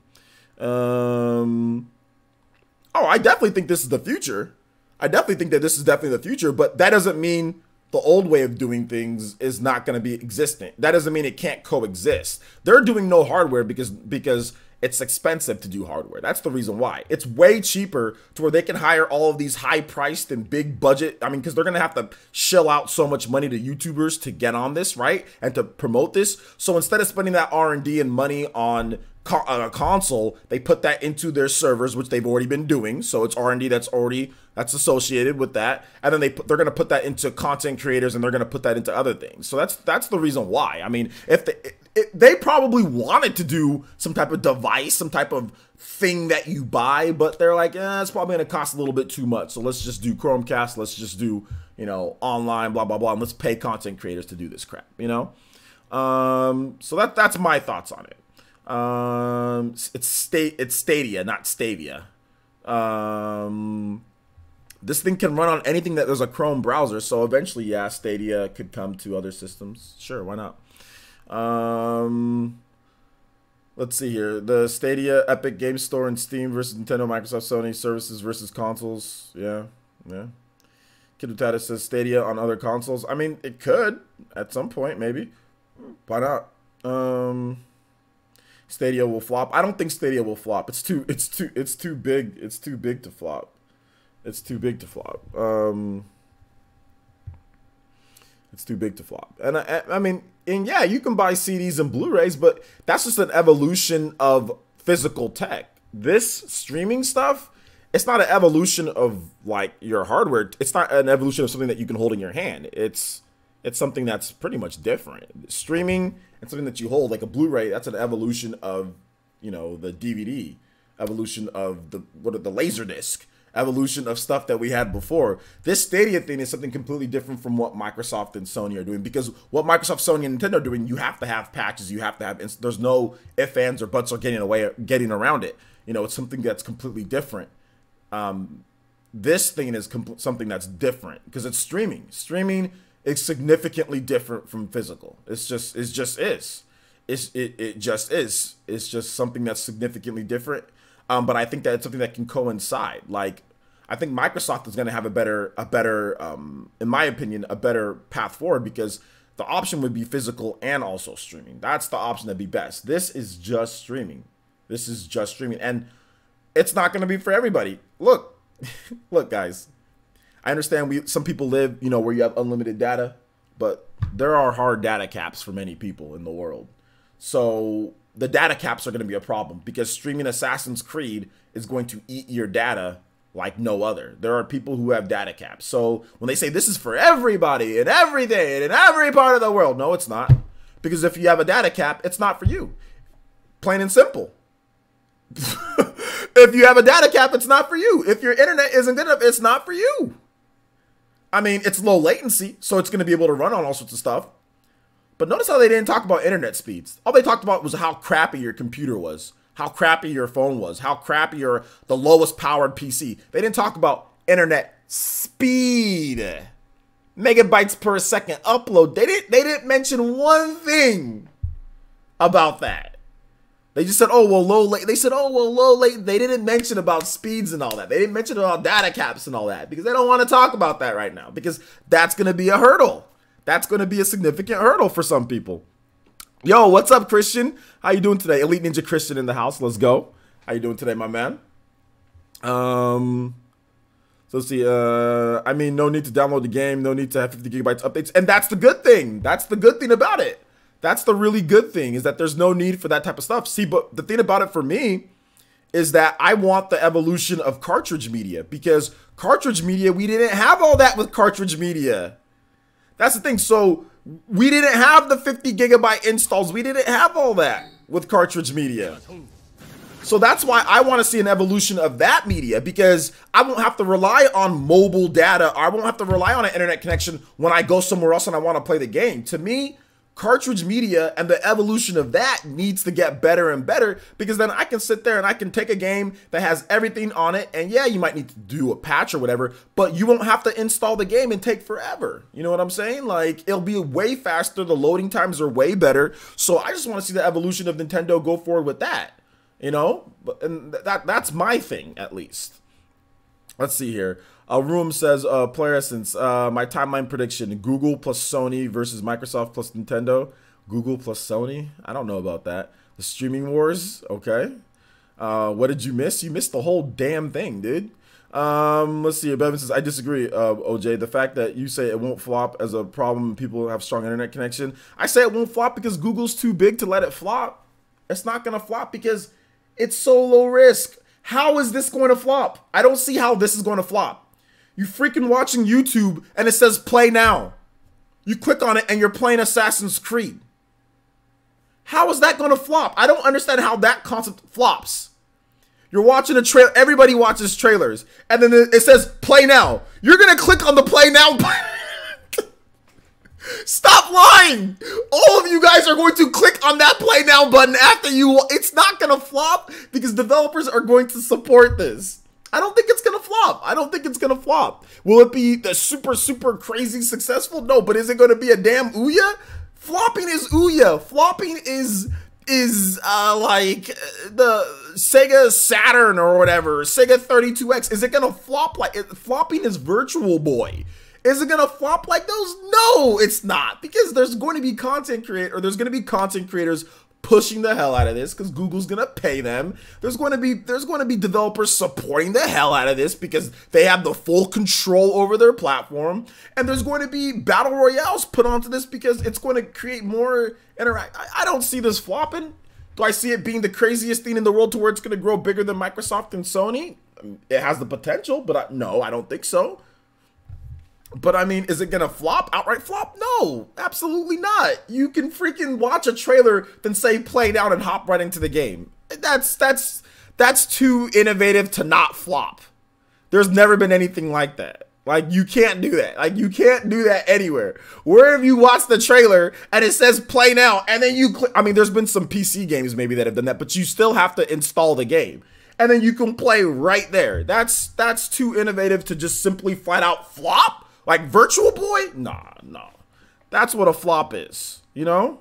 I definitely think this is the future. I definitely think that this is definitely the future, but that doesn't mean the old way of doing things is not going to be existent. That doesn't mean it can't coexist. They're doing no hardware because it's expensive to do hardware. That's the reason why. It's way cheaper to where they can hire all of these high-priced and big budget. I mean, because they're going to have to shell out so much money to YouTubers to get on this, right? And to promote this. So instead of spending that R&D and money on a console, they put that into their servers, which they've already been doing. So it's R&D that's associated with that. And then they're going to put that into content creators, and they're going to put that into other things. So that's the reason why. I mean, if they probably wanted to do some type of device, some type of thing that you buy, but they're like, it's probably going to cost a little bit too much. So let's just do Chromecast. Let's just do, online, blah, blah, blah. And let's pay content creators to do this crap, So that's my thoughts on it. It's Stadia, not Stavia. This thing can run on anything that there's a Chrome browser. So eventually, yeah, Stadia could come to other systems. Sure, why not? Let's see here. The Stadia, Epic Game Store, and Steam versus Nintendo, Microsoft, Sony services versus consoles. Yeah. Kid Utata says Stadia on other consoles. I mean, it could at some point, maybe. Why not? Stadia will flop. I don't think Stadia will flop. It's too big. It's too big to flop. It's too big to flop. It's too big to flop. And I mean, and yeah, you can buy CDs and Blu-rays, but that's just an evolution of physical tech. This streaming stuff, it's not an evolution of like your hardware. It's not an evolution of something that you can hold in your hand. It's something that's pretty much different. Streaming and something that you hold, like a Blu-ray, that's an evolution of, the DVD, evolution of the Laserdisc, evolution of stuff that we had before. This Stadia thing is something completely different from what Microsoft and Sony are doing, because what Microsoft, Sony, and Nintendo are doing, you have to have patches, you have to have, there's no ifs, ands, or buts or getting around it. It's something that's completely different. This thing is something that's different because it's streaming. Streaming is significantly different from physical. It just is. It just is. It's just something that's significantly different. But I think that it's something that can coincide. Like, I think Microsoft is going to have a better, in my opinion, a better path forward, because the option would be physical and also streaming. That's the option that'd be best. This is just streaming. And it's not going to be for everybody. Look, guys, I understand some people live, where you have unlimited data, but there are hard data caps for many people in the world. So the data caps are going to be a problem, because streaming Assassin's Creed is going to eat your data like no other. There are people who have data caps. So when they say this is for everybody and everything and in every part of the world, no, it's not. Because if you have a data cap, it's not for you. Plain and simple. If you have a data cap, it's not for you. If your internet isn't good enough, it's not for you. I mean, it's low latency, so it's going to be able to run on all sorts of stuff. But notice how they didn't talk about internet speeds. All they talked about was how crappy your computer was, how crappy your phone was, how crappy the lowest powered PC. They didn't talk about internet speed, megabytes per second upload. They didn't mention one thing about that. They just said, oh, well, low late. They said, oh, well, low late. They didn't mention about speeds and all that. They didn't mention about data caps and all that, because they don't want to talk about that right now, because that's going to be a hurdle. That's going to be a significant hurdle for some people. Yo, what's up, Christian? How you doing today? Elite Ninja Christian in the house. Let's go. How you doing today, my man? So let's see. I mean, no need to download the game. No need to have 50 gigabytes updates. And that's the good thing. That's the good thing about it. That's the really good thing, is that there's no need for that type of stuff. See, but the thing about it for me is that I want the evolution of cartridge media, because cartridge media, we didn't have all that with cartridge media. That's the thing. So we didn't have the 50 gigabyte installs. We didn't have all that with cartridge media. So that's why I want to see an evolution of that media, because I won't have to rely on mobile data. I won't have to rely on an internet connection when I go somewhere else and I want to play the game. To me, cartridge media and the evolution of that needs to get better and better, because then I can sit there and I can take a game that has everything on it, and yeah, you might need to do a patch or whatever, but you won't have to install the game and take forever. You know what I'm saying? Like, it'll be way faster. The loading times are way better. So I just want to see the evolution of Nintendo go forward with that. You know, and that's my thing, at least. Let's see here. Room says, player essence, my timeline prediction, Google plus Sony versus Microsoft plus Nintendo. Google plus Sony? I don't know about that. The streaming wars? Okay. What did you miss? You missed the whole damn thing, dude. Let's see. Bevan says, I disagree, OJ. The fact that you say it won't flop as a problem, people have strong internet connection. I say it won't flop because Google's too big to let it flop. It's not going to flop because it's so low risk. How is this going to flop? I don't see how this is going to flop. You freaking watching YouTube and it says play now. You click on it and you're playing Assassin's Creed. How is that going to flop? I don't understand how that concept flops. You're watching a trailer. Everybody watches trailers. And then it says play now. You're going to click on the play now button. Stop lying! All of you guys are going to click on that play now button after you. It's not going to flop because developers are going to support this. I don't think it's going to flop. I don't think it's going to flop. Will it be the super crazy successful? No, but is it going to be a damn Ouya? Flopping is Ouya. Flopping is like the Sega Saturn or whatever, Sega 32X. Is it going to flop like flopping is Virtual Boy? Is it gonna flop like those? No, it's not, because there's going to be content creators pushing the hell out of this because Google's gonna pay them. There's going to be developers supporting the hell out of this because they have the full control over their platform, and there's going to be battle royales put onto this because it's going to create more interact. I don't see this flopping. Do I see it being the craziest thing in the world to where it's going to grow bigger than Microsoft and Sony? It has the potential, but no, I don't think so. But I mean, is it gonna flop? Outright flop? No, absolutely not. You can freaking watch a trailer, then say play down and hop right into the game. That's too innovative to not flop. There's never been anything like that. Like, you can't do that. Like, you can't do that anywhere. Wherever you watch the trailer and it says play now, and then you click. I mean, there's been some PC games maybe that have done that, but you still have to install the game. And then you can play right there. That's too innovative to just simply flat out flop. Like Virtual Boy? Nah. That's what a flop is, you know?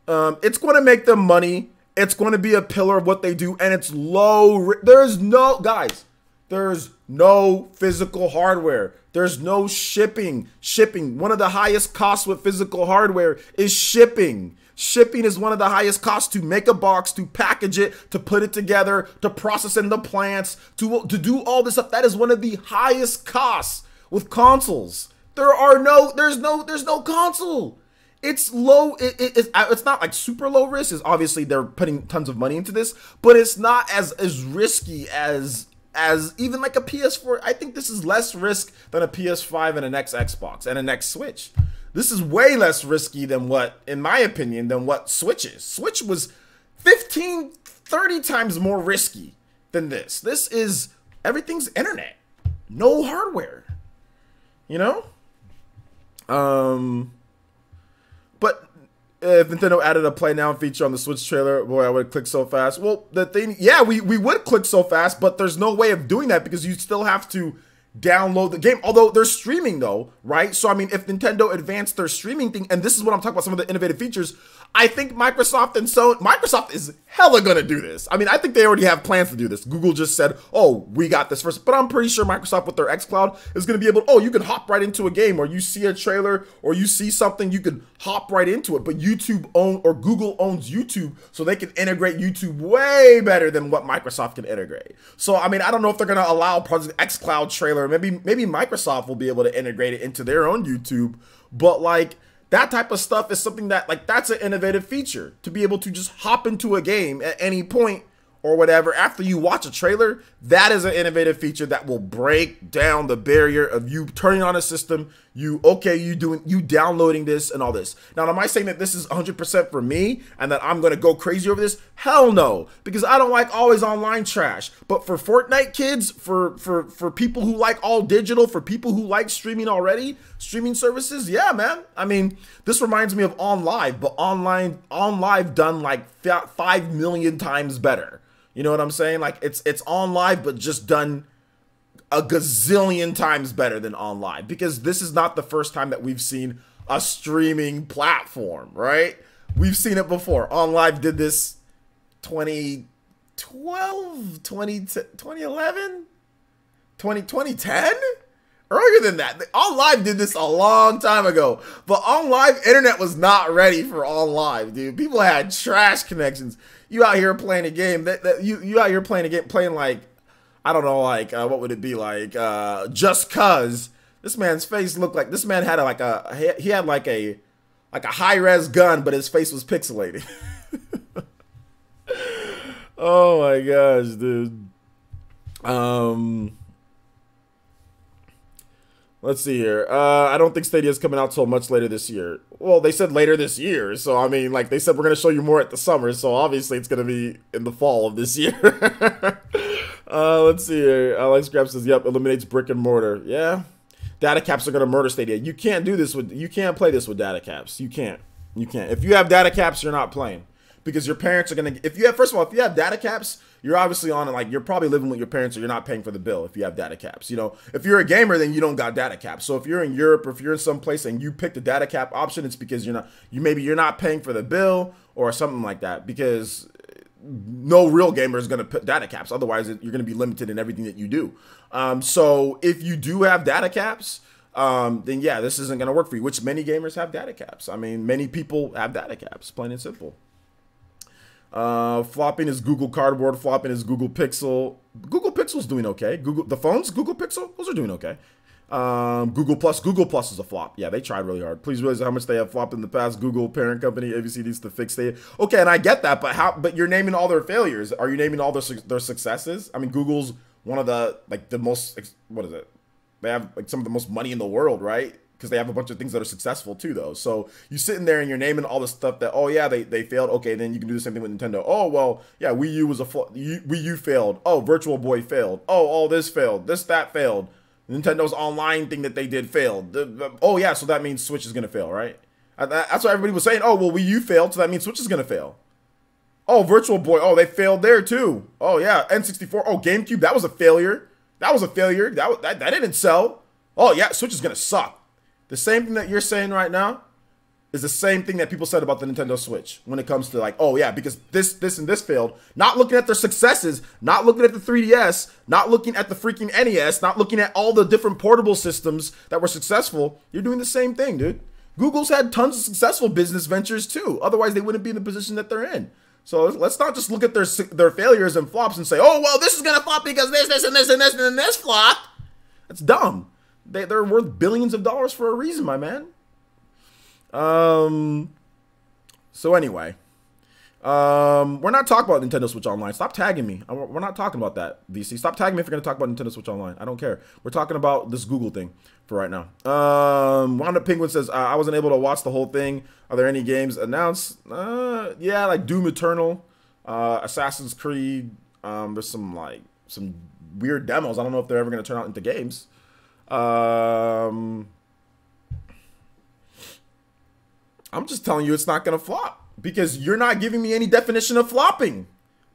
It's going to make them money. It's going to be a pillar of what they do, and it's low. There's no physical hardware. There's no shipping. One of the highest costs with physical hardware is shipping. Shipping is one of the highest costs to make a box, to package it, to put it together, to process in the plants, to do all this stuff. That is one of the highest costs. With consoles, there's no console. It's low. It's not like super low risk. It's obviously they're putting tons of money into this, but it's not as risky as even like a PS4. I think this is less risk than a PS5 and an Xbox and an X Switch. This is way less risky than what, in my opinion, than what Switch is. Switch was 15, 30 times more risky than this. This is, everything's internet, no hardware. You know? But if Nintendo added a play now feature on the Switch trailer, boy, I would click so fast. Well, the thing, yeah, we would click so fast, but there's no way of doing that because you still have to download the game. Although they're streaming though, right? So, I mean, if Nintendo advanced their streaming thing, and this is what I'm talking about, some of the innovative features, I think Microsoft is hella gonna do this. I mean, I think they already have plans to do this. Google just said, oh, we got this first. But I'm pretty sure Microsoft with their xCloud is gonna be able, oh, you can hop right into a game, or you see a trailer, or you see something, you can hop right into it. But Google owns YouTube, so they can integrate YouTube way better than what Microsoft can integrate. So, I mean, I don't know if they're gonna allow Project xCloud trailer. Maybe Microsoft will be able to integrate it into their own YouTube. But like, that type of stuff is something that, like, that's an innovative feature, to be able to just hop into a game at any point or whatever after you watch a trailer. That is an innovative feature that will break down the barrier of you turning on a system, you downloading this and all this. Now, am I saying that this is 100% for me and that I'm gonna go crazy over this? Hell no, because I don't like always online trash. But for Fortnite kids, for people who like all digital, for people who like streaming already, streaming services, yeah, man. I mean, this reminds me of OnLive, but OnLive done like 5 million times better. You know what I'm saying? Like, it's OnLive, but just done a gazillion times better than OnLive, because this is not the first time that we've seen a streaming platform, right? We've seen it before. OnLive did this 2012, 2011, 2010? Earlier than that. OnLive did this a long time ago, but OnLive internet was not ready for OnLive, dude. People had trash connections. You out here playing a game you out here playing a game, playing like, I don't know, like what would it be like? Just Cuz. This man's face looked like, this man had he had like a high res gun, but his face was pixelated. Oh my gosh, dude. Let's see here. I don't think Stadia is coming out till much later this year. Well, they said later this year. So, I mean, like, they said we're going to show you more at the summer. So, obviously, it's going to be in the fall of this year. Let's see here. Alex Grab says, yep, eliminates brick and mortar. Yeah. Data caps are going to murder Stadia. You can't do this you can't play this with data caps. You can't. You can't. If you have data caps, you're not playing. Because your parents are going to, first of all, if you have data caps, you're obviously on it, like, you're probably living with your parents, or you're not paying for the bill if you have data caps. You know, if you're a gamer, then you don't got data caps. So if you're in Europe, or if you're in some place and you pick the data cap option, it's because you're not paying for the bill or something like that, because no real gamer is going to put data caps. Otherwise, you're going to be limited in everything that you do. So if you do have data caps, then yeah, this isn't going to work for you, which many gamers have data caps. I mean, many people have data caps, plain and simple. Flopping is Google Cardboard. Flopping is Google Pixel. Google Pixel's doing okay. The phones, Google Pixel, those are doing okay. Google Plus is a flop. Yeah, they tried really hard. Please realize how much they have flopped in the past. Google parent company, ABC needs to fix it. Okay, and I get that, but you're naming all their failures. Are you naming all their successes? I mean, Google's one of the most, what is it? They have like some of the most money in the world, right? Because they have a bunch of things that are successful too, though. So you sitting there and you're naming all the stuff that, oh yeah, they failed. Okay, then you can do the same thing with Nintendo. Oh well, yeah, Wii U was Wii U failed. Oh, Virtual Boy failed. Oh, all this failed. That failed. Nintendo's online thing that they did failed. Oh yeah, so that means Switch is gonna fail, right? That's what everybody was saying. Oh well, Wii U failed, so that means Switch is gonna fail. Oh, Virtual Boy. Oh, they failed there too. Oh yeah, N64. Oh, GameCube. That was a failure. That was a failure. That didn't sell. Oh yeah, Switch is gonna suck. The same thing that you're saying right now is the same thing that people said about the Nintendo Switch when it comes to like, oh yeah, because this and this failed. Not looking at their successes, not looking at the 3DS, not looking at the freaking NES, not looking at all the different portable systems that were successful. You're doing the same thing, dude. Google's had tons of successful business ventures too. Otherwise, they wouldn't be in the position that they're in. So let's not just look at their failures and flops and say, oh, well, this is going to flop because this, and this, and this, and this flopped. That's dumb. They're worth billions of dollars for a reason, my man. So anyway, we're not talking about Nintendo Switch Online. Stop tagging me. We're not talking about that, VC. Stop tagging me if you're going to talk about Nintendo Switch Online. I don't care. We're talking about this Google thing for right now. Wanda Penguin says, I wasn't able to watch the whole thing. Are there any games announced? Yeah, like Doom Eternal, Assassin's Creed. There's some weird demos. I don't know if they're ever going to turn out into games. I'm just telling you it's not going to flop because you're not giving me any definition of flopping.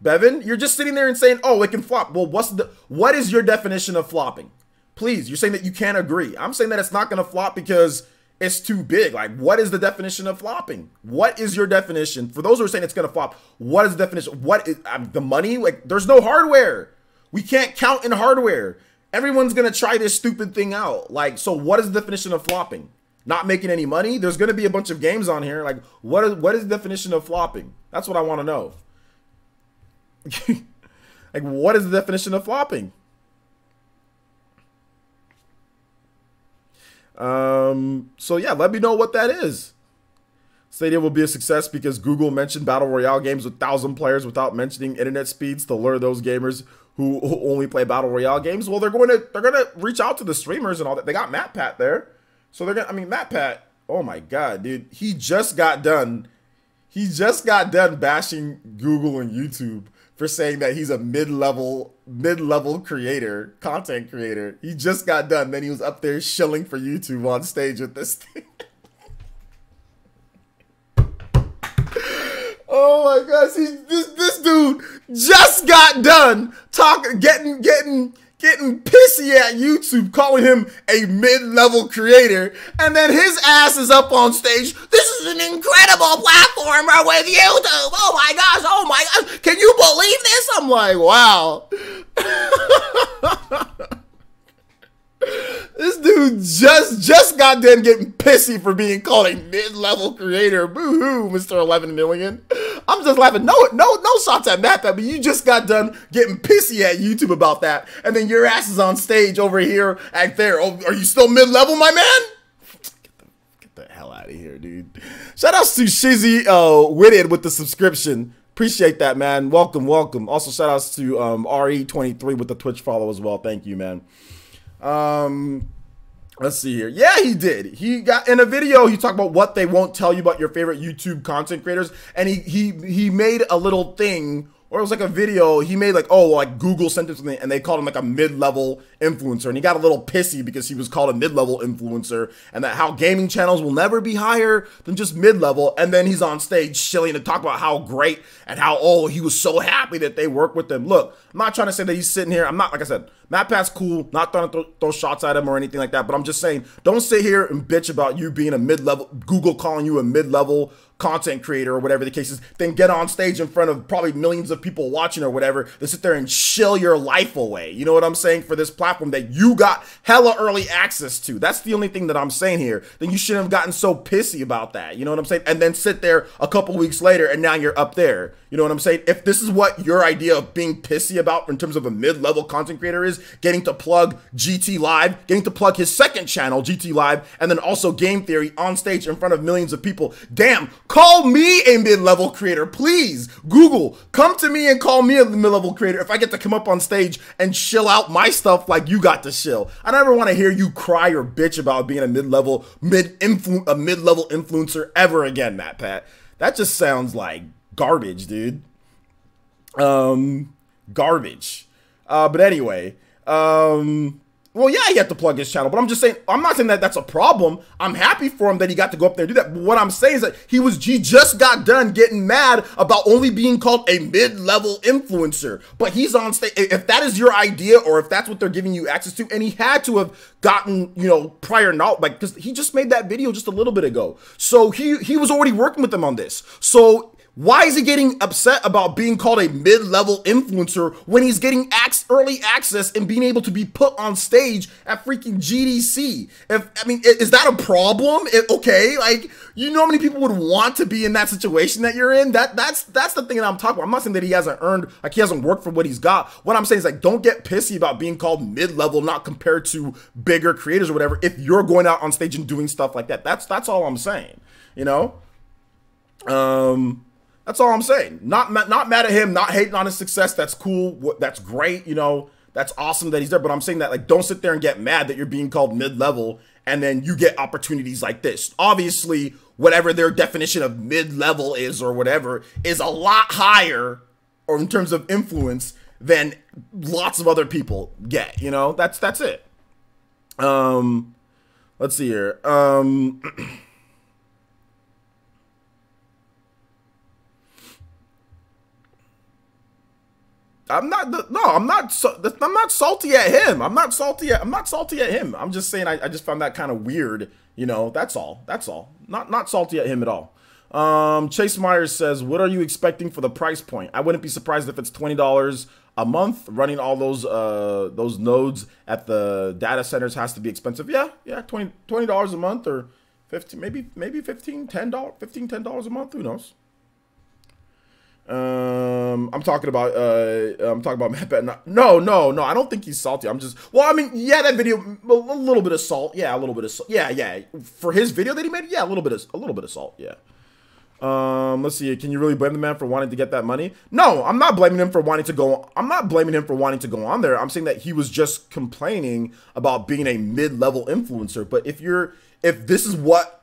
Bevan, you're just sitting there and saying, oh, it can flop. Well, what is your definition of flopping? Please, you're saying that you can't agree. I'm saying that it's not going to flop because it's too big. Like, what is the definition of flopping? What is your definition? For those who are saying it's going to flop, what is the definition? What is the money? Like, there's no hardware. We can't count in hardware. Everyone's going to try this stupid thing out. Like, so what is the definition of flopping? Not making any money? There's going to be a bunch of games on here. Like, what is the definition of flopping? That's what I want to know. Like, what is the definition of flopping? So yeah, let me know what that is. Stadia will be a success because Google mentioned battle royale games with 1,000 players without mentioning internet speeds to lure those gamers who only play battle royale games. Well, they're gonna reach out to the streamers and all that. They got MatPat there, so they're gonna. I mean, MatPat. Oh my God, dude, he just got done bashing Google and YouTube for saying that he's a mid-level creator, content creator. He just got done. Then he was up there shilling for YouTube on stage with this thing. Oh my gosh, this dude just got done getting pissy at YouTube, calling him a mid-level creator, and then his ass is up on stage. This is an incredible platformer with YouTube. Oh my gosh, can you believe this? I'm like, wow. This dude just got done getting pissy for being called a mid-level creator. Boo-hoo, Mr. 11 million. I'm just laughing. No shots at Matt, but you just got done getting pissy at YouTube about that, and then your ass is on stage over here at there. Oh, are you still mid-level, my man? Get the hell out of here, dude. Shout outs to Shizzy Witted with the subscription. Appreciate that, man. Welcome. Also, shout outs to RE23 with the Twitch follow as well. Thank you, man. Let's see here. Yeah, he did. He got in a video. He talked about what they won't tell you about your favorite YouTube content creators, and he made a little thing, or it was like a video. He made like, oh, like Google sent him something, and they called him like a mid-level influencer, and he got a little pissy because he was called a mid-level influencer, and that how gaming channels will never be higher than just mid-level. And then he's on stage shilling to talk about how great and how he was so happy that they work with him. Look, I'm not trying to say that he's sitting here. I'm not, like I said, MatPat's cool, not trying to throw shots at him or anything like that, but I'm just saying, don't sit here and bitch about you being a mid-level, Google calling you a mid-level content creator or whatever the case is, then get on stage in front of probably millions of people watching or whatever, to sit there and chill your life away. You know what I'm saying? For this platform that you got hella early access to. That's the only thing that I'm saying here. Then you shouldn't have gotten so pissy about that. You know what I'm saying? And then sit there a couple weeks later and now you're up there. You know what I'm saying? If this is what your idea of being pissy about in terms of a mid-level content creator is, getting to plug GT Live, getting to plug his second channel, GT Live, and then also Game Theory on stage in front of millions of people. Damn, call me a mid-level creator, please. Google, come to me and call me a mid-level creator if I get to come up on stage and chill out my stuff like you got to chill. I never want to hear you cry or bitch about being a mid-level influencer ever again, MatPat. That just sounds like garbage, dude. Garbage. But anyway, well, yeah, he had to plug his channel, but I'm just saying, I'm not saying that that's a problem. I'm happy for him that he got to go up there and do that. But what I'm saying is that he just got done getting mad about only being called a mid-level influencer. But he's on stage. If that is your idea, or if that's what they're giving you access to, and he had to have gotten, you know, prior knowledge, like, because he just made that video just a little bit ago. So he was already working with them on this. So why is he getting upset about being called a mid-level influencer when he's getting early access and being able to be put on stage at freaking GDC? Is that a problem? Okay, like, you know how many people would want to be in that situation that you're in? That's the thing that I'm talking about. I'm not saying that he hasn't earned, like, he hasn't worked for what he's got. What I'm saying is, like, don't get pissy about being called mid-level, not compared to bigger creators or whatever, if you're going out on stage and doing stuff like that. That's all I'm saying, you know? That's all I'm saying. Not mad at him, not hating on his success. That's cool. That's great. You know, that's awesome that he's there. But I'm saying that, like, don't sit there and get mad that you're being called mid-level and then you get opportunities like this. Obviously, whatever their definition of mid-level is or whatever is a lot higher, or in terms of influence, than lots of other people get. You know, that's it. Let's see here. I'm not salty at him. I'm not salty at him. I'm just saying I just found that kind of weird. You know, that's all. Not salty at him at all. Chase Myers says, what are you expecting for the price point? I wouldn't be surprised if it's $20 a month. Running all those nodes at the data centers has to be expensive. Yeah, $20 a month, or 15, maybe $10 a month. Who knows? I'm talking about Matt. No. I don't think he's salty. I'm just, well, I mean, yeah, that video, a little bit of salt. Yeah, a little bit of salt. Yeah. For his video that he made, yeah, a little bit of salt. Yeah. Let's see. Can you really blame the man for wanting to get that money? No, I'm not blaming him for wanting to go. I'm not blaming him for wanting to go on there. I'm saying that he was just complaining about being a mid-level influencer. But if this is what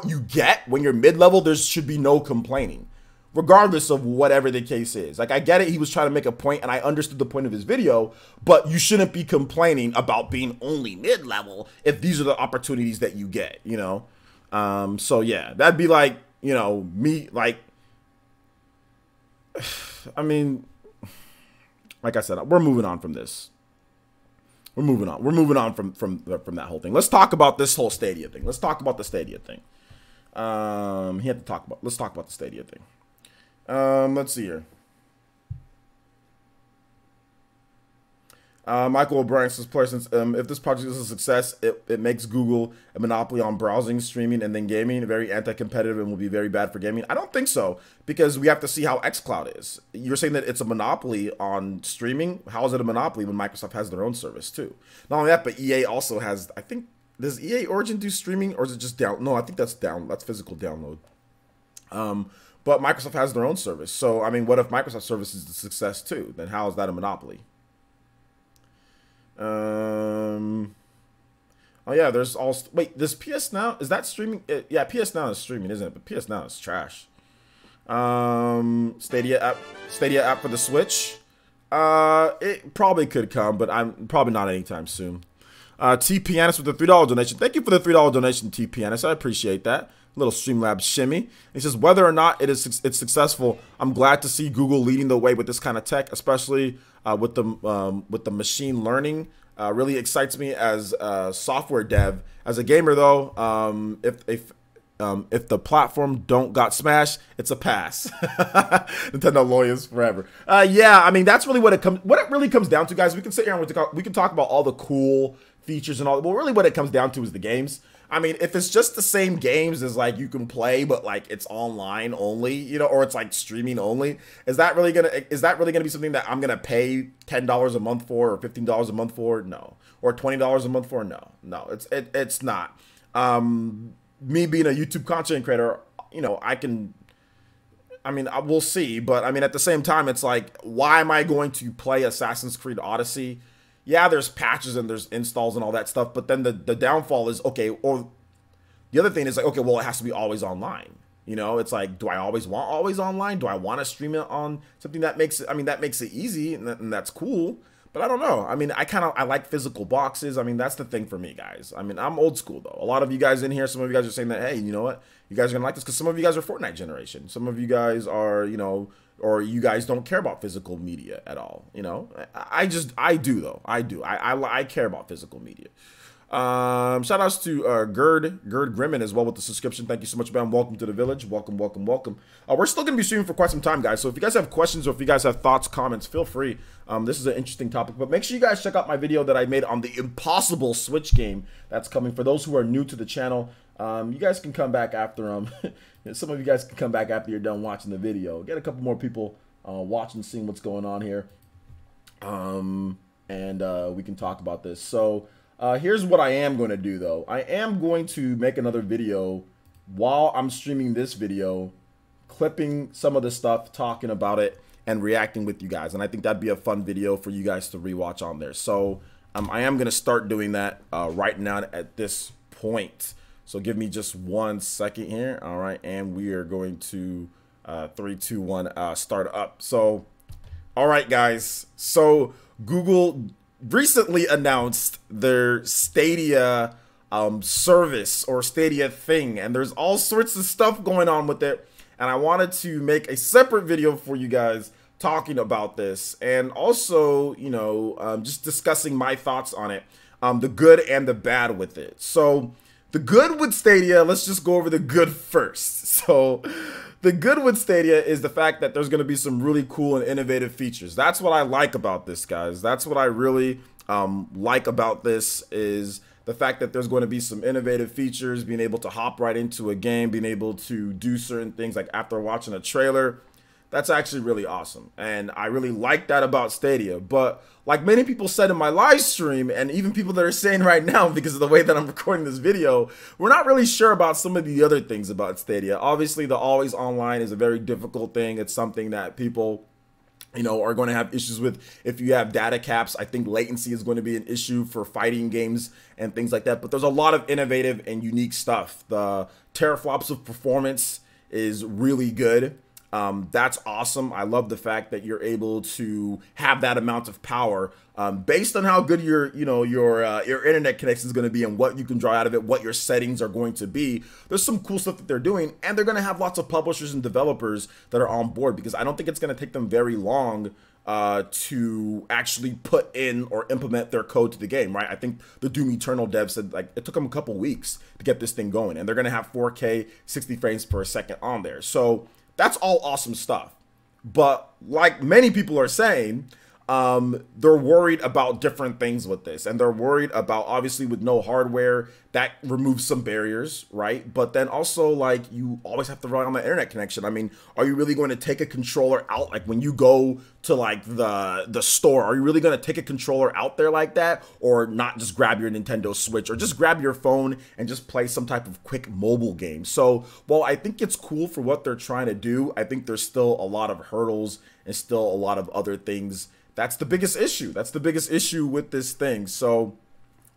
you get when you're mid-level, there should be no complaining, regardless of whatever the case is. Like, I get it. He was trying to make a point, and I understood the point of his video, but you shouldn't be complaining about being only mid-level if these are the opportunities that you get, you know? So yeah, that'd be like, you know, me, like, I mean, like I said, we're moving on from this. We're moving on from that whole thing. Let's talk about this whole Stadia thing. Let's talk about the Stadia thing. Let's talk about the Stadia thing. Let's see here. Michael O'Brien says, if this project is a success, it makes Google a monopoly on browsing, streaming, and then gaming, very anti-competitive, and will be very bad for gaming. I don't think so, because we have to see how xCloud is. You're saying that it's a monopoly on streaming. How is it a monopoly when Microsoft has their own service too? Not only that, but EA also has, I think, does EA Origin do streaming, or is it just down? No, I think that's physical download. But Microsoft has their own service. So, I mean, what if Microsoft service is a success too? Then how is that a monopoly? Oh yeah, there's also, wait, this PS Now, is that streaming? Yeah, PS Now is streaming, isn't it? But PS Now is trash. Stadia app for the Switch. It probably could come, but I'm probably not anytime soon. T Pianist with the $3 donation. Thank you for the $3 donation, T Pianist. I appreciate that. Little Streamlabs shimmy. He says, whether or not it's successful, I'm glad to see Google leading the way with this kind of tech, especially with the machine learning. Really excites me as a software dev. As a gamer, though, if the platform don't got smashed, it's a pass. Nintendo lawyers forever. Yeah, I mean, that's really what it really comes down to, guys. We can sit here and we can talk about all the cool features and all. Well, really, what it comes down to is the games. I mean, if it's just the same games as like you can play, but like it's online only, you know, or it's like streaming only, is that really gonna be something that I'm gonna pay $10 a month for, or $15 a month for? No. Or $20 a month for? No, it's not. Me being a YouTube content creator, you know, we'll see, but I mean, at the same time, it's like, why am I going to play Assassin's Creed Odyssey? Yeah, there's patches and there's installs and all that stuff, but then the downfall is, okay, or the other thing is like, okay, well, it has to be always online. You know, it's like, do I always want always online? Do I want to stream it on something that makes it, that makes it easy, and that's cool, but I don't know. I mean, I like physical boxes. I mean, that's the thing for me, guys. I mean, I'm old school, though. A lot of you guys in here, some of you guys are saying that, hey, you know what? You guys are going to like this because some of you guys are Fortnite generation. Some of you guys are, you know, or you guys don't care about physical media at all, you know? I do, though. I do. I care about physical media. Shout outs to Gerd Grimmin as well with the subscription. Thank you so much, man. Welcome to the village. Welcome. We're still going to be streaming for quite some time, guys. So if you guys have questions or if you guys have thoughts, comments, feel free. This is an interesting topic, but make sure you guys check out my video that I made on the impossible Switch game that's coming. For those who are new to the channel, you guys can come back after some of you guys can come back after you're done watching the video. Get a couple more people watching, seeing what's going on here, and we can talk about this. So here's what I am going to do, though. I am going to make another video while I'm streaming this video, clipping some of the stuff, talking about it, and reacting with you guys. And I think that'd be a fun video for you guys to rewatch on there. So I am going to start doing that right now at this point. So give me just 1 second here. All right, and we are going to 3, 2, 1 start up. So all right, guys, so Google recently announced their Stadia service or Stadia thing, and there's all sorts of stuff going on with it, and I wanted to make a separate video for you guys talking about this and also, you know, just discussing my thoughts on it, the good and the bad with it. So the good with Stadia, let's just go over the good first. So the good with Stadia is the fact that there's going to be some really cool and innovative features. That's what I like about this, guys. That's what I really like about this is the fact that there's going to be some innovative features, being able to hop right into a game, being able to do certain things like after watching a trailer. That's actually really awesome. And I really like that about Stadia. But like many people said in my live stream, and even people that are saying right now because of the way that I'm recording this video, we're not really sure about some of the other things about Stadia. Obviously, the always online is a very difficult thing. It's something that people, you know, are going to have issues with if you have data caps. I think latency is going to be an issue for fighting games and things like that. But there's a lot of innovative and unique stuff. The teraflops of performance is really good. That's awesome. I love the fact that you're able to have that amount of power based on how good your internet connection is going to be and what you can draw out of it, what your settings are going to be. There's some cool stuff that they're doing, and they're going to have lots of publishers and developers that are on board because I don't think it's going to take them very long to actually put in or implement their code to the game, right? I think the Doom Eternal dev said like it took them a couple weeks to get this thing going, and they're going to have 4K 60 frames per second on there. So that's all awesome stuff. But like many people are saying, they're worried about different things with this. And they're worried about, obviously, with no hardware, that removes some barriers, right? But then also, like, you always have to rely on the internet connection. I mean, are you really going to take a controller out? Like, when you go to, like, the store, are you really going to take a controller out there like that? Or not just grab your Nintendo Switch? Or just grab your phone and just play some type of quick mobile game? So, while I think it's cool for what they're trying to do, I think there's still a lot of hurdles and still a lot of other things. That's the biggest issue. That's the biggest issue with this thing. So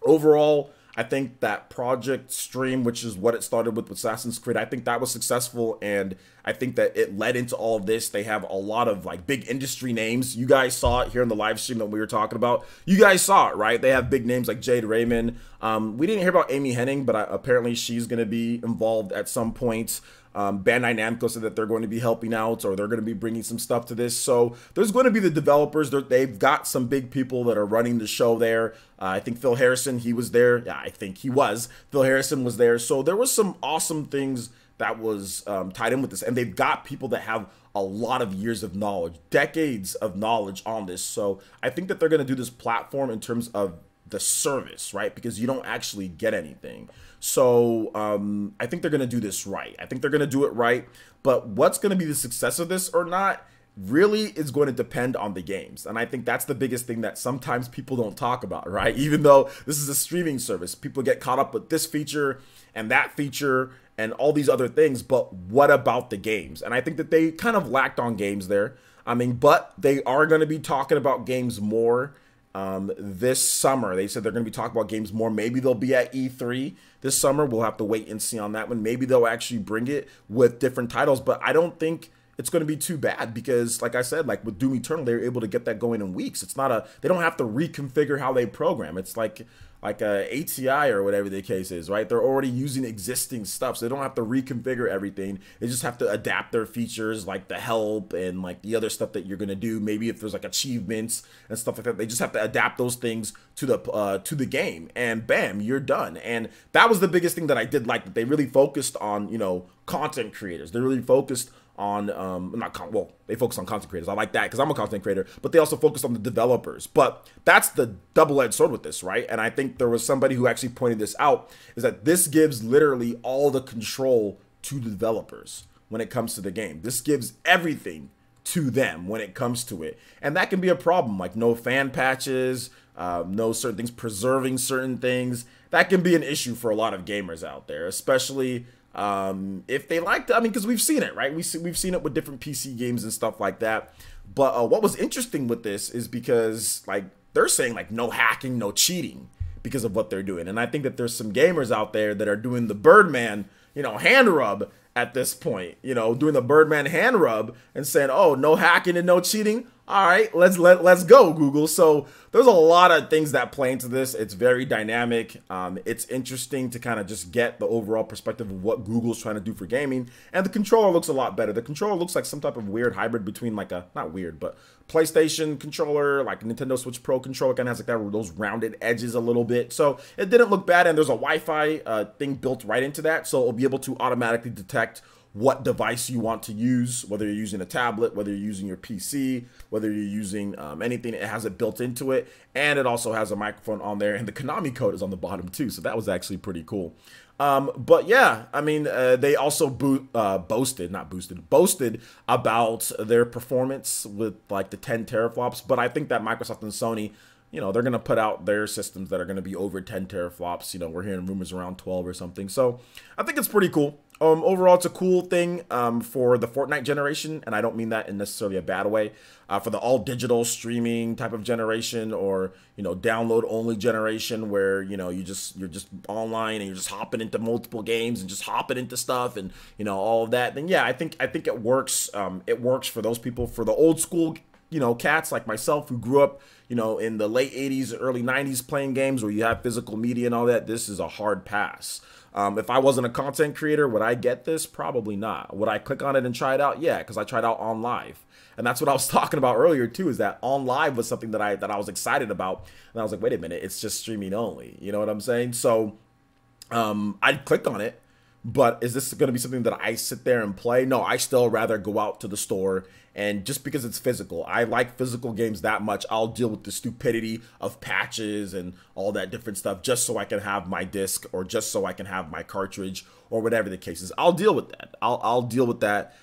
overall, I think that Project Stream, which is what it started with Assassin's Creed, I think that was successful, and I think that it led into all of this. They have a lot of like big industry names. You guys saw it here in the live stream that we were talking about. You guys saw it, right? They have big names like Jade Raymond. We didn't hear about Amy Hennig, but apparently she's going to be involved at some point. Bandai Namco said that they're going to be helping out, or they're going to be bringing some stuff to this. So there's going to be the developers. They've got some big people that are running the show there. I think Phil Harrison, he was there. Yeah, I think he was. Phil Harrison was there. So there was some awesome things that was tied in with this. And they've got people that have a lot of years of knowledge, decades of knowledge on this. So I think that they're going to do this platform in terms of the service, right? Because you don't actually get anything. So I think they're going to do this right. I think they're going to do it right. But what's going to be the success of this or not really is going to depend on the games. And I think that's the biggest thing that sometimes people don't talk about, right? Even though this is a streaming service, people get caught up with this feature and that feature and all these other things. But what about the games? And I think that they kind of lacked on games there. I mean, but they are going to be talking about games more this summer. They said they're going to be talking about games more. Maybe they'll be at E3 this summer. We'll have to wait and see on that one. Maybe they'll actually bring it with different titles, but I don't think it's going to be too bad because, like I said, like with Doom Eternal, they were able to get that going in weeks. It's not they don't have to reconfigure how they program. It's like a ATI or whatever the case is, right? They're already using existing stuff, so they don't have to reconfigure everything. They just have to adapt their features, like the help and like the other stuff that you're gonna do. Maybe if there's like achievements and stuff like that, they just have to adapt those things to the game, and bam, you're done. And that was the biggest thing that I did like, that they really focused on, you know, content creators. They really focused on they focus on content creators. I like that because I'm a content creator, but they also focus on the developers. But that's the double-edged sword with this, right? And I think there was somebody who actually pointed this out, is that this gives literally all the control to the developers when it comes to the game. This gives everything to them when it comes to it. And that can be a problem, like no fan patches, no certain things, preserving certain things. That can be an issue for a lot of gamers out there, especially if they like to, I mean, because we've seen it, right? We've seen it with different PC games and stuff like that. But what was interesting with this is because, like, they're saying, like, no hacking, no cheating because of what they're doing. And I think that there's some gamers out there that are doing the Birdman, you know, hand rub at this point, you know, doing the Birdman hand rub and saying, oh, no hacking and no cheating. all right, let's go, Google. So there's a lot of things that play into this. It's very dynamic. It's interesting to kind of just get the overall perspective of what Google's trying to do for gaming. And the controller looks a lot better. The controller looks like some type of weird hybrid between like a, not weird, but PlayStation controller, like Nintendo Switch Pro controller, kind of has like that, those rounded edges a little bit. So it didn't look bad, and there's a Wi-Fi thing built right into that, so it'll be able to automatically detect what device you want to use, whether you're using a tablet, whether you're using your PC, whether you're using anything. It has it built into it, and it also has a microphone on there, and the Konami code is on the bottom too, so that was actually pretty cool. But yeah, I mean, they also boasted about their performance with like the 10 teraflops, but I think that Microsoft and Sony, you know, they're going to put out their systems that are going to be over 10 teraflops. You know, we're hearing rumors around 12 or something. So I think it's pretty cool. Overall, it's a cool thing for the Fortnite generation, and I don't mean that in necessarily a bad way. For the all-digital streaming type of generation, or you know, download-only generation, where you know you're just online and you're just hopping into multiple games and just hopping into stuff and you know all of that. Then yeah, I think it works. It works for those people. For the old school, you know, cats like myself who grew up, you know, in the late 80s, early 90s playing games where you have physical media and all that, this is a hard pass. If I wasn't a content creator, would I get this? Probably not. Would I click on it and try it out? Yeah, because I tried out on live. And that's what I was talking about earlier too, is that on live was something that I was excited about. And I was like, wait a minute, it's just streaming only. You know what I'm saying? So I'd click on it. But is this going to be something that I sit there and play? No, I still rather go out to the store, and just because it's physical, I like physical games that much. I'll deal with the stupidity of patches and all that different stuff just so I can have my disc, or just so I can have my cartridge, or whatever the case is. I'll deal with that. I'll deal with that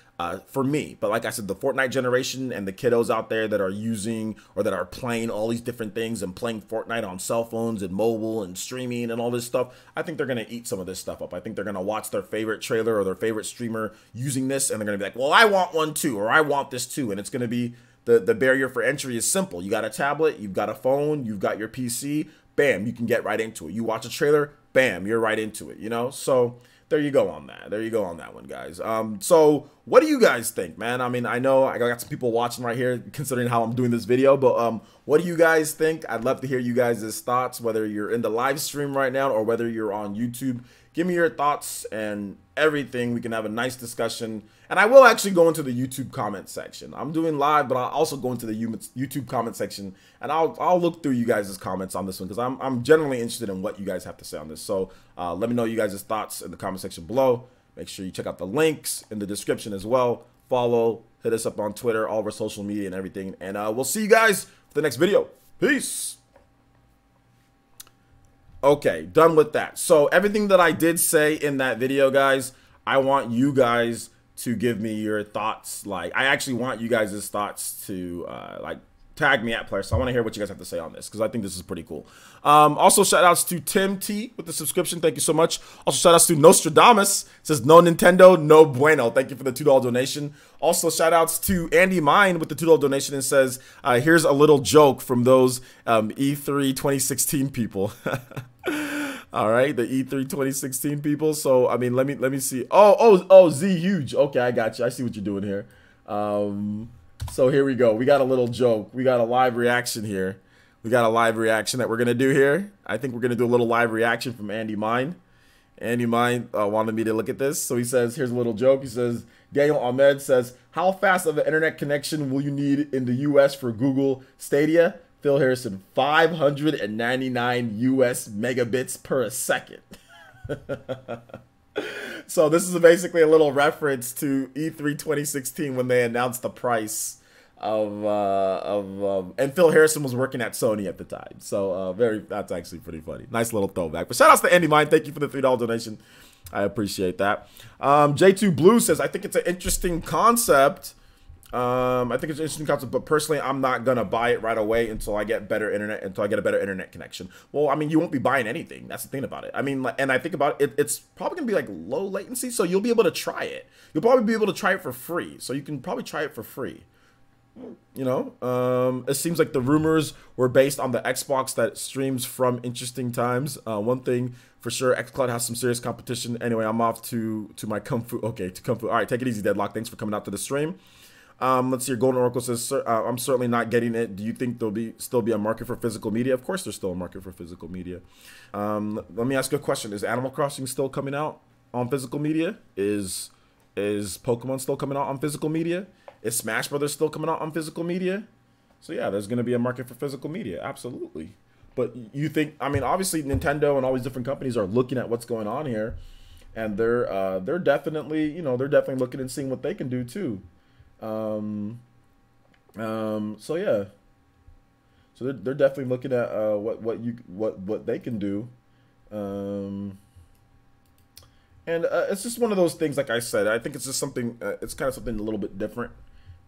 for me. But like I said, the Fortnite generation and the kiddos out there that are using or that are playing all these different things and playing Fortnite on cell phones and mobile and streaming and all this stuff, I think they're going to eat some of this stuff up. I think they're going to watch their favorite trailer or their favorite streamer using this, and they're going to be like, well, I want one too, or I want this too. And it's going to be, the barrier for entry is simple. You got a tablet, you've got a phone, you've got your PC, bam, you can get right into it. You watch a trailer, bam, you're right into it, you know? So there you go on that. There you go on that one, guys. So what do you guys think, man? I mean, I know I got some people watching right here considering how I'm doing this video, but what do you guys think? I'd love to hear you guys' thoughts, whether you're in the live stream right now or whether you're on YouTube. Give me your thoughts and everything. We can have a nice discussion. And I will actually go into the YouTube comment section. I'm doing live, but I'll also go into the YouTube comment section, and I'll look through you guys' comments on this one, because I'm generally interested in what you guys have to say on this. So let me know you guys' thoughts in the comment section below. Make sure you check out the links in the description as well. Follow, hit us up on Twitter, all of our social media and everything. And we'll see you guys for the next video. Peace. Okay, done with that. So everything that I did say in that video, guys, I want you guys to give me your thoughts. Like, I actually want you guys' thoughts to like tag me at Player. So I want to hear what you guys have to say on this, because I think this is pretty cool. Also, shout outs to Tim T with the subscription. Thank you so much. Also, shout outs to Nostradamus. Says no Nintendo, no bueno. Thank you for the $2 donation. Also, shout outs to Andy Mine with the $2 donation, and says, here's a little joke from those E3 2016 people. All right, the E3 2016 people. So I mean, let me see. Oh, Z Huge. Okay, I got you. I see what you're doing here. So here we go. We got a little joke. We got a live reaction here. We got a live reaction that we're gonna do here. I think we're gonna do a little live reaction from Andy Mine. Andy Mine wanted me to look at this, so he says, here's a little joke. He says, Daniel Ahmed says, how fast of an internet connection will you need in the US for Google Stadia? Phil Harrison, 599 US megabits per second. So this is basically a little reference to E3 2016 when they announced the price and Phil Harrison was working at Sony at the time. So that's actually pretty funny. Nice little throwback. But shout outs to Andy Mine. Thank you for the $3 donation. I appreciate that. J2 Blue says, I think it's an interesting concept. I think it's an interesting concept, but personally, I'm not gonna buy it right away until I get better internet, until I get a better internet connection. Well, I mean, you won't be buying anything. That's the thing about it. I mean, and I think about it, it's probably gonna be like low latency, so you'll be able to try it. You'll probably be able to try it for free, so you can probably try it for free. You know, it seems like the rumors were based on the Xbox that streams from interesting times. One thing for sure, xCloud has some serious competition. Anyway, I'm off to my Kung Fu. Okay, to Kung Fu. All right, take it easy, Deadlock. Thanks for coming out to the stream. Let's see. Golden Oracle says, "Sir, I'm certainly not getting it. Do you think there'll still be a market for physical media?" Of course, there's still a market for physical media. Let me ask you a question: is Animal Crossing still coming out on physical media? Is Pokemon still coming out on physical media? Is Smash Brothers still coming out on physical media? So yeah, there's going to be a market for physical media, absolutely. But you think? I mean, obviously, Nintendo and all these different companies are looking at what's going on here, and they're definitely, you know, they're definitely looking and seeing what they can do too. So yeah, so they're definitely looking at what they can do, and it's just one of those things. Like I said, I think it's just something. It's kind of something a little bit different,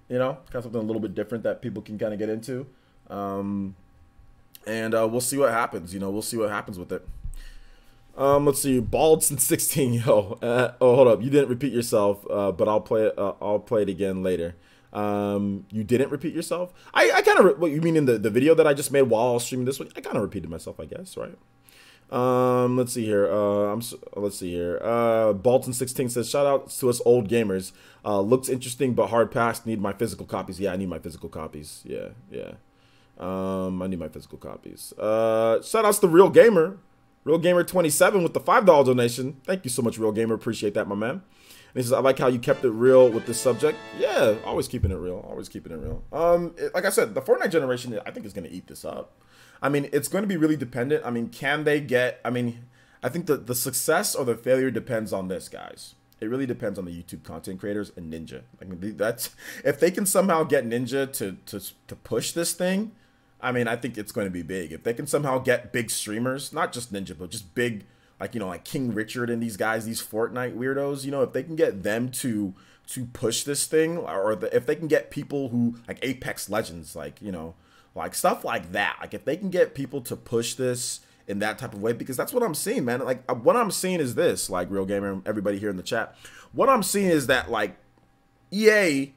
you know, kind of something a little bit different that people can kind of get into, and we'll see what happens. You know, we'll see what happens with it. Let's see. Bald since 16, yo. Oh, hold up. You didn't repeat yourself, but I'll play it. I'll play it again later. You didn't repeat yourself. I kind of. What you mean in the video that I just made while I was streaming this week? I kind of repeated myself, I guess, right? Let's see here. Let's see here. Balton 16 says, "Shout out to us old gamers. Looks interesting, but hard pass. Need my physical copies. Yeah, I need my physical copies. Yeah, yeah. I need my physical copies. Shout outs to Real Gamer." Real Gamer 27 with the $5 donation. Thank you so much, Real Gamer. Appreciate that, my man. And he says, "I like how you kept it real with this subject." Yeah, always keeping it real. Always keeping it real. Like I said, the Fortnite generation, I think, is going to eat this up. I mean, it's going to be really dependent. I mean, can they get... I mean, I think the success or the failure depends on this, guys. It really depends on the YouTube content creators and Ninja. I mean, that's... If they can somehow get Ninja to push this thing... I mean, I think it's going to be big. If they can somehow get big streamers, not just Ninja, but just big, like, you know, like King Richard and these guys, these Fortnite weirdos, you know, if they can get them to push this thing, or if they can get people who, like Apex Legends, like, you know, like stuff like that, like if they can get people to push this in that type of way, because that's what I'm seeing, man. Like, what I'm seeing is this, like, Real Gamer, everybody here in the chat, what I'm seeing is that, like, EA...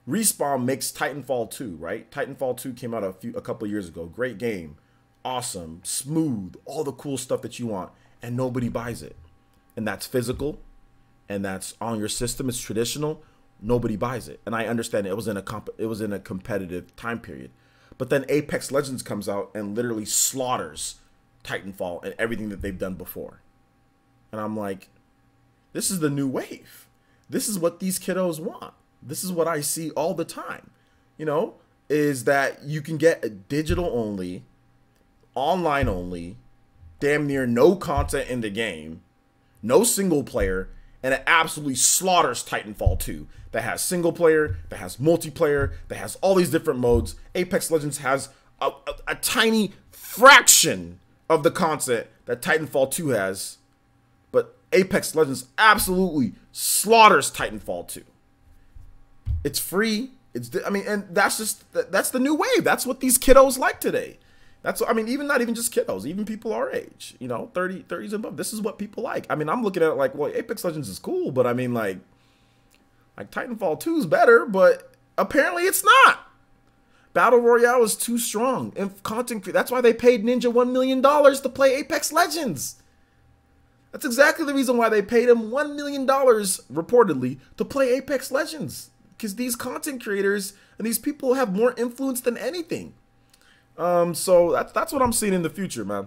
Respawn makes Titanfall 2, right? Titanfall 2 came out a couple years ago. Great game. Awesome. Smooth. All the cool stuff that you want. And nobody buys it. And that's physical. And that's on your system. It's traditional. Nobody buys it. And I understand it was in a competitive time period. But then Apex Legends comes out and literally slaughters Titanfall and everything that they've done before. And I'm like, this is the new wave. This is what these kiddos want. This is what I see all the time, you know, is that you can get a digital only, online only, damn near no content in the game, no single player, and it absolutely slaughters Titanfall 2. That has single player, that has multiplayer, that has all these different modes. Apex Legends has a tiny fraction of the content that Titanfall 2 has, but Apex Legends absolutely slaughters Titanfall 2. It's free. I mean, and that's the new wave. That's what these kiddos like today. That's, I mean, not even just kiddos, even people our age, you know, 30s and above. This is what people like. I mean, I'm looking at it like, well, Apex Legends is cool, but I mean, like Titanfall 2 is better, but apparently it's not. Battle Royale is too strong. And that's why they paid Ninja $1 million to play Apex Legends. That's exactly the reason why they paid him $1 million, reportedly, to play Apex Legends. Because these content creators and these people have more influence than anything. So that's what I'm seeing in the future, man.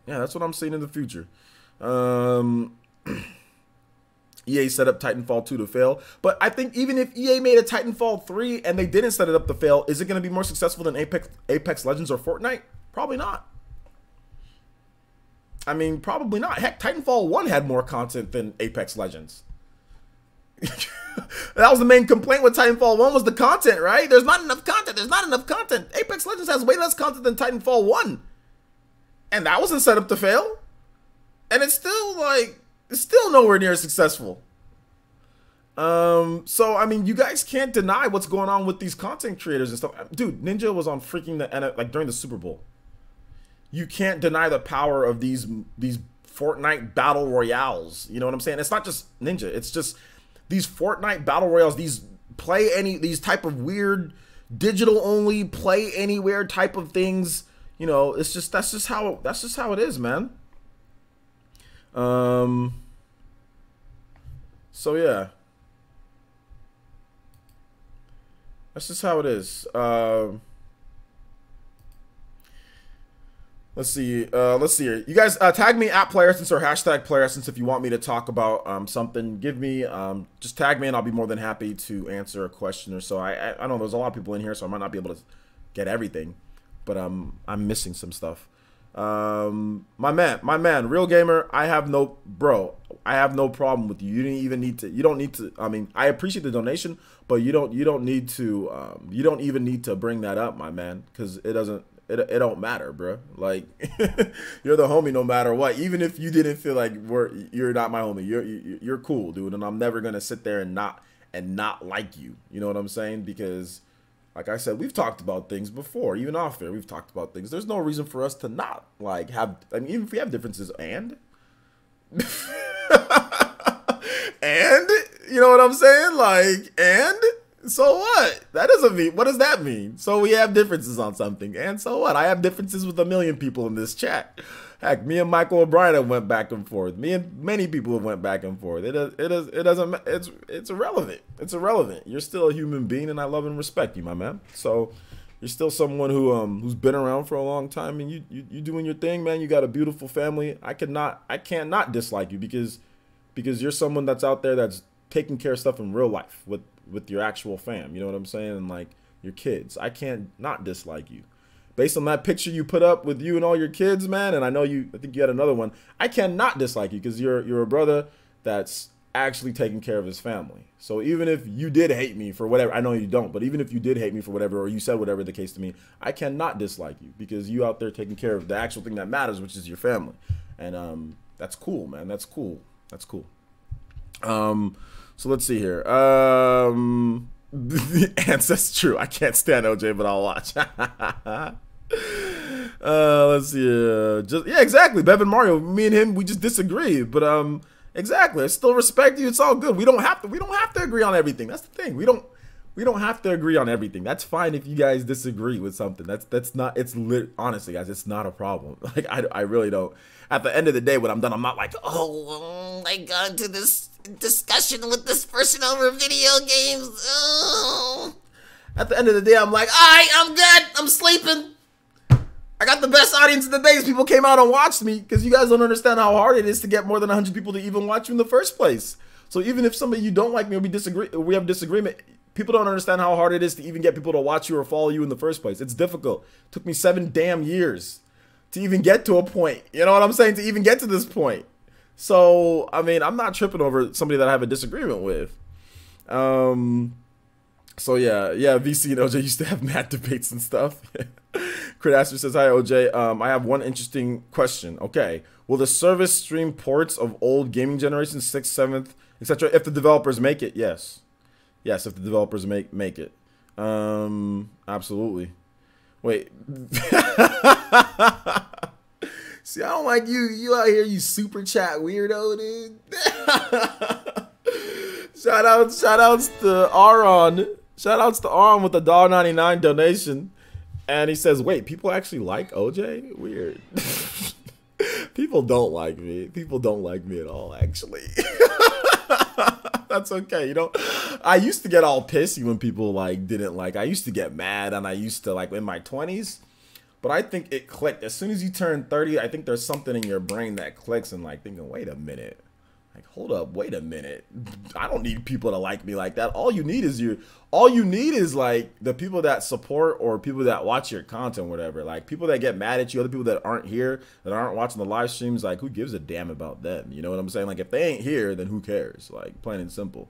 Yeah, that's what I'm seeing in the future. EA set up Titanfall 2 to fail. But I think even if EA made a Titanfall 3 and they didn't set it up to fail, is it going to be more successful than Apex Legends or Fortnite? Probably not. I mean, probably not. Heck, Titanfall 1 had more content than Apex Legends. That was the main complaint with Titanfall 1 was the content, right? There's not enough content. There's not enough content. Apex Legends has way less content than Titanfall 1. And that wasn't set up to fail. And it's still nowhere near successful. So, I mean, you guys can't deny what's going on with these content creators and stuff. Dude, Ninja was on freaking like during the Super Bowl. You can't deny the power of these Fortnite battle royales. You know what I'm saying? It's not just Ninja. It's just these Fortnite battle royales, these type of weird digital only play anywhere type of things. You know, that's just how it is, man. So yeah. That's just how it is. Let's see. Let's see here. You guys tag me at PlayerSense or hashtag PlayerSense if you want me to talk about something. Give me just tag me and I'll be more than happy to answer a question or so. I know there's a lot of people in here, so I might not be able to get everything, but I'm missing some stuff. My man, real gamer. I have no problem with you. You didn't even need to. You don't need to. I mean, I appreciate the donation, but you don't need to. You don't even need to bring that up, my man, because it doesn't. It don't matter, bro. Like, you're the homie no matter what. Even if you didn't feel like you're not my homie, you're cool, dude. And I'm never gonna sit there and not like you. You know what I'm saying? Because, like I said, we've talked about things before, even off air. We've talked about things. There's no reason for us to not like have. I mean, even if we have differences, and and you know what I'm saying? Like, and. So what? That doesn't mean, what does that mean? So we have differences on something, and so what? I have differences with a million people in this chat. Heck, me and Michael O'Brien have went back and forth. Me and many people have went back and forth. It's irrelevant. It's irrelevant. You're still a human being, and I love and respect you, my man. So you're still someone who's been around for a long time, and you doing your thing, man. You got a beautiful family. I can't not dislike you because you're someone that's out there that's taking care of stuff in real life with your actual fam, you know what I'm saying, and like your kids. I can't not dislike you based on that picture you put up with you and all your kids, man. And I think you had another one. I cannot dislike you because you're a brother that's actually taking care of his family. So even if you did hate me for whatever, I know you don't, but even if you did hate me for whatever, or you said whatever the case to me, I cannot dislike you because you out there taking care of the actual thing that matters, which is your family. And that's cool, man. That's cool. That's cool. So let's see here. And that's true. I can't stand OJ, but I'll watch. Let's see. Yeah, exactly. Bevan Mario, me and him, we just disagree. But exactly. I still respect you. It's all good. We don't have to agree on everything. That's the thing. We don't have to agree on everything. That's fine if you guys disagree with something. That's not. Honestly, guys, it's not a problem. Like I really don't. At the end of the day, when I'm done, I'm not like, oh, I got into this discussion with this person over video games. Oh. At the end of the day, I'm like, all right, I'm good. I'm sleeping. I got the best audience in the base. People came out and watched me because you guys don't understand how hard it is to get more than 100 people to even watch you in the first place. So even if somebody you don't like me or we have disagreement, people don't understand how hard it is to even get people to watch you or follow you in the first place. It's difficult. It took me 7 damn years to even get to a point. You know what I'm saying? To even get to this point. So, I mean, I'm not tripping over somebody that I have a disagreement with. So, yeah, VC and OJ used to have mad debates and stuff. Crit Aster says, hi, OJ. I have one interesting question. Okay. Will the service stream ports of old gaming generations, 6th, 7th, etc., if the developers make it? Yes. Yes, if the developers make it. Absolutely. Wait. See, I don't like you. You out here, you super chat weirdo, dude. Shout outs to Aron. Shout outs to Aron with the $1.99 donation. And he says, wait, people actually like OJ? Weird. People don't like me. People don't like me at all, actually. That's okay. You know, I used to get all pissy when people like didn't like. I used to get mad, and I used to like in my 20s. But I think it clicked. As soon as you turn 30, I think there's something in your brain that clicks and like thinking, wait a minute. Like, hold up, wait a minute. I don't need people to like me like that. All you need is like the people that support or people that watch your content, whatever. Like people that get mad at you, other people that aren't here, that aren't watching the live streams, like who gives a damn about them? You know what I'm saying? Like if they ain't here, then who cares? Like plain and simple.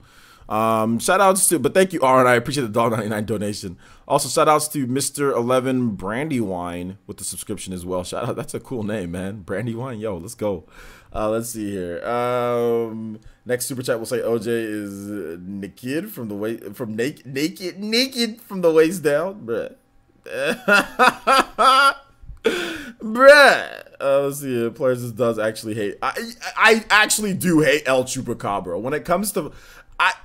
Shout outs to, but thank you, Aaron. I appreciate the $1.99 donation. Also, shout outs to Mr. 11 Brandywine with the subscription as well. Shout out, that's a cool name, man. Brandywine, yo, let's go. Let's see here. Next super chat will say OJ is naked from the waist, from naked from the waist down, bruh. Bruh. Let's see. Players does actually hate. I actually do hate El Chupacabra. When it comes to,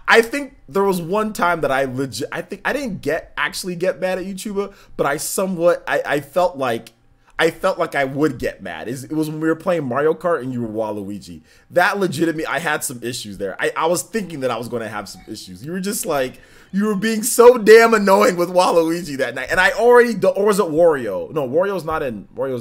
I think there was one time that I think I didn't actually get mad at YouTuber, but I felt like I felt like I would get mad. It was when we were playing Mario Kart and you were Waluigi. That legitimately, I had some issues there. I was thinking that I was going to have some issues. You were just like, you were being so damn annoying with Waluigi that night. And I already, or was it Wario? No, Wario's not in Mario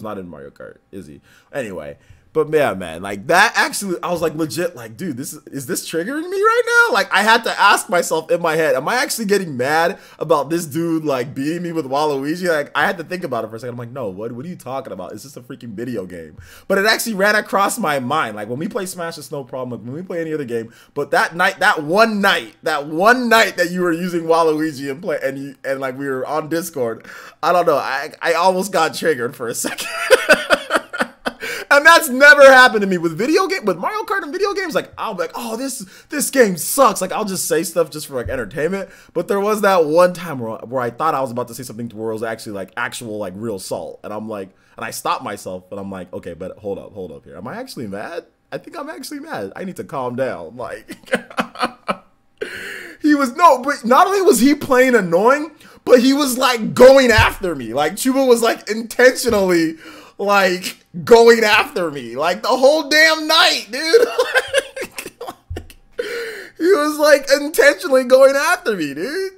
Kart, is he? Anyway. But yeah, man, like that actually, I was like legit, like, dude, is this triggering me right now? Like, I had to ask myself in my head, am I actually getting mad about this dude like beating me with Waluigi? Like, I had to think about it for a second. I'm like, no, what are you talking about? It's just a freaking video game. But it actually ran across my mind. Like when we play Smash, it's no problem. Like when we play any other game. But that night, that one night that you were using Waluigi and play and like we were on Discord, I don't know, I almost got triggered for a second. And that's never happened to me with Mario Kart and video games. Like I'll be like, oh, this game sucks. Like I'll just say stuff just for like entertainment. But there was that one time where I thought I was about to say something where it was actually like actual like real salt, and I'm like, and I stopped myself, and I'm like, okay, but hold up here. Am I actually mad? I think I'm actually mad. I need to calm down. Like but not only was he playing annoying, but he was like going after me. Like Chuba was like intentionally like going after me like the whole damn night, dude. He was like intentionally going after me, dude.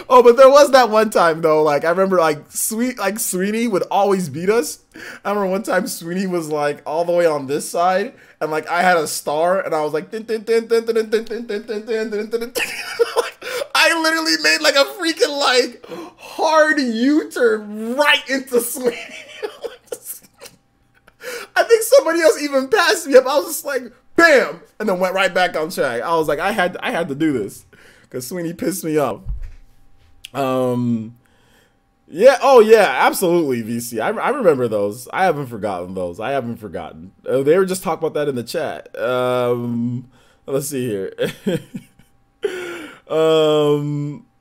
Oh, but there was that one time though, like I remember like Sweeney would always beat us. I remember one time Sweeney was like all the way on this side and like I had a star and I was like I literally made like a freaking like hard U-turn right into Sweeney. I think somebody else even passed me up. I was just like, bam, and then went right back on track. I was like, I had to do this because Sweeney pissed me off. Yeah, oh yeah, absolutely, VC. I remember those. I haven't forgotten those. They were just talking about that in the chat. Let's see here.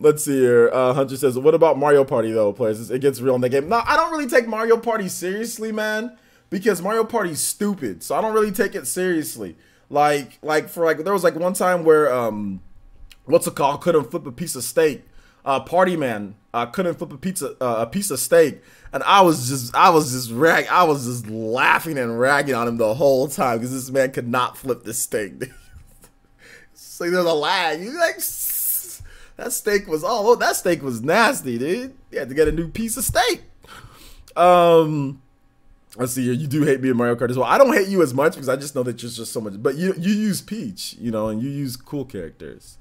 Let's see here. Hunter says, what about Mario Party though, players? It gets real in the game. No, I don't really take Mario Party seriously, man, because Mario Party's stupid. So I don't really take it seriously. Like there was like one time where what's it called? Couldn't flip a piece of steak. Party Man couldn't flip a piece of steak, and I was just laughing and ragging on him the whole time because this man could not flip the steak. So there's a lag. You like that steak was nasty, dude. You had to get a new piece of steak. Let's see here. You do hate me in Mario Kart as well. I don't hate you as much because I just know that you're just so much. But you use Peach, you know, and you use cool characters.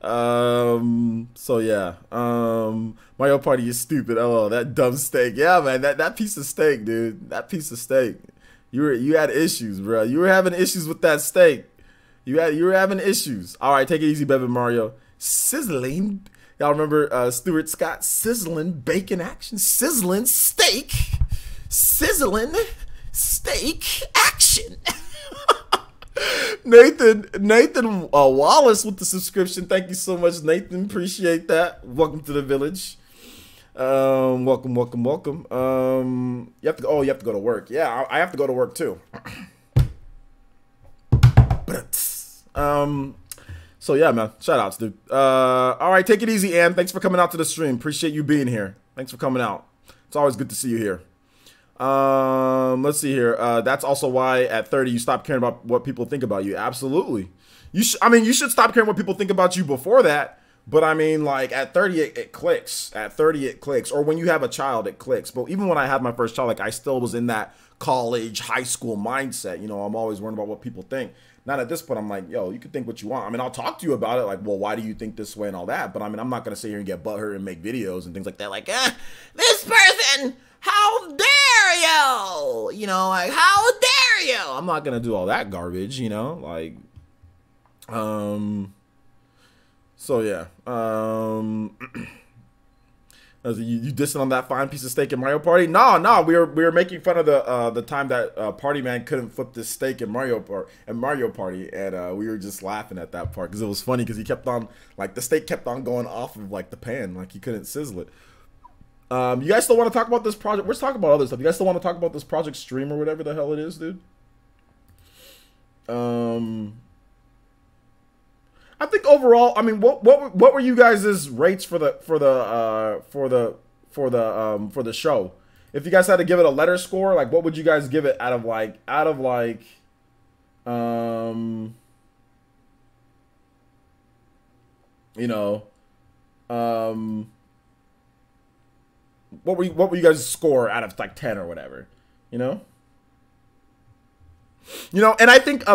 So yeah, Mario Party is stupid. Oh, that dumb steak. Yeah, man, that piece of steak, dude. That piece of steak. You had issues, bro. You were having issues with that steak. You were having issues. All right, take it easy, Bevan Mario. Sizzling. Y'all remember Stuart Scott? Sizzling bacon action. Sizzling steak. Sizzling steak action. Nathan Wallace with the subscription. Thank you so much, Nathan. Appreciate that. Welcome to the village. Welcome. You have to go to work. Yeah, I have to go to work too. So yeah, man. Shout outs, dude. All right, take it easy, Ann. Thanks for coming out to the stream. Appreciate you being here. Thanks for coming out. It's always good to see you here. Let's see here. That's also why at 30 you stop caring about what people think about you. Absolutely. You should stop caring what people think about you before that. But I mean, like at 30 it clicks. At 30 it clicks. Or when you have a child, it clicks. But even when I had my first child, like I still was in that college, high school mindset. You know, I'm always worrying about what people think. Not at this point, I'm like, yo, you can think what you want. I mean, I'll talk to you about it, like, well, why do you think this way and all that? But I mean, I'm not gonna sit here and get butthurt and make videos and things like that. Like, this person, how dare you? You know, like, how dare you? I'm not gonna do all that garbage, you know, like, so yeah, you dissing on that fine piece of steak in Mario Party? No, we were making fun of the time that Party Man couldn't flip this steak in Mario Party, and we were just laughing at that part because it was funny because he kept on, like, the steak kept on going off of like the pan, like he couldn't sizzle it. You guys still want to talk about this project? We're talking about other stuff. You guys still want to talk about this Project Stream or whatever the hell it is, dude? I think overall, I mean, what were you guys' rates for the for the show. If you guys had to give it a letter score, like what would you guys give it out of like you know, what were you guys score out of like 10 or whatever, you know? And I think I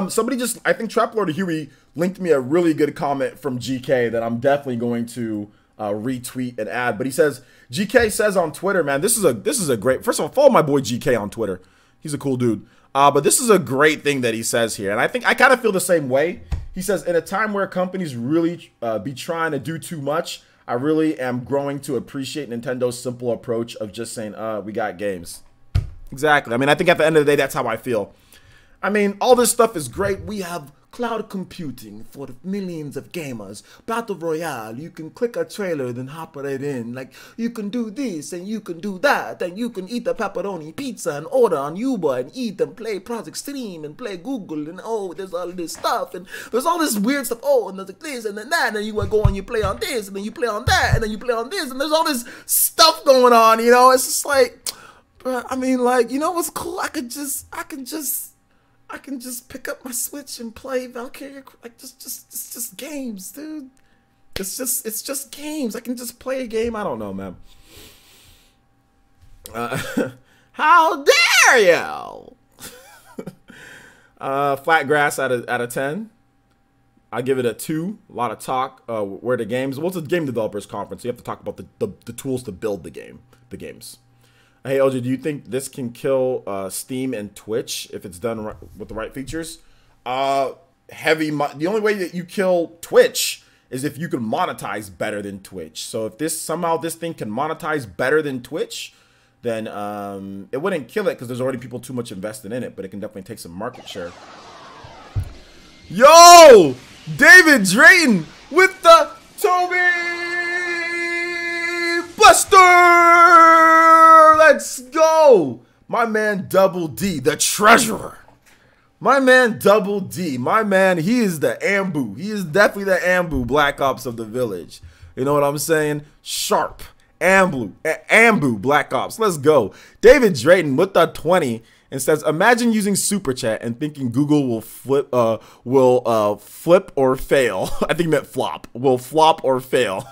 think Traplord Huey linked me a really good comment from GK that I'm definitely going to retweet and add. But he says, GK says on Twitter, man, this is a great, first of all, follow my boy GK on Twitter. He's a cool dude. But this is a great thing that he says here. And I think I kind of feel the same way. He says, in a time where companies really be trying to do too much, I really am growing to appreciate Nintendo's simple approach of just saying, we got games. Exactly. I mean, I think at the end of the day, that's how I feel. I mean, all this stuff is great. We have cloud computing for the millions of gamers. Battle Royale, you can click a trailer, then hop right in. Like, you can do this, and you can do that, and you can eat the pepperoni pizza and order on Uber and eat and play Project Stream and play Google, and oh, there's all this stuff, and there's all this weird stuff. Oh, and there's like this and then that, and you go and you play on this, and then you play on that, and then you play on this, and there's all this stuff going on, It's just like, bro, I mean, like, what's cool? I can just pick up my Switch and play Valkyria. Like, it's just games, dude. It's just games. I can just play a game. I don't know, man. How dare you? Flat Grass out of 10. I give it a 2. A lot of talk. Where the games? Well, it's a game developers conference. So you have to talk about the tools to build the games. Hey, LJ, do you think this can kill Steam and Twitch if it's done with the right features? The only way that you kill Twitch is if you can monetize better than Twitch. So if this thing can monetize better than Twitch, then it wouldn't kill it because there's already people too much invested in it, but it can definitely take some market share. Yo! David Drayton with the Toby Buster! Let's go! My man Double D, the treasurer. My man Double D. My man, he is the Ambu. He is definitely the Ambu Black Ops of the village. You know what I'm saying? Sharp. Ambu Black Ops. Let's go. David Drayton with the 20 and says, imagine using Super Chat and thinking Google will flip or fail. I think he meant flop. Will flop or fail.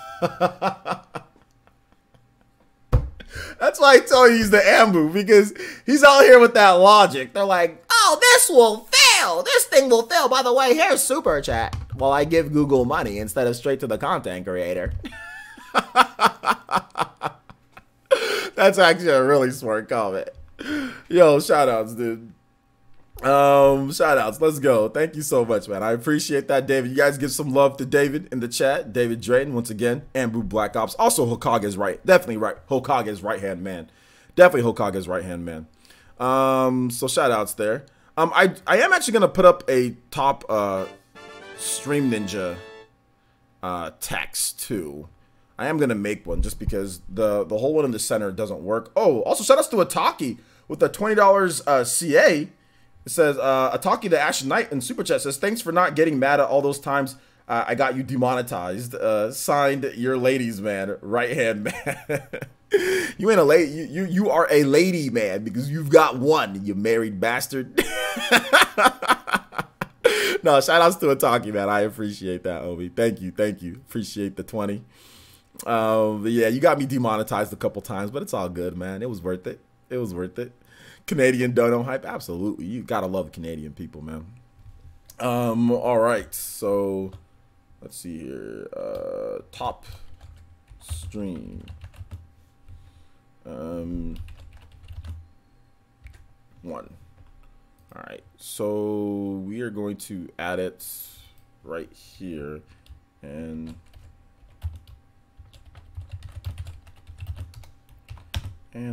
That's why I tell you he's the Ambu, because he's out here with that logic. They're like, oh, this will fail. This thing will fail. By the way, here's Super Chat. Well, I give Google money instead of straight to the content creator. That's actually a really smart comment. Yo, shout outs, dude. Shout outs. Let's go. Thank you so much, man. I appreciate that, David. You guys give some love to David in the chat. David Drayton, once again. Ambu Black Ops. Also, Hokage's right. Definitely right. Hokage's right-hand man. Definitely Hokage's right-hand man. So shout outs there. I am actually going to put up a top Stream Ninja text, too. I am going to make one just because the whole one in the center doesn't work. Oh, also shout outs to Ataki with the $20 CA. It says, Ataki the Ashen Knight in Super Chat says, thanks for not getting mad at all those times I got you demonetized. Signed, your ladies man, right hand man. You ain't a lady. You are a lady man because you've got one, you married bastard. No, shout outs to Ataki, man. I appreciate that, Obi. Thank you. Appreciate the 20. But yeah, you got me demonetized a couple times, but it's all good, man. It was worth it. Canadian dono hype, absolutely. You gotta love Canadian people, man. All right, so let's see here. Top stream. One. All right, so we are going to add it right here, and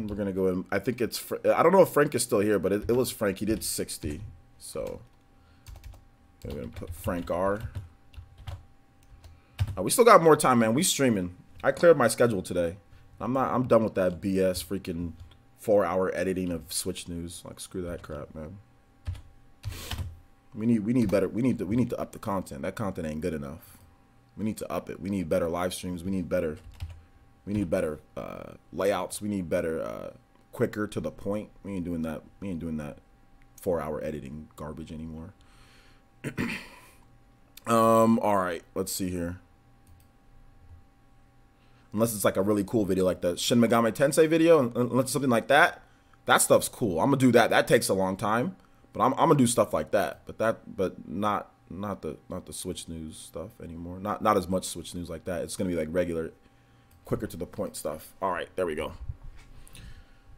we're gonna go in. I think it's. I don't know if Frank is still here, but it was Frank. He did 60, so I'm gonna put Frank R. We still got more time, man. We streaming. I cleared my schedule today. I'm done with that BS freaking 4-hour editing of Switch news. Like, screw that crap, man. We need better. We need to up the content. That content ain't good enough. We need to up it. We need better live streams. We need better We need better layouts. We need better quicker to the point. We ain't doing that. We ain't doing that 4-hour editing garbage anymore. All right, let's see here. Unless it's like a really cool video like the Shin Megami Tensei video, unless it's something like that, that stuff's cool. I'm gonna do that. That takes a long time, but I'm gonna do stuff like that. But not the Switch news stuff anymore. Not as much Switch news like that. It's gonna be like regular, quicker to the point stuff. All right, there we go.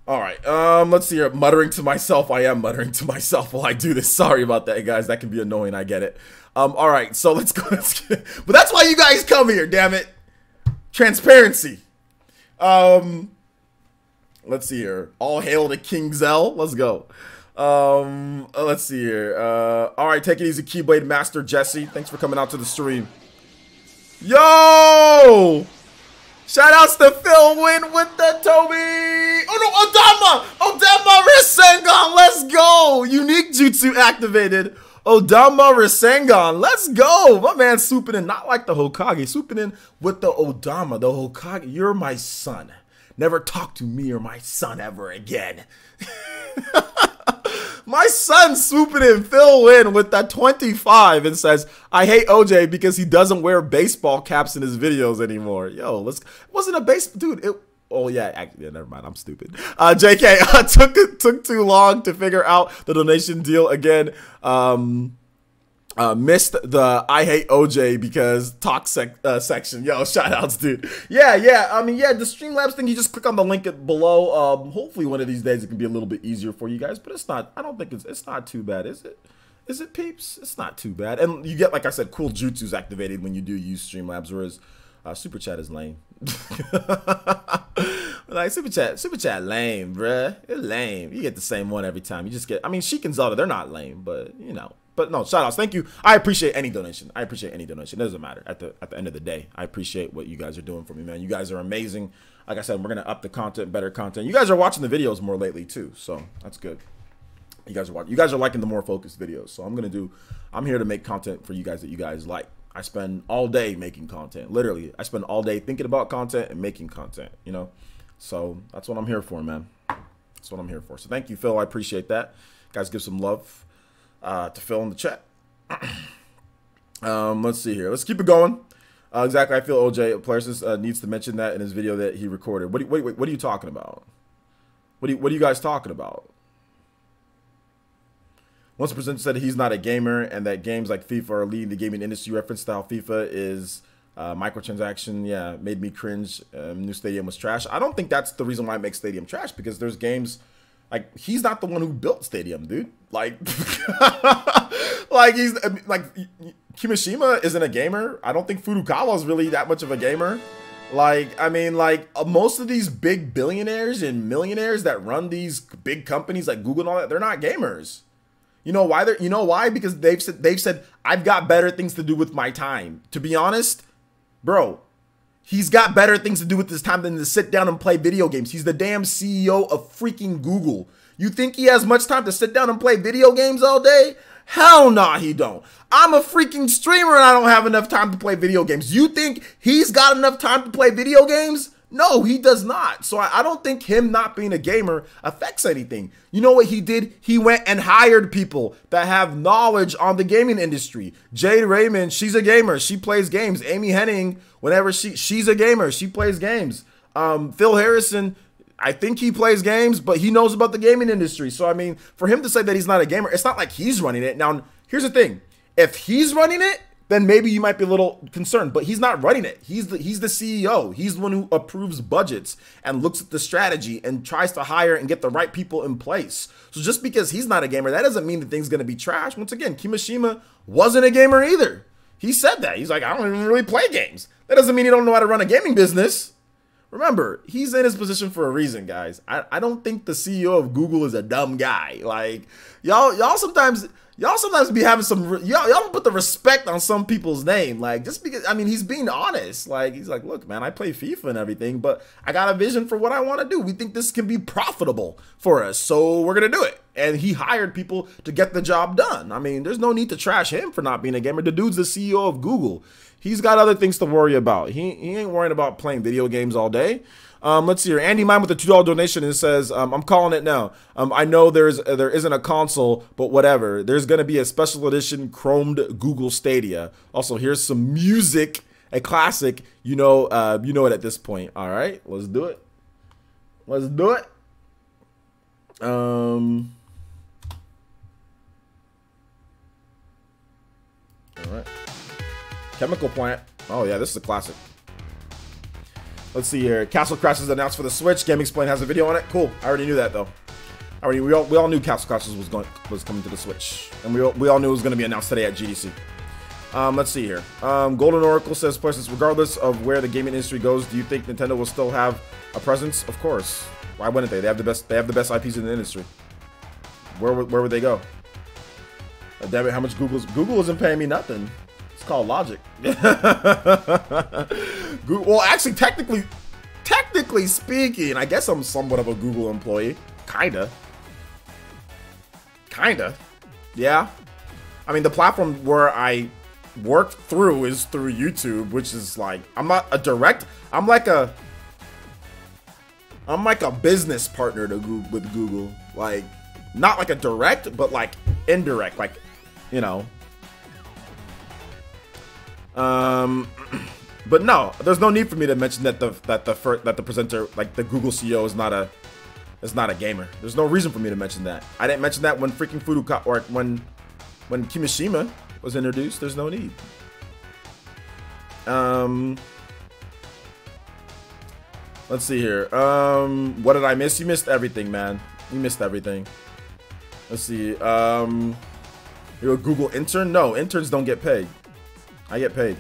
All right, let's see here. Muttering to myself. I am muttering to myself while I do this. Sorry about that, guys. That can be annoying. I get it. All right, so let's go. But that's why you guys come here, damn it. Transparency. Let's see here. All hail to King Zell. Let's go. Let's see here. All right, take it easy, Keyblade Master Jesse. Thanks for coming out to the stream. Yo! Shout outs to Phil Win with the Toby. Oh no, Odama Rasengan. Let's go. Unique Jutsu activated. Odama Rasengan. Let's go. My man swooping in, not like the Hokage, swooping in with the Odama, the Hokage. You're my son. Never talk to me or my son ever again. My son swooping in, Phil Win with that 25 and says, I hate OJ because he doesn't wear baseball caps in his videos anymore. Yo, it wasn't a dude. Oh yeah, actually, yeah, never mind. I'm stupid. JK, took too long to figure out the donation deal again. Missed the I hate OJ because talk section. Yo, shout outs, dude. Yeah. I mean, yeah, the Streamlabs thing, you just click on the link below. Hopefully one of these days it can be a little bit easier for you guys, but it's not, I don't think it's not too bad, is it? Is it, peeps? It's not too bad. And you get, like I said, cool jutsus activated when you do use Streamlabs, whereas Super Chat is lame. Like, Super Chat lame, bruh. It's lame. You get the same one every time. You just get, I mean, Sheik and Zelda, they're not lame, but, you know. But no, shout outs. Thank you. I appreciate any donation. I appreciate any donation. It doesn't matter. At the end of the day, I appreciate what you guys are doing for me, man. You guys are amazing. Like I said, we're going to up the content, better content. You guys are watching the videos more lately, too, so that's good. You guys are watching. You guys are liking the more focused videos, so I'm here to make content for you guys that you guys like. I spend all day making content. Literally, I spend all day thinking about content and making content, you know? So that's what I'm here for, man. That's what I'm here for. So thank you, Phil. I appreciate that. Guys, give some love to Phil in the chat. Let's see here. Let's keep it going. Exactly. I feel OJ Players needs to mention that in his video that he recorded. What are you talking about? What are you guys talking about? Once the presenter said he's not a gamer and that games like FIFA are leading the gaming industry, reference to how FIFA is microtransaction, yeah, made me cringe. New Stadium was trash. I don't think that's the reason why it makes Stadium trash, because there's games like, he's not the one who built Stadium, dude. Like, like Kimishima isn't a gamer. I don't think Furukawa is really that much of a gamer. Like, I mean, like, most of these big billionaires and millionaires that run these big companies like Google and all that, they're not gamers. You know why? You know why? Because they've said I've got better things to do with my time. To be honest, bro, he's got better things to do with his time than to sit down and play video games. He's the damn CEO of freaking Google. You think he has much time to sit down and play video games all day? Hell nah, he don't. I'm a freaking streamer and I don't have enough time to play video games. You think he's got enough time to play video games? No, he does not. So I don't think him not being a gamer affects anything. You know what he did? He went and hired people that have knowledge on the gaming industry. Jade Raymond, she's a gamer. She plays games. Amy Henning, whenever she's a gamer. She plays games. Phil Harrison, I think he plays games, but he knows about the gaming industry. So, I mean, for him to say that he's not a gamer, it's not like he's running it. Now, here's the thing. If he's running it, then maybe you might be a little concerned, but he's not running it. He's the CEO. He's the one who approves budgets and looks at the strategy and tries to hire and get the right people in place. So just because he's not a gamer, that doesn't mean the thing's going to be trash. Once again, Kimishima wasn't a gamer either. He said that. He's like, I don't even really play games. That doesn't mean he don't know how to run a gaming business. Remember, he's in his position for a reason, guys. I don't think the CEO of Google is a dumb guy. Like, y'all sometimes be having some, y'all don't put the respect on some people's name. Like, just because, I mean, he's being honest. Like, he's like, look, man, I play FIFA and everything, but I got a vision for what I want to do. We think this can be profitable for us, so we're going to do it. And he hired people to get the job done. I mean, there's no need to trash him for not being a gamer. The dude's the CEO of Google. He's got other things to worry about. He ain't worrying about playing video games all day. Let's see here. Andy Mine with a $2 donation and says, I'm calling it now. I know there isn't a console, but whatever. There's going to be a special edition chromed Google Stadia. Also, here's some music, a classic. You know it at this point. All right, let's do it. Let's do it. All right. Chemical Plant. Oh yeah, this is a classic. Let's see here. Castle Crashers announced for the Switch. Game Explain has a video on it. Cool. I already knew that though. We all knew Castle Crashers was coming to the Switch, and we all knew it was going to be announced today at GDC. Let's see here. Golden Oracle says, "Questions regardless of where the gaming industry goes, do you think Nintendo will still have a presence?" Of course. Why wouldn't they? They have the best. They have the best IPs in the industry. Where would they go? Damn it! How much Google isn't paying me nothing. It's called Logic. Well, actually, technically speaking, I guess I'm somewhat of a Google employee. Kinda. Yeah. I mean, the platform where I work through is through YouTube, which is like, I'm not a direct. I'm like a business partner with Google. Like, not like a direct, but like indirect. Like, you know. But no, there's no need for me to mention that the presenter, like the Google CEO, is not a gamer. There's no reason for me to mention that. I didn't mention that when freaking Furukawa, or when Kimishima was introduced. There's no need. Let's see here. What did I miss? You missed everything, man. You missed everything. Let's see. You're a Google intern? No, interns don't get paid. I get paid.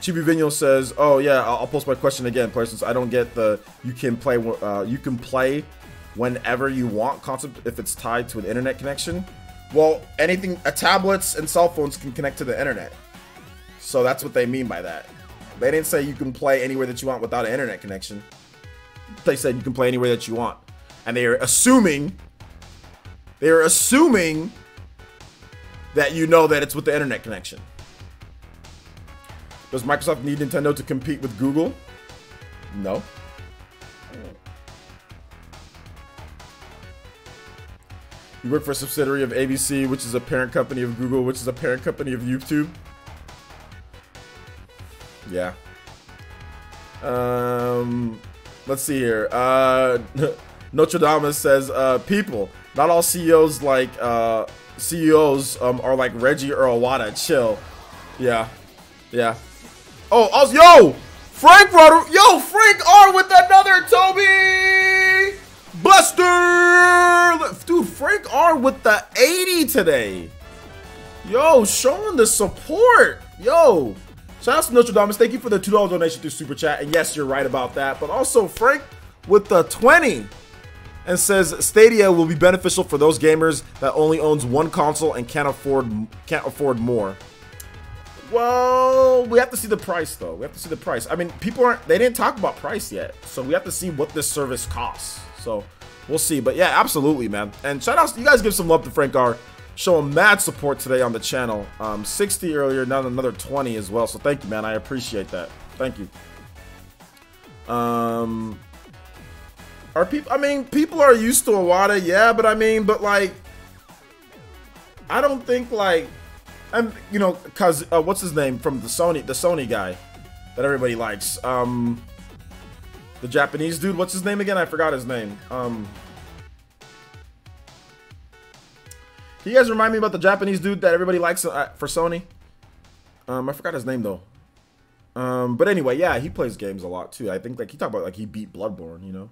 Chibi Vigno says, "Oh yeah, I'll post my question again, since I don't get the you can play whenever you want concept if it's tied to an internet connection." Well, tablets and cell phones can connect to the internet, so that's what they mean by that. They didn't say you can play anywhere that you want without an internet connection. They said you can play anywhere that you want, and they are assuming that you know that it's with the internet connection. Does Microsoft need Nintendo to compete with Google? No. You work for a subsidiary of ABC, which is a parent company of Google, which is a parent company of YouTube. Yeah. Let's see here. Notre Dame says, people, not all CEOs are like Reggie or Iwata. Chill. Yeah. Yeah. Oh, yo! Frank R with another Toby Buster! Dude, Frank R with the 80 today. Yo, showing the support. Yo. Shout out to Notre Dame. Thank you for the $2 donation through Super Chat. And yes, you're right about that. But also Frank with the 20 and says Stadia will be beneficial for those gamers that only owns one console and can't afford more. Well, we have to see the price, though. We have to see the price. I mean, they didn't talk about price yet, so we have to see what this service costs. So we'll see. But yeah, absolutely, man. And shout out, you guys give some love to Frank R. Showing mad support today on the channel. 60 earlier, now another 20 as well. So thank you, man. I appreciate that. Thank you. Are people? I mean, people are used to Iwata, yeah, but like, I don't think like. And cause what's his name from the Sony guy that everybody likes, the Japanese dude, what's his name again? I forgot his name. Can you guys remind me about the Japanese dude that everybody likes for Sony? I forgot his name though. But anyway, yeah, he plays games a lot too. I think like he talked about like he beat Bloodborne,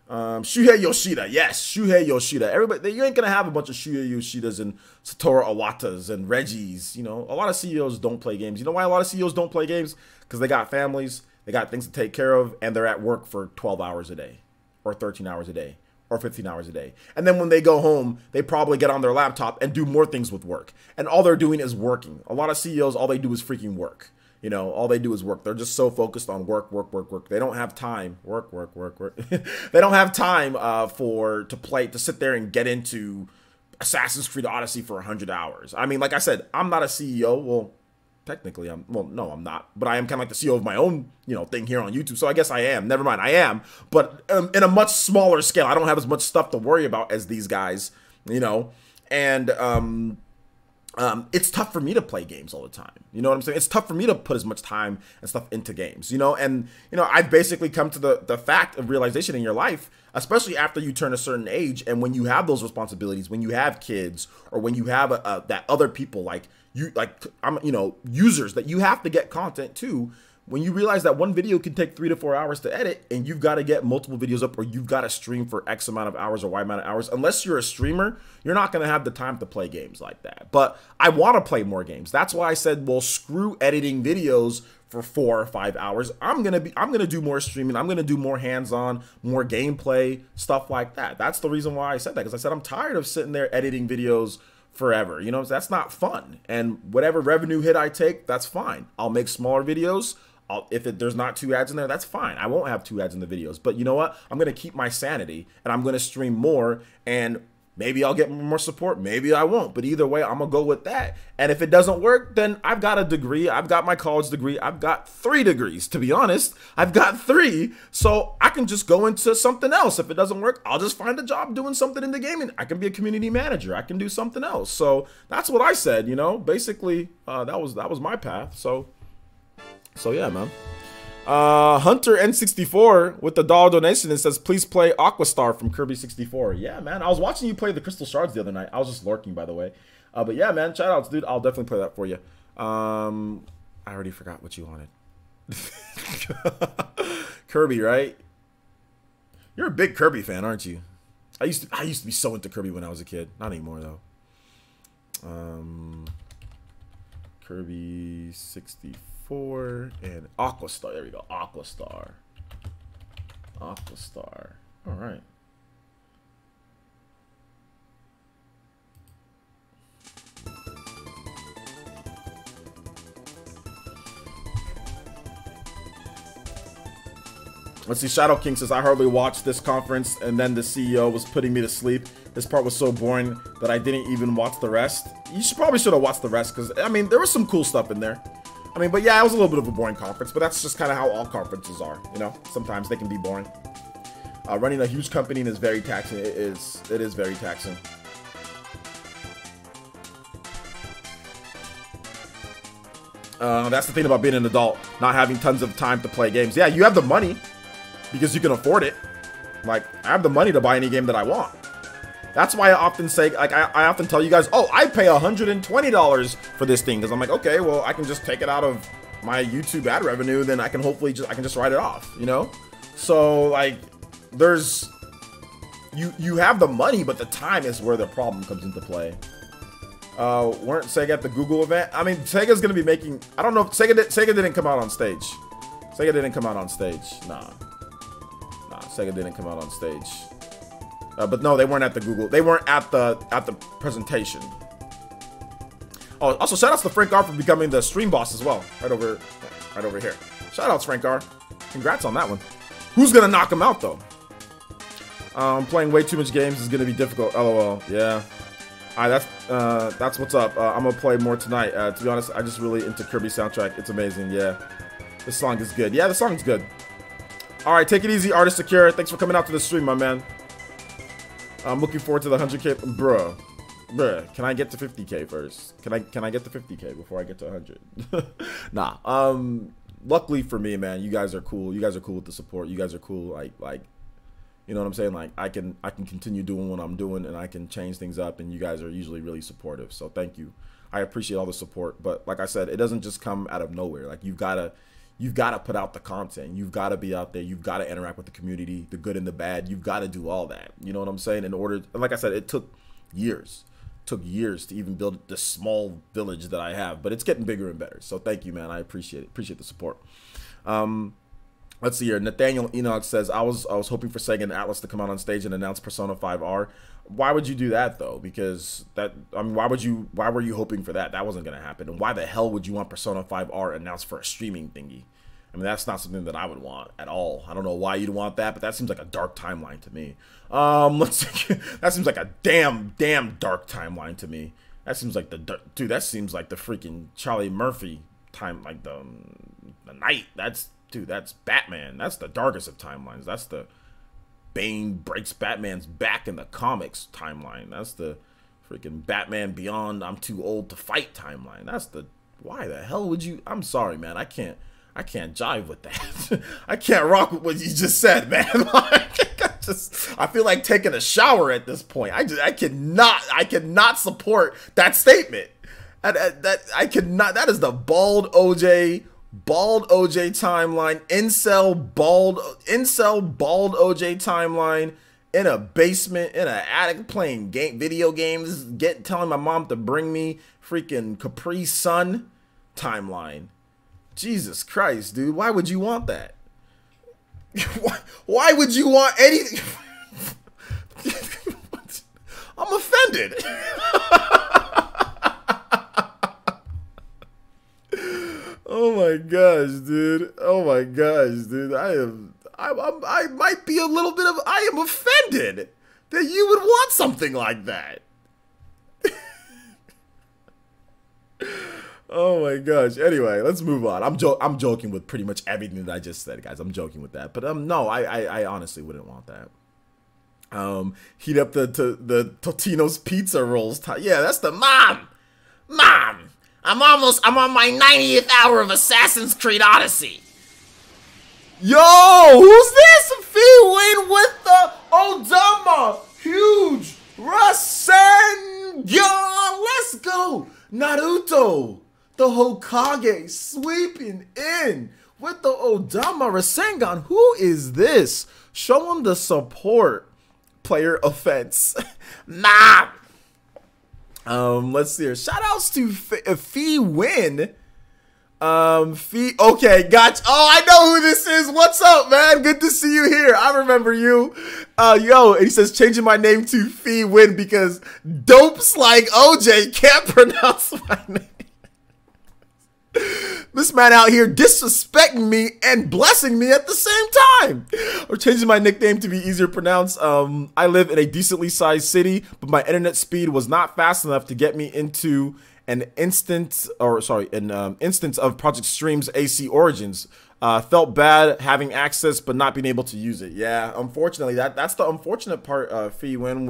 Shuhei Yoshida, yes, Shuhei Yoshida. Everybody, you ain't gonna have a bunch of Shuhei Yoshidas and Satoru Iwatas and Reggies. A lot of CEOs don't play games. You know why a lot of CEOs don't play games? Because they got families, they got things to take care of, and they're at work for 12 hours a day, or 13 hours a day, or 15 hours a day. And then when they go home, they probably get on their laptop and do more things with work. And all they're doing is working. A lot of CEOs, all they do is freaking work. All they do is work. They're just so focused on work. They don't have time. Work. They don't have time to sit there and get into Assassin's Creed Odyssey for 100 hours. I mean, like I said, I'm not a CEO. Well, technically I'm, well, no, I'm not, but I am kind of like the CEO of my own, thing here on YouTube. So I guess I am. Never mind, I am, but in a much smaller scale. I don't have as much stuff to worry about as these guys, and it's tough for me to play games all the time. You know what I'm saying? It's tough for me to put as much time and stuff into games, and, I've basically come to the fact of realization in your life, especially after you turn a certain age. And when you have those responsibilities, when you have kids, or when you have that other people users that you have to get content to, when you realize that one video can take 3 to 4 hours to edit, and you've got to get multiple videos up, or you've got to stream for X amount of hours or Y amount of hours, unless you're a streamer, you're not going to have the time to play games like that. But I want to play more games. That's why I said, well, screw editing videos for 4 or 5 hours. I'm going to do more streaming. I'm going to do more hands-on, more gameplay, stuff like that. That's the reason why I said that, because I said I'm tired of sitting there editing videos forever. That's not fun. And whatever revenue hit I take, that's fine. I'll make smaller videos. If there's not 2 ads in there, that's fine. I won't have 2 ads in the videos. But you know what? I'm going to keep my sanity, and I'm going to stream more, and maybe I'll get more support. Maybe I won't. But either way, I'm going to go with that. And if it doesn't work, then I've got a degree. I've got my college degree. I've got 3 degrees, to be honest. I've got 3. So I can just go into something else. If it doesn't work, I'll just find a job doing something in the gaming. I can be a community manager. I can do something else. So that's what I said, Basically, that was my path. So yeah, man. Hunter N64 with the dollar donation, and says, please play Aquastar from Kirby 64. Yeah, man. I was watching you play the Crystal Shards the other night. I was just lurking, by the way. But yeah, man. Shout outs, dude. I'll definitely play that for you. I already forgot what you wanted. Kirby, right? You're a big Kirby fan, aren't you? I used to be so into Kirby when I was a kid. Not anymore, though. Kirby 64 and Aquastar. There we go. Aquastar. Aquastar. All right. Let's see. Shadow King says, I hardly watched this conference, and then the CEO was putting me to sleep. This part was so boring that I didn't even watch the rest. You probably should have watched the rest, because, I mean, there was some cool stuff in there. I mean, but yeah, it was a little bit of a boring conference, but that's just kind of how all conferences are, Sometimes they can be boring. Running a huge company is very taxing. It is very taxing. That's the thing about being an adult, not having tons of time to play games. Yeah, you have the money because you can afford it. Like, I have the money to buy any game that I want. That's why I often say, like, I often tell you guys, oh, I pay $120 for this thing, because I'm like, okay, well, I can just take it out of my YouTube ad revenue, then I can hopefully just write it off, So, like, you have the money, but the time is where the problem comes into play. Weren't Sega at the Google event? I mean, Sega's gonna be making, I don't know if Sega didn't come out on stage. Sega didn't come out on stage. Nah, Sega didn't come out on stage. But no, they weren't at the Google. They weren't at the presentation. Oh, also shout outs to Frank R for becoming the stream boss as well. Right over here. Shout outs, Frank R. Congrats on that one. Who's gonna knock him out though? Playing way too much games is gonna be difficult. LOL. Yeah. Alright, that's what's up. I'm gonna play more tonight. To be honest, I just really into Kirby soundtrack. It's amazing. Yeah. This song is good. Yeah, the song's good. Alright, take it easy, Artist Secure. Thanks for coming out to the stream, my man. I'm looking forward to the 100K. Bruh, can I get to 50K first? Can I get to 50K before I get to 100? Nah. Luckily for me, man, you guys are cool. You guys are cool with the support. You guys are cool. Like, you know what I'm saying? Like, I can continue doing what I'm doing, and I can change things up, and you guys are usually really supportive. So thank you. I appreciate all the support. But like I said, it doesn't just come out of nowhere. Like, you've got to put out the content. You've got to be out there. You've got to interact with the community, the good and the bad. You've got to do all that. You know what I'm saying? And like I said, it took years. Took years to even build this small village that I have, but it's getting bigger and better. So thank you, man. I appreciate it. Appreciate the support. Let's see here. Nathaniel Enoch says, I was hoping for Sega and Atlas to come out on stage and announce Persona 5R. Why would you do that though? Because why were you hoping for that? That wasn't gonna happen. And why the hell would you want Persona 5R announced for a streaming thingy? I mean, that's not something that I would want at all. I don't know why you'd want that, but that seems like a dark timeline to me. Let's see. That seems like a damn dark timeline to me. That seems like that seems like the freaking Charlie Murphy time, like the night. That's Batman. That's the darkest of timelines. That's the Bane breaks Batman's back in the comics timeline. That's the freaking Batman Beyond I'm too old to fight timeline. That's the, why the hell would you, I'm sorry, man. I can't jive with that. I can't rock with what you just said, man. I feel like taking a shower at this point. I cannot support that statement. I cannot. That is the bald OJ timeline, incel bald OJ timeline, in a basement, in an attic, playing video games, telling my mom to bring me freaking Capri Sun timeline. Jesus Christ, dude, why would you want that? Why would you want anything? I'm offended. Oh my gosh, dude. Oh my gosh, dude. I might be a little bit of, I am offended that you would want something like that. Oh my gosh. Anyway, let's move on. I'm joking with pretty much everything that I just said, guys. I'm joking with that. But no, I honestly wouldn't want that. Heat up the Totino's pizza rolls. Yeah, that's the Mom, I'm on my 90th hour of Assassin's Creed Odyssey. Yo, who's this? Fee-Win with the Odama. Huge Rasengan. Let's go. Naruto, the Hokage, sweeping in with the Odama Rasengan. Who is this? Show him the support. Player offense. Nah. Let's see here. Shout outs to Fee-Win. Okay, gotcha. Oh, I know who this is. What's up, man? Good to see you here. I remember you. Yo, and he says, changing my name to Fee-Win because dopes like OJ can't pronounce my name. This man out here disrespecting me and blessing me at the same time. Or changing my nickname to be easier to pronounce. I live in a decently sized city, but my internet speed was not fast enough to get me into an instance of Project Stream's AC Origins. Felt bad having access but not being able to use it. Yeah, unfortunately, that's the unfortunate part, Fee-Win,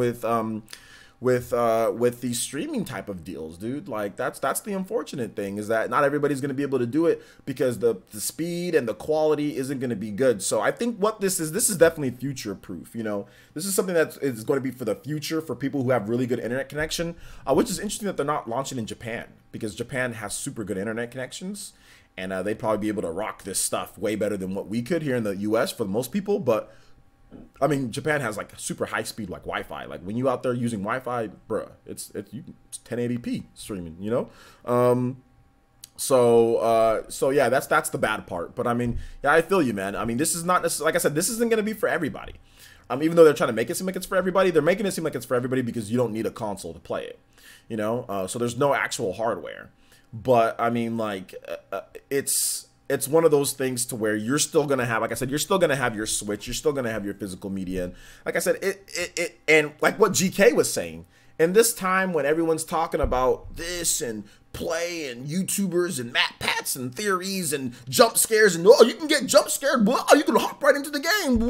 with these streaming type of deals, dude. Like that's the unfortunate thing, is that not everybody's going to be able to do it because the speed and the quality isn't going to be good. So I think what this is definitely future proof. You know, this is something that is going to be for the future for people who have really good internet connection, which is interesting that they're not launching in Japan, because Japan has super good internet connections, and they'd probably be able to rock this stuff way better than what we could here in the US for most people. But I mean, Japan has like super high speed, like Wi-Fi. Like when you out there using Wi-Fi, bruh, it's 1080p streaming, you know? So yeah, that's the bad part. But I mean, yeah, I feel you, man. I mean, this is not necessarily, like I said, this isn't going to be for everybody. Even though they're trying to make it seem like it's for everybody, they're making it seem like it's for everybody because you don't need a console to play it, you know? So there's no actual hardware. But I mean, like, it's one of those things to where you're still going to have, like I said, you're still going to have your Switch. You're still going to have your physical media. And like I said, and like what GK was saying, in this time when everyone's talking about this and play and YouTubers and Matt Pats and theories and jump scares and, oh, you can get jump scared. Oh, you can hop right into the game.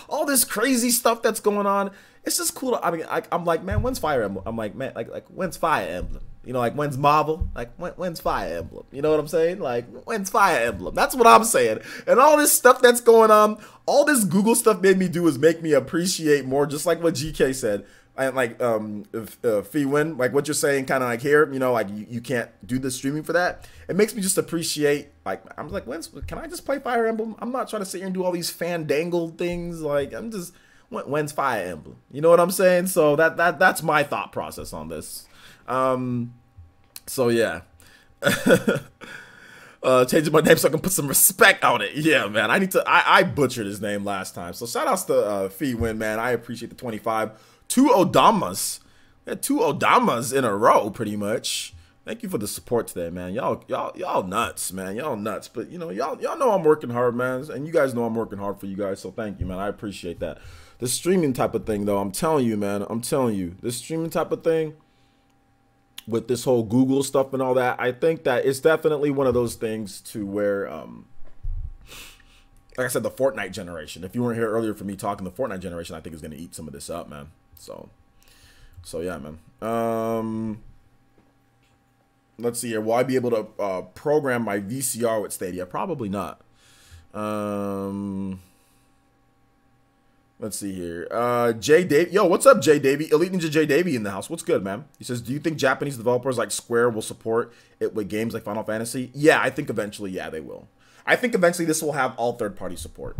All this crazy stuff that's going on. It's just cool. I mean, I'm like, man, when's Fire Emblem? I'm like, man, like when's Fire Emblem? You know, like, when's Marvel? Like, when's Fire Emblem? You know what I'm saying? Like, when's Fire Emblem? That's what I'm saying. And all this stuff that's going on, all this Google stuff made me do is make me appreciate more, just like what GK said. And like, Fee-Win, like what you're saying, kind of like here, you know, like you can't do the streaming for that. It makes me just appreciate, like, I'm like, can I just play Fire Emblem? I'm not trying to sit here and do all these fandangled things. Like, I'm just, when's Fire Emblem? You know what I'm saying? So that's my thought process on this. So yeah. Changing my name so I can put some respect on it. Yeah, man. I butchered his name last time. So shout outs to Fee-Win, man. I appreciate the 25. 2 Odamas. We had 2 Odamas in a row, pretty much. Thank you for the support today, man. Y'all nuts, man. Y'all nuts. But you know, y'all know I'm working hard, man. And you guys know I'm working hard for you guys. So thank you, man. I appreciate that. The streaming type of thing, though, I'm telling you, man. I'm telling you, this streaming type of thing, with this whole Google stuff and all that, I think that it's definitely one of those things to where, like I said, the Fortnite generation. If you weren't here earlier for me talking, the Fortnite generation, I think is going to eat some of this up, man. So yeah, man. Let's see here. Will I be able to program my VCR with Stadia? Probably not. Let's see here. Jay Davey. Yo, what's up, Jay Davey? Elite Ninja Jay Davey in the house. What's good, man? He says, do you think Japanese developers like Square will support it with games like Final Fantasy? Yeah, I think eventually, yeah, they will. I think eventually this will have all third-party support.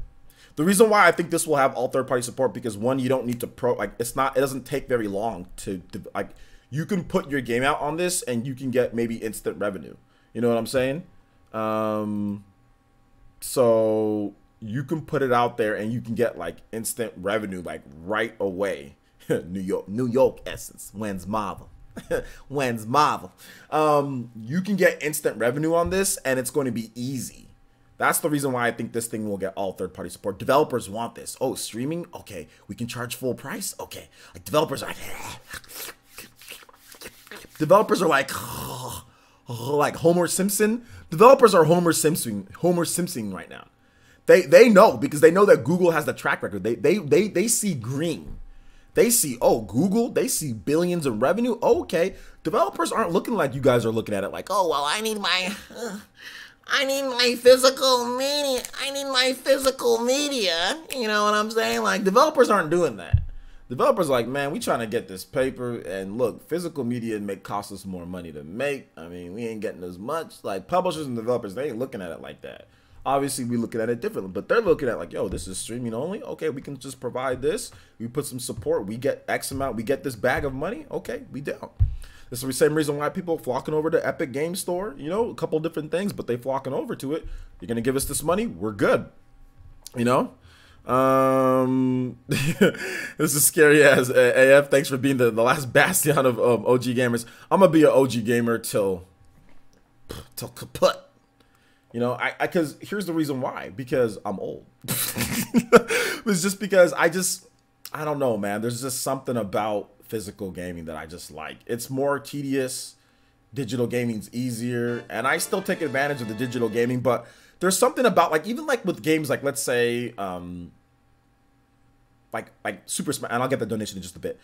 The reason why I think this will have all third-party support, because one, you don't need to it doesn't take very long to like, you can put your game out on this and you can get maybe instant revenue. You know what I'm saying? So you can put it out there and you can get like instant revenue like right away. New York essence. When's Marvel? When's Marvel? You can get instant revenue on this and it's going to be easy. That's the reason why I think this thing will get all third-party support. Developers want this. Oh, streaming? Okay. We can charge full price? Okay. Like developers are like Homer Simpson. Developers are Homer Simpson right now. They know, because they know that Google has the track record. They see green. They see, oh, Google, they see billions in revenue. Okay. Developers aren't looking like you guys are looking at it like, Oh, well, I need my physical media. I need my physical media. You know what I'm saying? Like, developers aren't doing that. Developers are like, man, we trying to get this paper, and look, physical media cost us more money to make. I mean, we ain't getting as much. Like, publishers and developers, they ain't looking at it like that. Obviously, we looking at it differently, but they're looking at like, yo, this is streaming only. Okay, we can just provide this. We put some support. We get X amount. We get this bag of money. Okay, we down. This is the same reason why people are flocking over to Epic Game Store. You know, a couple different things, but they flocking over to it. You're going to give us this money? We're good. You know? This is scary as AF. Thanks for being the last bastion of OG gamers. I'm going to be an OG gamer till kaput. You know, because here's the reason why. Because I'm old. It's just because I don't know, man. There's just something about physical gaming that I just like. It's more tedious. Digital gaming's easier. And I still take advantage of the digital gaming. But there's something about, like, even like with games like, let's say, like Super Smash. And I'll get the donation in just a bit.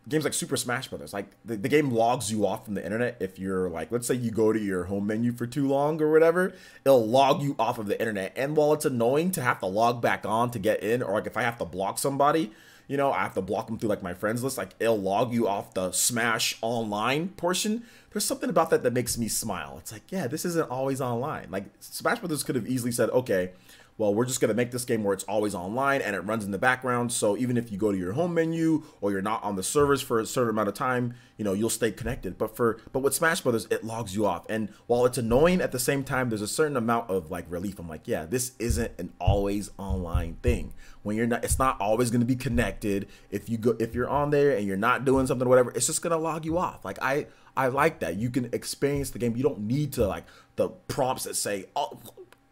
Games like Super Smash Brothers, like the game logs you off from the internet if you're like, let's say you go to your home menu for too long or whatever, it'll log you off of the internet. And while it's annoying to have to log back on to get in, or like if I have to block somebody, you know, I have to block them through like my friends list, like it'll log you off the Smash Online portion. There's something about that that makes me smile. It's like, yeah, this isn't always online. Like Smash Brothers could have easily said, okay, well, we're just going to make this game where it's always online and it runs in the background. So even if you go to your home menu or you're not on the servers for a certain amount of time, you know, you'll stay connected. But with Smash Brothers, it logs you off. And while it's annoying, at the same time, there's a certain amount of like relief. I'm like, yeah, this isn't an always online thing. When you're not, it's not always going to be connected. If you're on there and you're not doing something or whatever, it's just going to log you off. Like I like that. You can experience the game. You don't need to like the prompts that say, oh,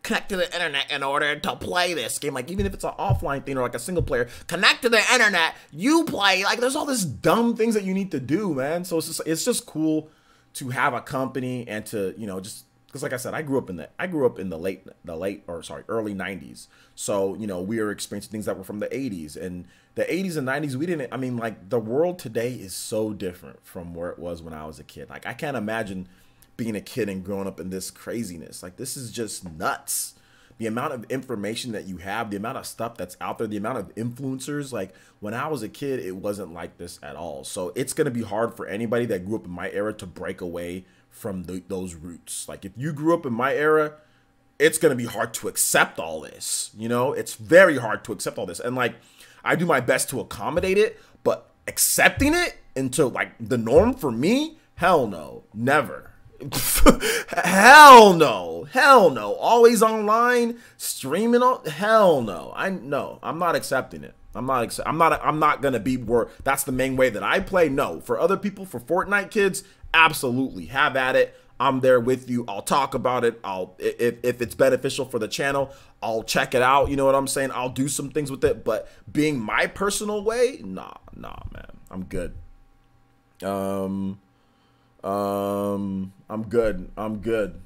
connect to the internet in order to play this game. Like, even if it's an offline thing or like a single player, connect to the internet, you play. Like, there's all this dumb things that you need to do, man. So it's just cool to have a company and to, you know, just because like I said, I grew up in the early 90s. So, you know, we were experiencing things that were from the 80s, and the 80s and 90s, like the world today is so different from where it was when I was a kid. Like, I can't imagine being a kid and growing up in this craziness. Like, this is just nuts. The amount of information that you have, the amount of stuff that's out there, the amount of influencers. Like, when I was a kid, it wasn't like this at all. So it's going to be hard for anybody that grew up in my era to break away from those roots. Like, if you grew up in my era, it's going to be hard to accept all this. You know, it's very hard to accept all this. And like, I do my best to accommodate it, but accepting it into like the norm for me, hell no, never. Hell no, always online streaming on, hell no. I'm not accepting it. I'm not gonna be where that's the main way that I play. No, for other people, for Fortnite kids, absolutely have at it. I'm there with you. I'll talk about it. If it's beneficial for the channel, I'll check it out. You know what I'm saying? I'll do some things with it, but being my personal way, nah, man, I'm good. I'm good. I'm good.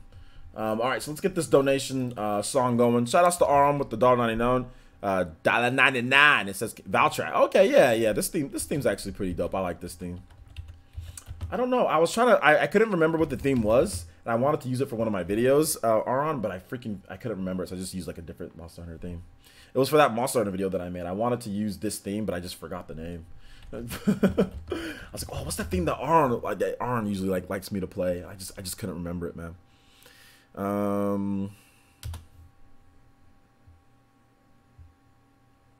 All right, so let's get this donation song going. Shout outs to Aram with the $1.99. $1.99. It says Valtrak. Okay, yeah. This theme's actually pretty dope. I like this theme. I don't know. I was trying to. I couldn't remember what the theme was, and I wanted to use it for one of my videos, Aram, but I couldn't remember it, so I just used like a different Monster Hunter theme. It was for that Monster Hunter video that I made. I wanted to use this theme, but I just forgot the name. I was like, oh, what's that theme that Aram usually likes me to play? I just couldn't remember it, man.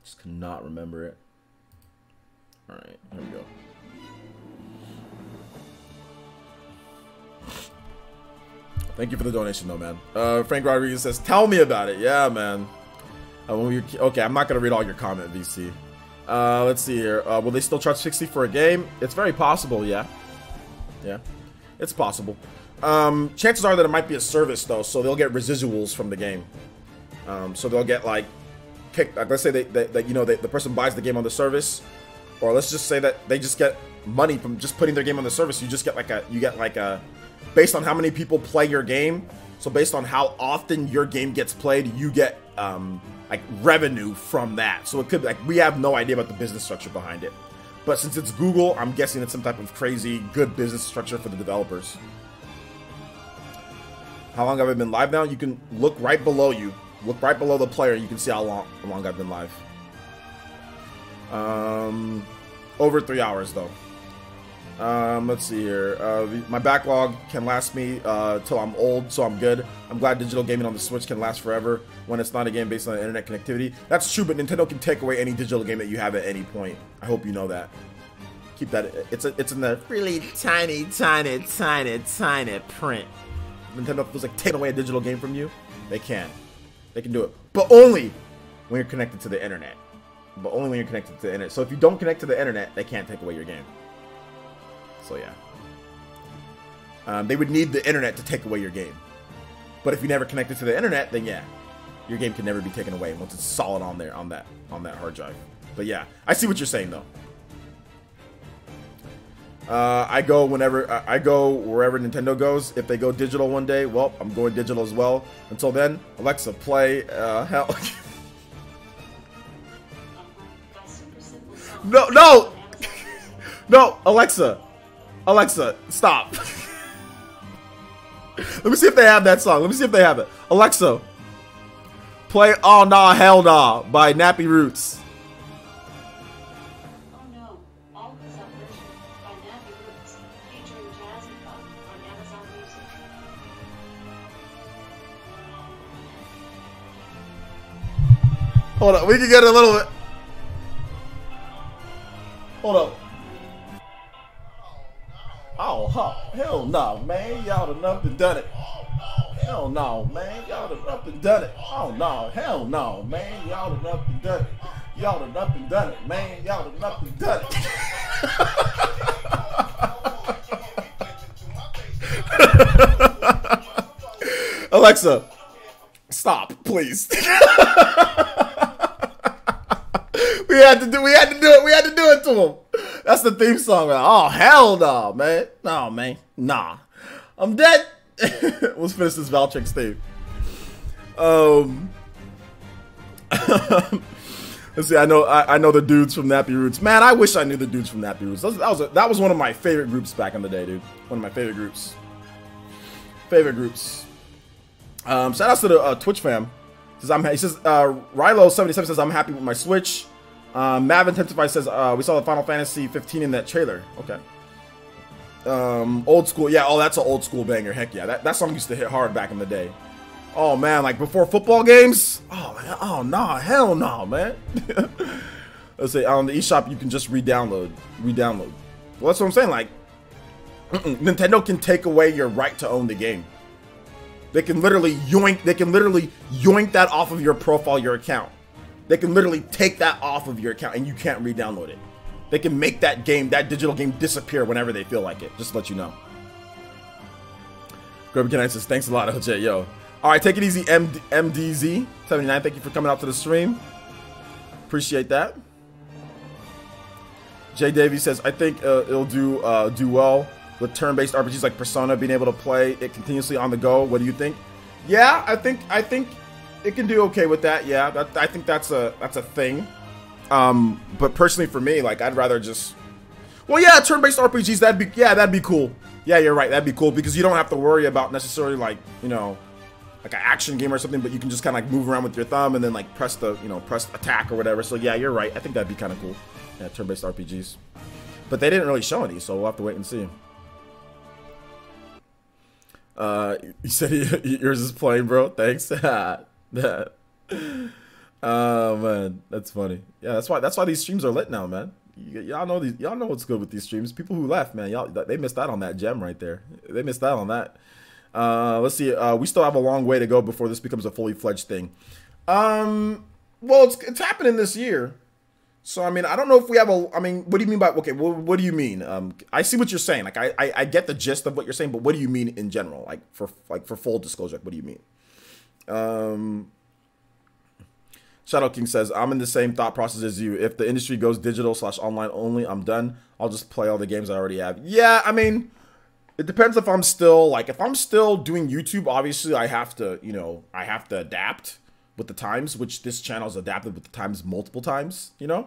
Just could not remember it. All right, here we go. Thank you for the donation, though, man. Frank Rodriguez says, "Tell me about it." Yeah, man. Okay, I'm not gonna read all your comment, VC. Let's see here. Will they still charge $60 for a game? It's very possible. Yeah, it's possible. Chances are that it might be a service though, so they'll get residuals from the game. So they'll get like let's say the person buys the game on the service, or let's just say that they just get money from just putting their game on the service. You just get like a based on how many people play your game. So based on how often your game gets played, you get like revenue from that. So it could like we have no idea about the business structure behind it. But since it's Google, I'm guessing it's some type of crazy good business structure for the developers. How long have I been live now? You can look right below you. Look right below the player. You can see how long I've been live. Over 3 hours though. Let's see here. My backlog can last me till I'm old, so I'm good. I'm glad digital gaming on the Switch can last forever when it's not a game based on internet connectivity. That's true, but Nintendo can take away any digital game that you have at any point. I hope you know that. Keep that. It's in the really tiny print. Nintendo feels like taking away a digital game from you. They can. They can do it, but only when you're connected to the internet. But only when you're connected to the internet. So if you don't connect to the internet, they can't take away your game. So yeah, they would need the internet to take away your game. But if you never connected to the internet, then yeah, your game can never be taken away once it's solid on there on that hard drive. But yeah, I see what you're saying though. I go wherever Nintendo goes. If they go digital one day, well, I'm going digital as well. Until then, Alexa, play hell. No, Alexa, stop. Let me see if they have that song. Let me see if they have it. Alexa, play "Oh Nah Hell Nah" by Nappy Roots. Hold on, we can get a little bit. Hold up. Oh, hell no, man. Y'all done up and done it. Hell no, man. Y'all done up and done it. Oh, no. Hell no, man. Y'all done up and done it. Y'all done up and done it, man. Y'all done up and done it. Alexa, stop, please. We had to do it to him. That's the theme song. Oh, hell no, man. No, man. Nah. I'm dead. Let's finish this Valtrex theme. Let's see. I know the dudes from Nappy Roots. Man, I wish I knew the dudes from Nappy Roots. That was one of my favorite groups back in the day, dude. One of my favorite groups. Shout outs to the Twitch fam. He says Rilo77 says I'm happy with my Switch. Mav Intensify says we saw the Final Fantasy 15 in that trailer. Okay. Old school. Yeah, oh, that's an old school banger. Heck yeah. That song used to hit hard back in the day. Oh man, like before football games? Oh nah, hell no, man. Let's say on the eShop you can just re-download. Well, that's what I'm saying. Like Nintendo can take away your right to own the game. They can literally yoink that off of your profile, your account. They can literally take that off of your account and you can't re-download it. They can make that digital game disappear whenever they feel like it. Just to let you know. Grover Kenai says, thanks a lot, OJ. Yo. Alright, take it easy, MDZ79. Thank you for coming out to the stream. Appreciate that. Jay Davey says, I think it'll do well. with turn-based RPGs like Persona being able to play it continuously on the go. What do you think? Yeah, I think it can do okay with that. Yeah, I think that's a thing. But personally for me, like, I'd rather just, well, yeah, turn-based RPGs, that'd be cool. Yeah, you're right, that'd be cool because you don't have to worry about necessarily, like, you know, like an action game or something, but you can just kind of like move around with your thumb and then like press attack or whatever. So yeah, you're right. I think that'd be kind of cool. Yeah, turn-based RPGs. But they didn't really show any, so we'll have to wait and see. You said yours is playing, bro. Thanks. Oh man, that's funny. Yeah, that's why these streams are lit now, man. Y'all know what's good with these streams. People who left, man, they missed out on that gem right there. They missed out on that. Let's see. We still have a long way to go before this becomes a fully fledged thing. Well, it's happening this year. So I mean, I don't know if we have a. I mean, what do you mean by okay? What do you mean? I see what you're saying. Like I get the gist of what you're saying, but what do you mean in general? Like for full disclosure, what do you mean? Shadow King says, I'm in the same thought process as you. If the industry goes digital/online only, I'm done. I'll just play all the games I already have. Yeah, I mean, it depends if I'm still doing YouTube, obviously I have to, you know, I have to adapt with the times, which this channel's adapted with the times multiple times, you know?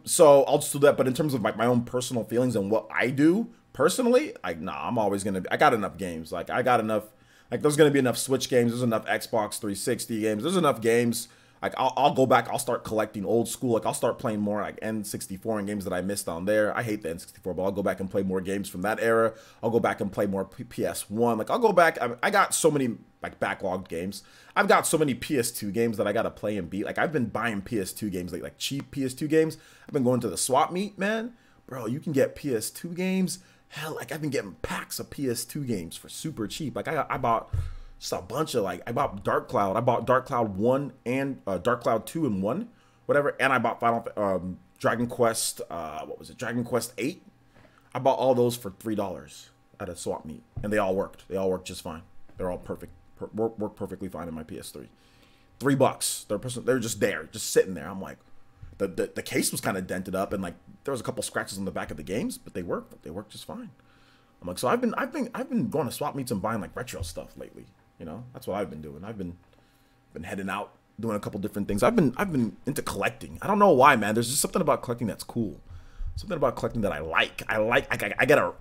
So I'll just do that. But in terms of like my own personal feelings and what I do personally, I'm always gonna be, I got enough games. Like I got enough, like there's gonna be enough Switch games, there's enough Xbox 360 games, there's enough games. Like I'll go back, I'll start collecting old school, like I'll start playing more like N64 and games that I missed on there. I hate the N64, but I'll go back and play more games from that era. I'll go back and play more PS1. Like I'll go back, I got so many like backlogged games. I've got so many PS2 games that I gotta play and beat. Like I've been buying PS2 games, like cheap PS2 games. I've been going to the swap meet, man. Bro, you can get PS2 games. Hell, like I've been getting packs of PS2 games for super cheap. Like I bought just a bunch of, like, I bought Dark Cloud. I bought Dark Cloud 1 and Dark Cloud 2 and 1, whatever. And I bought Dragon Quest, what was it? Dragon Quest 8. I bought all those for $3 at a swap meet. And they all worked. They all worked just fine. They're all perfect. Work perfectly fine in my PS3. $3. They're just there, just sitting there. I'm like, the case was kind of dented up and like there was a couple scratches on the back of the games, but they worked. They worked just fine. I'm like, so I've been going to swap meets and buying like retro stuff lately. You know, that's what I've been doing. I've been heading out, doing a couple different things. I've been into collecting. I don't know why, man. There's just something about collecting that's cool. Something about collecting that I like. I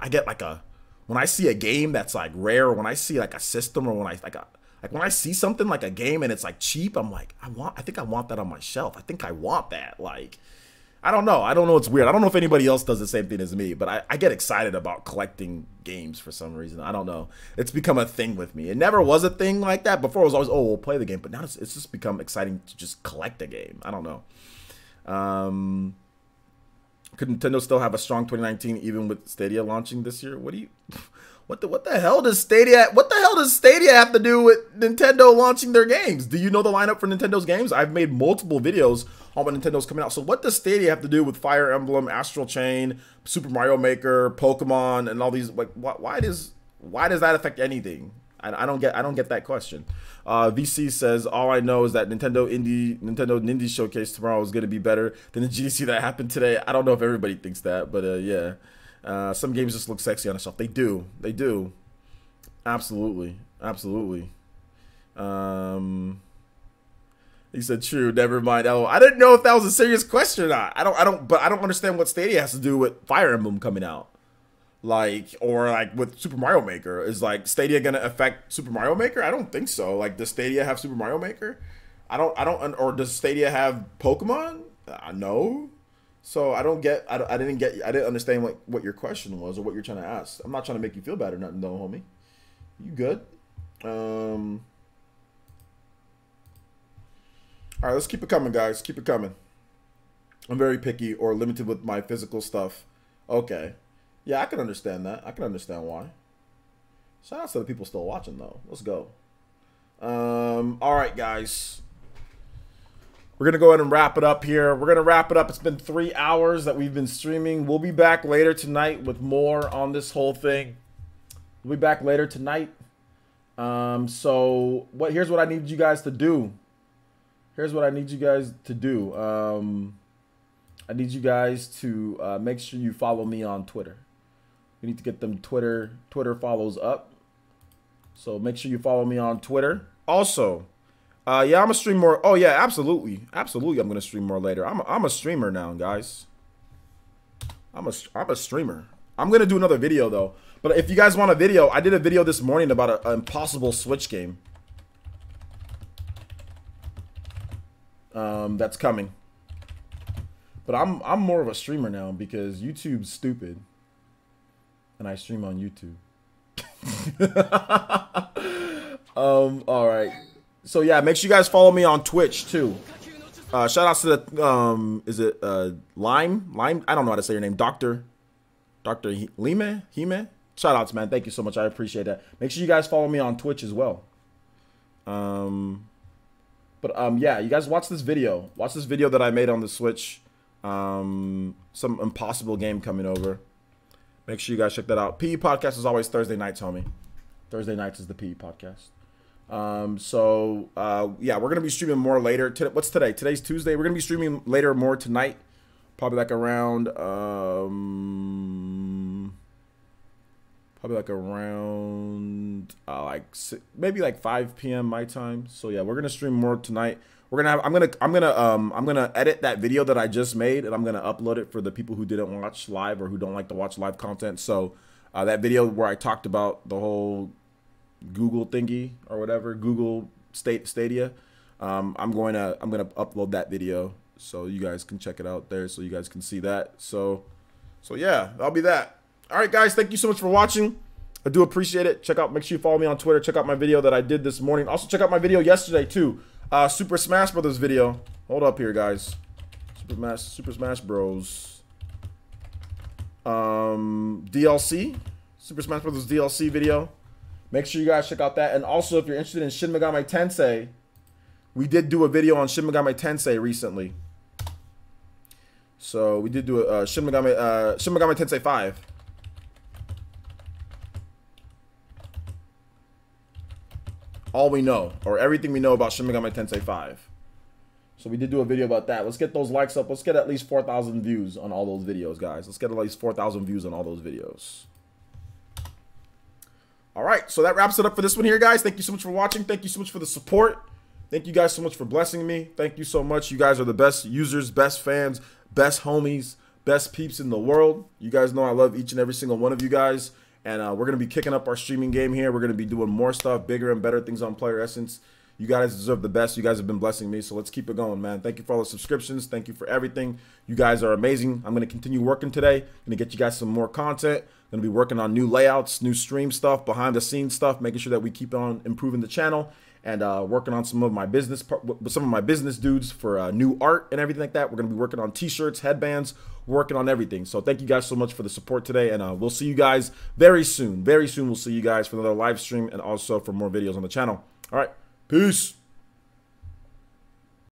get like a, when I see a game that's like rare, or when I see like a system, or when I when I see something like a game and it's like cheap, I'm like, I think I want that on my shelf. I think I want that. Like, I don't know. It's weird. I don't know if anybody else does the same thing as me, but I get excited about collecting games for some reason. I don't know. It's become a thing with me. It never was a thing like that. Before it was always, oh, we'll play the game. But now it's just become exciting to just collect a game. I don't know. Could Nintendo still have a strong 2019 even with Stadia launching this year? What the hell does Stadia have to do with Nintendo launching their games? Do you know the lineup for Nintendo's games? I've made multiple videos on what Nintendo's coming out. So what does Stadia have to do with Fire Emblem, Astral Chain, Super Mario Maker, Pokemon, and all these? Like, why does that affect anything? I don't get that question. VC says, all I know is that Nintendo Indie Showcase tomorrow is going to be better than the GDC that happened today. I don't know if everybody thinks that, but yeah. Some games just look sexy on the shelf. They do. Absolutely. He said, true, never mind. Oh, I didn't know if that was a serious question or not. I don't understand what Stadia has to do with Fire Emblem coming out. Like, or like with Super Mario Maker. Is like Stadia gonna affect Super Mario Maker? I don't think so. Like, does Stadia have Super Mario Maker? Or does Stadia have Pokemon? No. So I didn't understand what your question was or what you're trying to ask. I'm not trying to make you feel bad or nothing, though, homie. You good? All right, let's keep it coming, guys. Keep it coming. I'm very picky or limited with my physical stuff. Okay. Yeah, I can understand that. I can understand why. Shout out to the people still watching, though. Let's go. All right, guys. We're going to go ahead and wrap it up here. We're going to wrap it up. It's been 3 hours that we've been streaming. We'll be back later tonight with more on this whole thing. We'll be back later tonight. So here's what I need you guys to do. I need you guys to make sure you follow me on Twitter. We need to get them Twitter follows up. So make sure you follow me on Twitter. Also, yeah, I'm gonna stream more. Oh yeah, absolutely, absolutely. I'm gonna stream more later. I'm a streamer now, guys. I'm a streamer. I'm gonna do another video though. But if you guys want a video, I did a video this morning about an impossible Switch game. That's coming. But I'm more of a streamer now because YouTube's stupid, and I stream on YouTube. All right. So yeah, make sure you guys follow me on Twitch too. Shout outs to the is it Lime? I don't know how to say your name. Dr. Lime? Hime? Shout outs, man. Thank you so much. I appreciate that. Make sure you guys follow me on Twitch as well. Yeah, you guys watch this video. Watch this video that I made on the Switch. Some impossible game coming over. Make sure you guys check that out. PE podcast is always Thursday nights, homie. Thursday nights is the PE podcast. Yeah, we're gonna be streaming more later. What's today? Today's Tuesday. We're gonna be streaming later more tonight. Probably like around maybe like 5 p.m. my time. So yeah, we're gonna stream more tonight. We're gonna have I'm gonna edit that video that I just made, and I'm gonna upload it for the people who didn't watch live or who don't like to watch live content. So that video where I talked about the whole Google thingy or whatever, Google Stadia, I'm gonna upload that video so you guys can check it out there, so you guys can see that. So yeah, that'll be that. All right, guys, thank you so much for watching. I do appreciate it. Make sure you follow me on Twitter. Check out my video that I did this morning. Also, check out my video yesterday too. Super Smash Brothers video. Hold up here, guys. Super Smash Bros. DLC. Super Smash Brothers DLC video. Make sure you guys check out that. And also, if you're interested in Shin Megami Tensei, we did do a video on Shin Megami Tensei recently. So we did do a Shin Megami Tensei 5. All we know, or everything we know about Shin Megami Tensei 5. So we did do a video about that. Let's get those likes up. Let's get at least 4,000 views on all those videos, guys. Let's get at least 4,000 views on all those videos. All right, so that wraps it up for this one here, guys. Thank you so much for watching. Thank you so much for the support. Thank you guys so much for blessing me. Thank you so much. You guys are the best users, best fans, best homies, best peeps in the world. You guys know I love each and every single one of you guys. And we're going to be kicking up our streaming game here. We're going to be doing more stuff, bigger and better things on Player Essence. You guys deserve the best. You guys have been blessing me, so let's keep it going, man. Thank you for all the subscriptions. Thank you for everything. You guys are amazing. I'm going to continue working today. I'm going to get you guys some more content. I'm going to be working on new layouts, new stream stuff, behind-the-scenes stuff, making sure that we keep on improving the channel, and working on some of my business dudes for new art and everything like that. We're going to be working on T-shirts, headbands, working on everything. So thank you guys so much for the support today, and we'll see you guys very soon. Very soon we'll see you guys for another live stream and also for more videos on the channel. All right, peace.